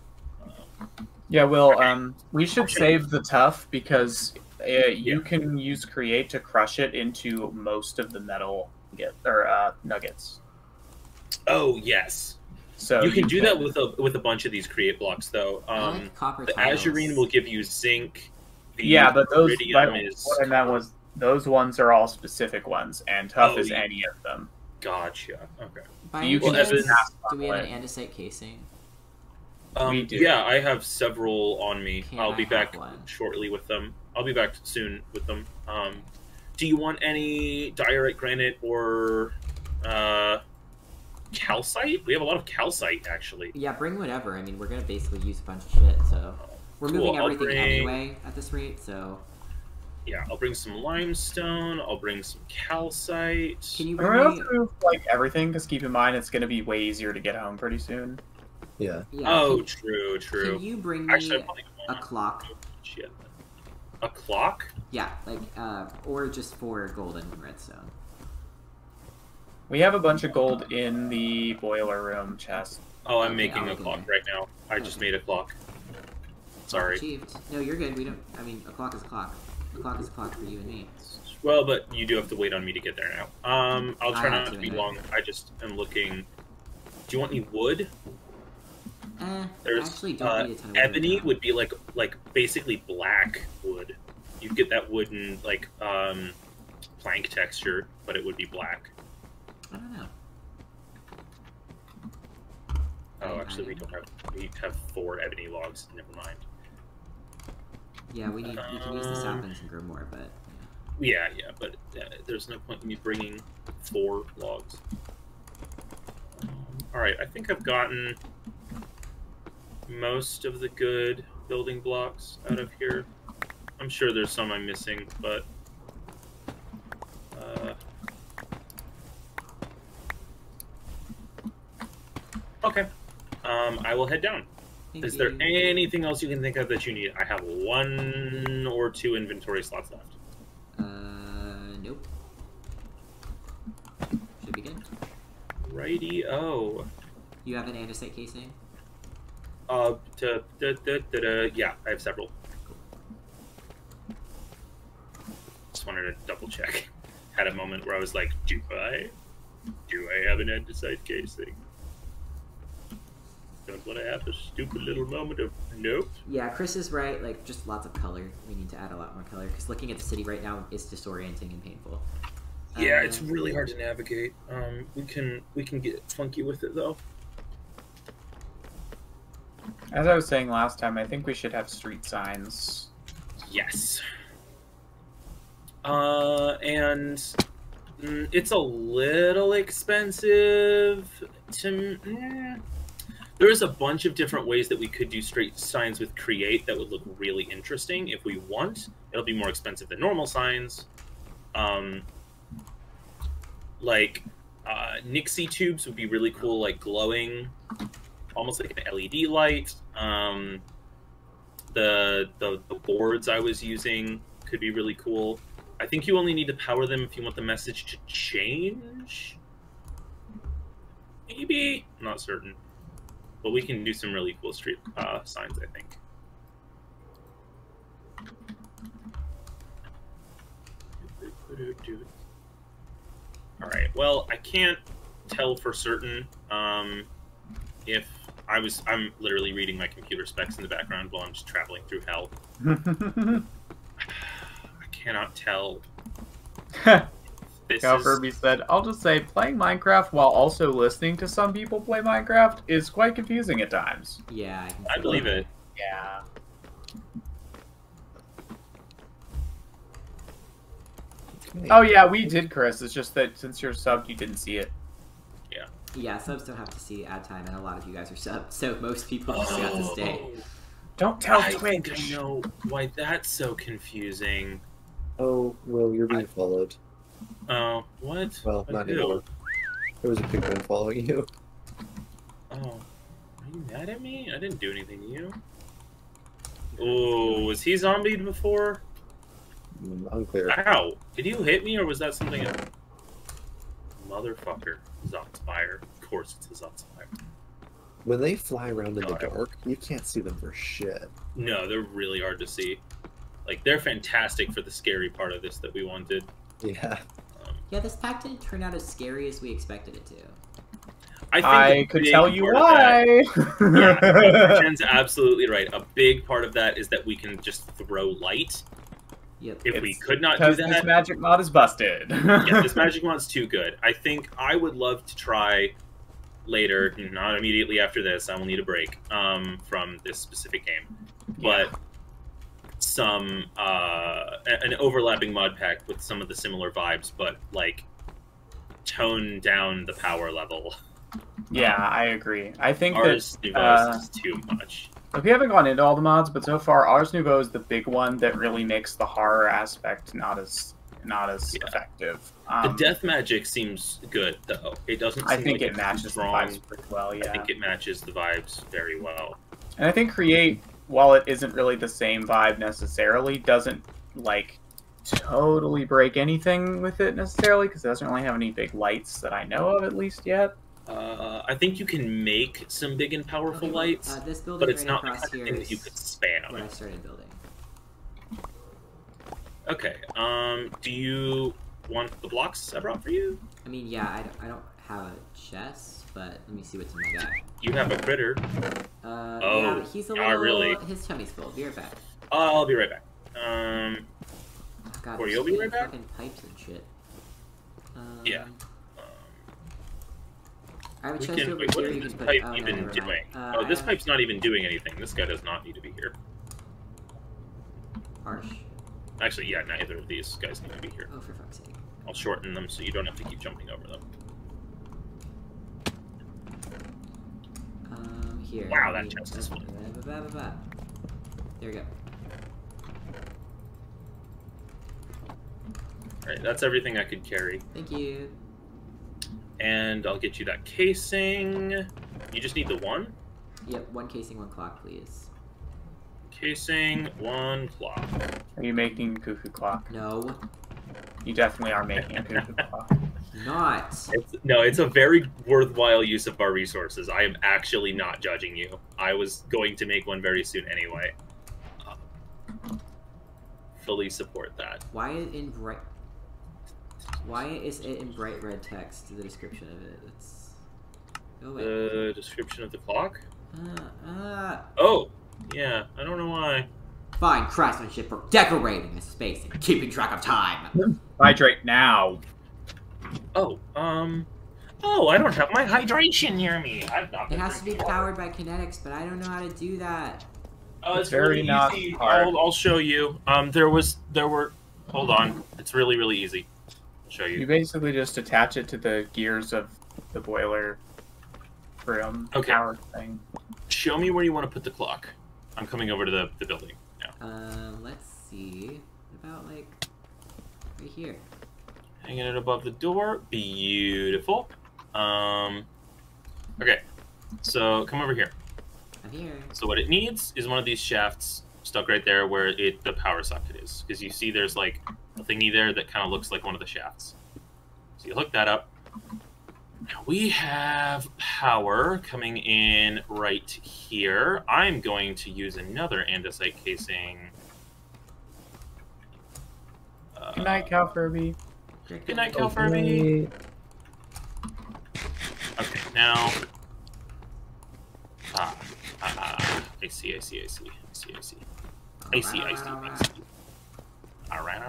Yeah, Will, we should save the tough because you can use create to crush it into most of the metal nuggets. Oh, yes. So You can do that with a bunch of these create blocks, though. I like copper The tiles. azurine will give you zinc. The Yeah, but iridium is... what I meant was those ones are all specific ones, and tough Oh, is yeah. any of them. Gotcha. Okay. By You any can chance, just do we have an it. andesite casing? We do. Yeah, I have several on me. Can I'll I be have back one? shortly with them. I'll be back soon with them. Do you want any diorite granite or calcite? We have a lot of calcite, actually. Yeah, bring whatever. I mean, we're gonna basically use a bunch of shit, so we're Cool, moving I'll everything bring- anyway at this rate. So Yeah, I'll bring some limestone. I'll bring some calcite. can you We're bring gonna me? have to move like everything because keep in mind it's gonna be way easier to get home pretty soon. Yeah. Yeah, Oh, can, true. can you bring me Actually, I probably don't a want clock? shit. A clock? Yeah, like or just for golden redstone. We have a bunch of gold in the boiler room chest. Oh, I'm Okay, making I'll a look in clock there. right now. I just made a clock. Sorry. Achieved. No, you're good. We don't. I mean, a clock is a clock. A clock is a clock for you and me. Well, but you do have to wait on me to get there now. I'll try I have not to to be anyway. long. I just am looking. Do you want any wood? I There's actually don't need a ton of wood ebony right now. would be like basically black wood. You get that wooden like plank texture, but it would be black. I don't know. Oh, actually, we have 4 ebony logs. Never mind. Yeah, we can use the saplings and grow more, but Yeah, but there's no point in me bringing 4 logs. All right, I think I've gotten most of the good building blocks out of here. I'm sure there's some I'm missing, but okay. I will head down. thank Is there you. anything else you can think of that you need? I have 1 or 2 inventory slots left. Nope. Should be good. Righty-o. You have an andesite casing? Yeah, I have several. Just wanted to double check. Had a moment where I was like, do I have an andesite casing? Don't want to have a stupid little moment of nope. Yeah, Chris is right. Like, just lots of color. We need to add a lot more color because looking at the city right now is disorienting and painful. Yeah, it's really hard to navigate. We can get funky with it though. As I was saying last time, I think we should have street signs. Yes. And it's a little expensive to. There's a bunch of different ways that we could do straight signs with create that would look really interesting if we want. It'll be more expensive than normal signs. Like Nixie tubes would be really cool, like glowing, almost like an LED light. The boards I was using could be really cool. I think you only need to power them if you want the message to change. Maybe, I'm not certain, but we can do some really cool street signs, I think. All right. Well, I can't tell for certain if I'm literally reading my computer specs in the background while I'm just traveling through hell. I cannot tell. This Cal is Kirby said, I'll just say, playing Minecraft while also listening to some people play Minecraft is quite confusing at times. Yeah, I can I see believe that. it. Yeah. Okay. Oh yeah, we did, Chris. It's just that since you're subbed, you didn't see it. Yeah, subs don't have to see ad time, and a lot of you guys are subs, so most people just got to stay. Don't tell I think I Twitch. know why that's so confusing. Oh, Will, you're being followed. Oh, what? Well, By not who? anymore. There was a pigman following you. Oh, are you mad at me? I didn't do anything to you. Oh, was he zombied before? Unclear. Ow! Did you hit me, or was that something else? Motherfucker. Zotspire. Of course it's a Zotspire. When they fly around in the God. dark, you can't see them for shit. No, they're really hard to see. Like, they're fantastic for the scary part of this that we wanted. Yeah. Yeah, this pack didn't turn out as scary as we expected it to. I think I a could big tell you part of that- why. Yeah, Jen's absolutely right. A big part of that is that we can just throw light. Yep. If we It's could not do Because that, this magic mod is busted. yeah, this magic mod's too good. I think I would love to try later, not immediately after this. I will need a break from this specific game, but some an overlapping mod pack with some of the similar vibes, but like tone down the power level. Yeah, I agree. I think Ars that Nouveau is too much. we haven't gone into all the mods, but so far Ars Nouveau is the big one that really makes the horror aspect not as effective. The death magic seems good though. It doesn't. I seem think like it it's matches the strong. vibes pretty well. I Yeah, think it matches the vibes very well. and I think Create, while it isn't really the same vibe necessarily, doesn't like totally break anything with it necessarily because it doesn't really have any big lights that I know of at least yet. I think you can make some big and powerful Okay, lights, this building but it's right not the across kind of here thing that you is could spam. what I started building. Okay. Do you want the blocks I brought for you? I mean, yeah, I don't have a chest, but let me see what's in my bag. You have a critter. Yeah, Oh, but he's a not little. really. His tummy's full. Be right back. I'll be right back. Oh, God, Or there's you'll be so right many back? fucking pipes and shit. Yeah. I have a We chest can. over Wait, what here. is You this can put. pipe Oh, no, even never mind. doing? I This have pipe's not even doing anything. This guy does not need to be here. Harsh. Actually, yeah, neither of these guys need to be here. Oh, for fuck's sake. I'll shorten them so you don't have to keep jumping over them. Here. Wow, let that me- chest is full. There we go. Alright, that's everything I could carry. Thank you. And I'll get you that casing. You just need the one? Yep, one casing, one clock, please. Casing, one clock. Are you making cuckoo clock? No, You definitely are making a cuckoo clock. not. It's a very worthwhile use of our resources. I am actually not judging you. I was going to make one very soon anyway. Fully support that. Why is it in bright red text? The description of it. It's. Go away. The description of the clock? Ah. Oh, yeah. I don't know why. Fine craftsmanship for decorating a space and keeping track of time. Hydrate now. Oh, oh, I don't have my hydration near me. I've not It been has to be drinking water. powered by kinetics, but I don't know how to do that. Oh, it's Very really not easy. hard. I'll show you. There were. Hold on. It's really, really easy. I'll show You you. basically just attach it to the gears of the boiler room tower thing. Show me where you want to put the clock. I'm coming over to the building now. Let's see. What about like right here? Hanging it above the door. Beautiful. Okay. So come over here. I'm here. So what it needs is one of these shafts stuck right there where the power socket is. Because you see there's like a thingy there that kind of looks like one of the shafts. So you hook that up. Now we have power coming in right here. I'm going to use another andesite casing. Good night, Cal Furby. Good night, Cal Furby. Okay, now. I see. Alright.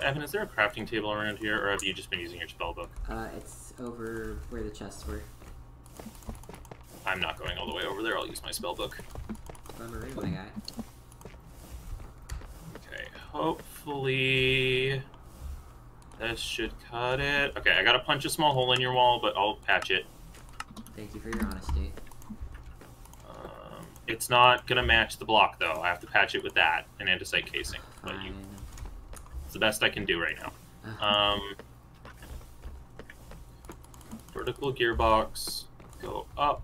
Evan, is there a crafting table around here, or have you just been using your spell book? It's over where the chests were. I'm not going all the way over there. I'll use my spell book. Remember, my guy. Okay, hopefully this should cut it. Okay, I gotta punch a small hole in your wall, but I'll patch it. Thank you for your honesty. It's not gonna match the block though. I have to patch it with that, an andesite casing. But Fine. it's the best I can do right now. Vertical gearbox, go up.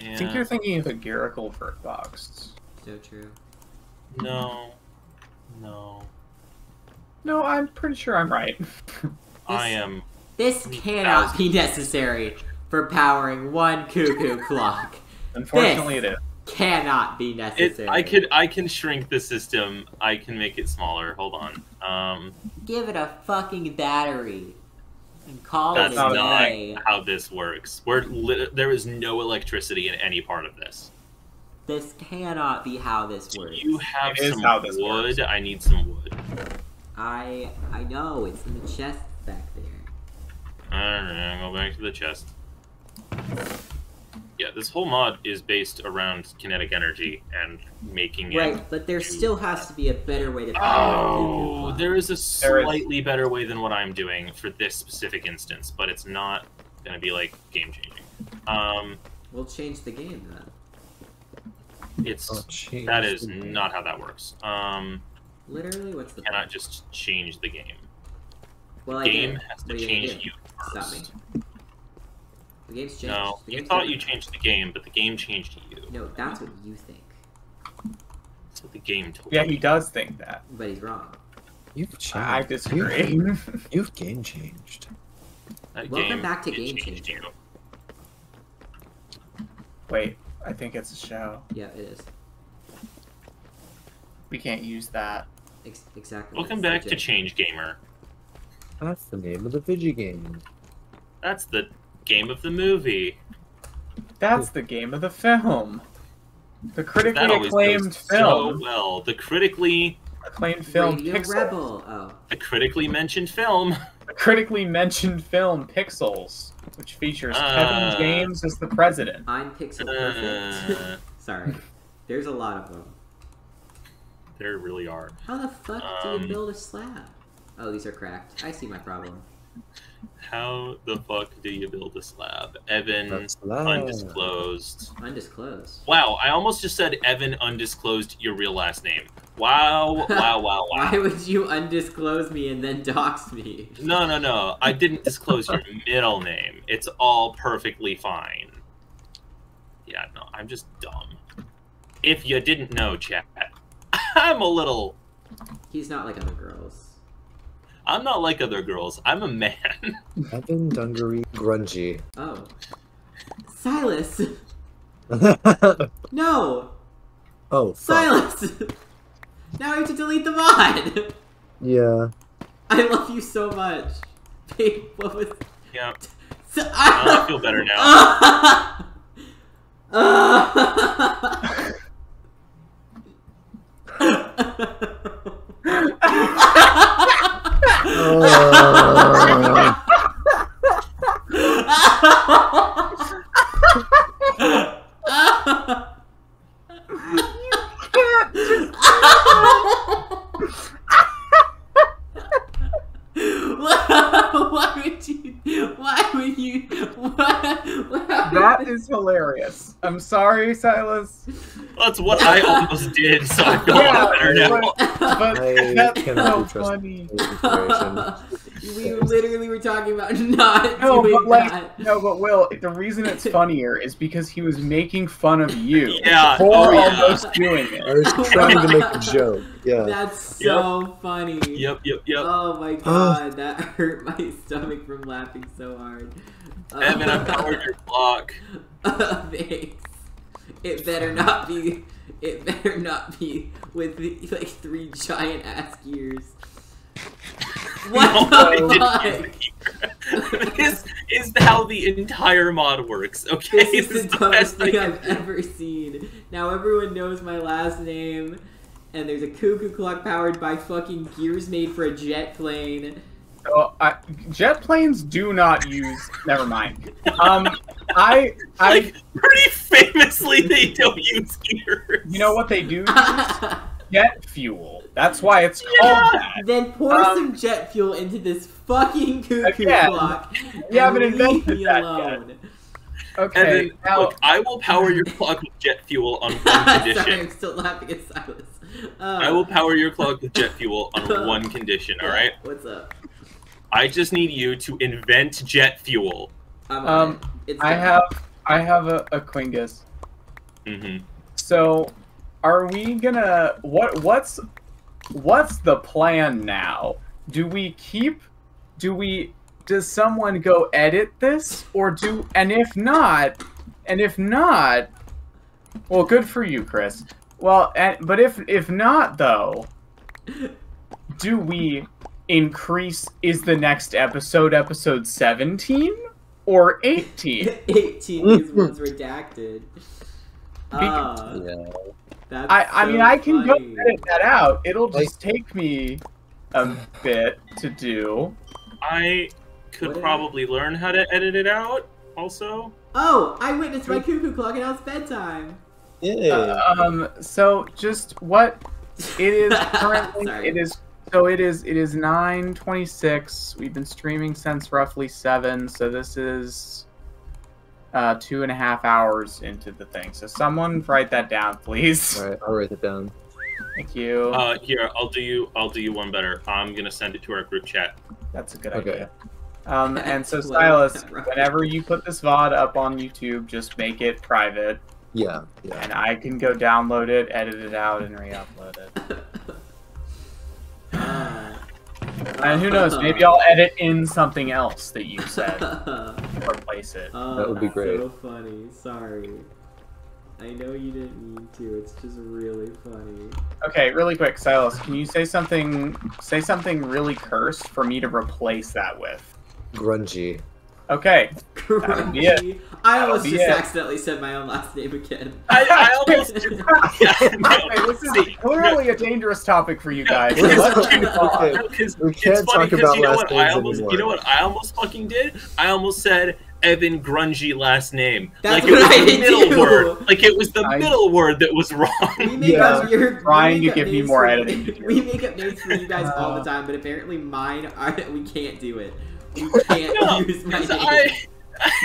I think you're thinking of the Gyracle Bird Box. So true. No. No, I'm pretty sure I'm right. I am. This cannot be necessary for powering one cuckoo clock. Unfortunately, it is. Cannot be necessary. I can shrink the system. I can make it smaller. Hold on. Give it a fucking battery and call That's it a not day. how this works. There is no electricity in any part of this. This cannot be how this works. You have It is some how this wood. works. I need some wood. I know, it's in the chest back there. Alright, go back to the chest. Yeah, this whole mod is based around kinetic energy and making it... Right, but there still has to be a better way to power a cuckoo Oh, clock. there is a slightly better way than what I'm doing for this specific instance, but it's not going to be, like, game-changing. We'll change the game then. That is not how that works. Literally, what's the Cannot point? just change the game. Well, The I game did. has to What are you change gonna you do? Stop me. first. The game's changed. No, The you game's thought you different. changed the game, but the game changed you. No, that's what you think. That's what the game told Yeah, you. he does think that. But he's wrong. You've changed. I disagree. You've game changed. That Welcome game, back to it Game changed Changer. you. Wait, I think it's a show. Yeah, it is. We can't use that. Exactly. Welcome it's back to legit. Change Gamer. That's the name of the video game. That's the game of the movie. That's the game of the film. The critically That always acclaimed goes film. so well. The critically Acclaimed film Radio Pixels. Rebel. Oh. mentioned film. The critically mentioned film Pixels, which features Kevin James as the president. I'm Pixel Perfect. Sorry. There's a lot of them. There really are. How the fuck do you build a slab? Oh, these are cracked. I see my problem. How the fuck do you build a slab? Evan, That's loud. undisclosed. Undisclosed. Wow, I almost just said Evan undisclosed your real last name. Wow, wow. Why would you undisclose me and then dox me? No. I didn't disclose your middle name. It's all perfectly fine. Yeah, no, I'm just dumb. If you didn't know, chat, I'm a little... He's not like other girls. I'm not like other girls. I'm a man. Evan Dungaree Grungy. Oh. Silas! No! Oh, fuck. Silas! Now I have to delete the mod! Yeah. I love you so much. Babe, what was... Yeah, So, I feel better now. That is hilarious. I'm sorry, Silas. That's what I almost did, so I feel a lot better now. But I that's cannot so trust funny. We literally were talking about not No, doing but like, that. no, but Will, the reason it's funnier is because he was making fun of you. Yeah, For oh, yeah. almost doing it. I was trying to make a joke. Yeah. That's so funny. Yep. Oh my god, that hurt my stomach from laughing so hard. Evan, I powered your clock. Thanks. It better not be. It better not be with like 3 giant ass gears. What No, the I fuck? didn't. This is how the entire mod works, okay? This is the the best dumbest thing I I've can do. ever seen. Now everyone knows my last name, and there's a cuckoo clock powered by fucking gears made for a jet plane. Oh, jet planes do not use. Never mind. Like, pretty famously, they don't use gears. You know what they do? Jet fuel. That's why it's called that. Then pour some jet fuel into this fucking cuckoo Again, clock. you haven't and leave invented me that yet. alone. Okay. Evan, Now, look, I will power your clock with jet fuel on one Sorry, condition. I'm still laughing at Silas. I will power your clock with jet fuel on one condition, alright? What's up? I just need you to invent jet fuel. I'm on it. It's I done. I have a Quingus. Mm-hmm. So, are we gonna what's the plan now? Does someone go edit this, or and if not, well, good for you, Chris. Well, but if not though, do we increase? Is the next episode 17 or 18? 18 is one's redacted. Yeah. That's I mean, so I can go funny. edit that out. It'll just take me a bit to do. I could What is- probably learn how to edit it out. Also, Oh, I witnessed my cuckoo clock and now it's bedtime. Yeah. So just what it is currently. Sorry. It is 9:26. We've been streaming since roughly 7. So this is 2.5 hours into the thing. So someone write that down, please. All right, I'll write it down. Thank you. here I'll do you one better. I'm gonna send it to our group chat. That's a good Okay. idea. And so Well, Silas, right. whenever you put this VOD up on YouTube, just make it private, Yeah. and I can go download it, edit it out, and re-upload it. And who knows, maybe I'll edit in something else that you said, replace it. That would be great. So funny. Sorry. I know you didn't mean to. It's just really funny. Okay, really quick, Silas, can you say something really cursed for me to replace that with? Grungy. Okay. That'd be it. Grungy. I That'll almost be just it. accidentally said my own last name again. I almost. Yeah, no, Okay, this is see, clearly a dangerous topic for you guys. So Okay. let's move on. Okay. No, 'cause We it's can't funny talk 'cause about you know last what I names almost, anymore. you know what I almost fucking did? I almost said Evan Grungy last name. That's like it what was I the did middle too. word. Like it was the I- middle word that was We wrong. make Yeah. up your Trying we make to up give me names more for- editing to do. We make up names for you guys all the time, but apparently mine are. We can't do it. We can't No, use my 'cause name.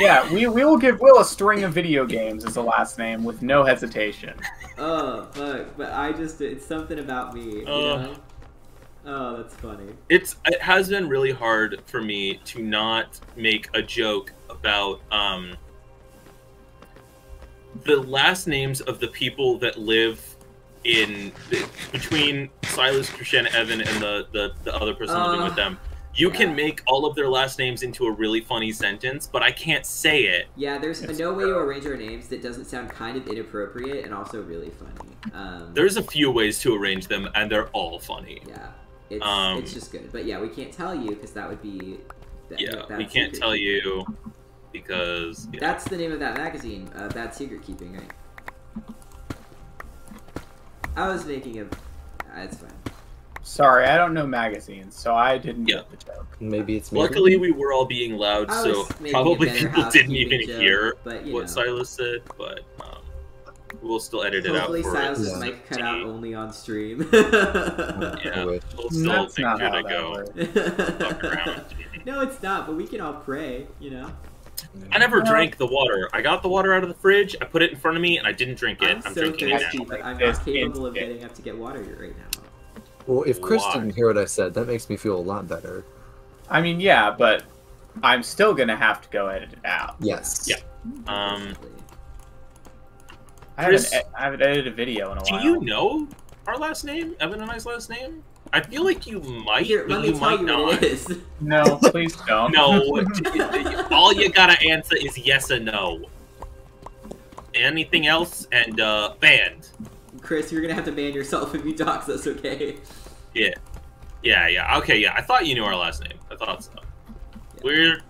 Yeah, we will give Will a string of video games as a last name with no hesitation. Oh fuck! But I just—it's something about me. You know? Oh, that's funny. It has been really hard for me to not make a joke about the last names of the people that live between Silas, Krishan, Evan, and the other person living with them. You yeah. can make all of their last names into a really funny sentence, but I can't say it. Yeah, there's It's no way true. to arrange our names that doesn't sound kind of inappropriate and also really funny. There's a few ways to arrange them, and they're all funny. Yeah, it's just good. But yeah, we can't tell you because that would be. Yeah, bad we can't secret tell keeping. you because yeah. That's the name of that magazine, Bad Secret Keeping, right? I was making a. It's fine. Sorry, I don't know magazines, so I didn't Yeah. get the joke. Maybe it's me. Luckily, we were all being loud, I so was making probably a better people didn't even housekeeping joke, hear but, you what know. Silas said. But we'll still edit it out Hopefully for Silas's Yeah. mic cut out only on stream. Yeah, we'll still That's make not sure how to that go works. fuck around. No, it's not, but we can all pray, you know? I never Well- drank the water. I got the water out of the fridge, I put it in front of me, and I didn't drink it. I'm I'm so drinking it thirsty, now. but I'm It's not capable of instant. getting up to get water right now. Well, if Chris Why? didn't hear what I said, that makes me feel a lot better. I mean, yeah, but I'm still gonna have to go edit it out. Yes. Yeah. Um, I Chris- haven't edited a video in a Do while. you know our last name? Evan and I's last name? I feel like you might, Here, but let me you tell might you not. what it is. No, please don't. No, all you gotta answer is yes or no. Anything else, and banned. Chris, you're gonna have to ban yourself if you dox us, okay? Yeah. Okay, yeah. I thought you knew our last name. I thought so. We're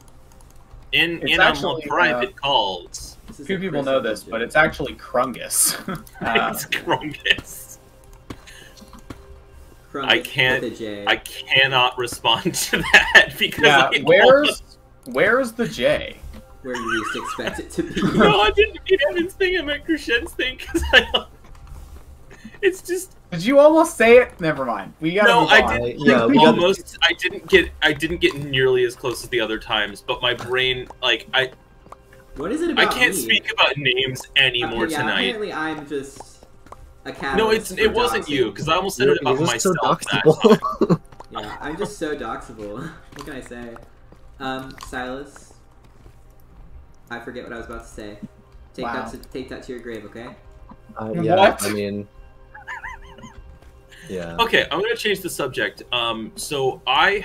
in It's a more actually, private calls. This is Few a people Chris know this, joke. but it's actually Krungus. It's Krungus. Krungus I can't- with a J. I cannot respond to that because yeah, I where's the J? Where you least expect it to be. No, I didn't mean Evan's thing. I meant Krishen's thing because it's just Did you almost say it? Never mind. We gotta No, move I on. didn't. Yeah, we gotta- almost. I didn't get nearly as close as the other times, but my brain, like, I What is it about can't me? speak about names anymore Okay, yeah, tonight. apparently I'm just a catalyst. No, for it wasn't doxing. you because I almost said You're, it about you're just so myself. that time. doxable. Yeah, I'm just so doxable. What can I say? Silas. I forget what I was about to say. Take Wow. take that to your grave, okay? Yeah, What? I mean, yeah. Okay, I'm gonna change the subject. So I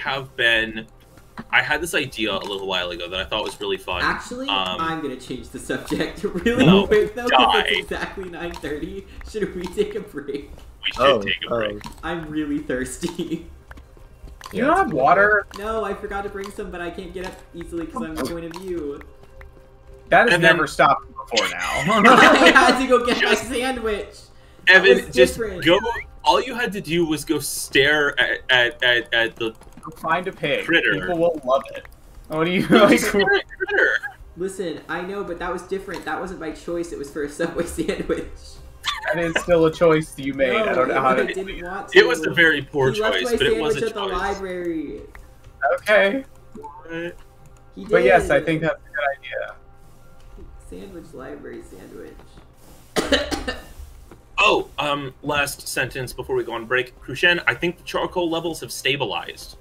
had this idea a little while ago that I thought was really fun. Actually, Um, I'm gonna change the subject really No, quick though, because die. it's exactly 9:30. Should we take a break? We should take a break. I'm really thirsty. You don't have water? No, I forgot to bring some, but I can't get up easily because I'm in point of view. That has And then- never stopped before now. I had to go get my Just- sandwich. That Evan, was just different. go. All you had to do was go stare at the Go find a pig. Critter. People will love it. What do you like? stare at critter. Listen, I know, but that was different. That wasn't by choice. It was for a Subway sandwich. That is still a choice you made. I don't know how I to. didn't want to. It was a very poor he left choice, my but it was sandwich a at the choice. library. Okay, He did. but yes, I think that's a good idea. Sandwich library sandwich. Oh, last sentence before we go on break. Crucian, I think the charcoal levels have stabilized.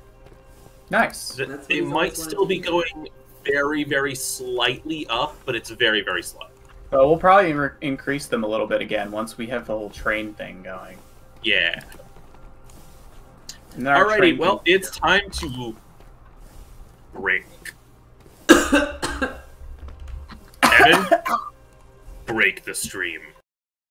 Nice. Th- That's what They he's might always still be wanted to going very, very slightly up, but it's very, very slow. But we'll probably increase them a little bit again once we have the whole train thing going. Yeah. And then our Alrighty, train well, thing- it's time to break. Evan, break the stream.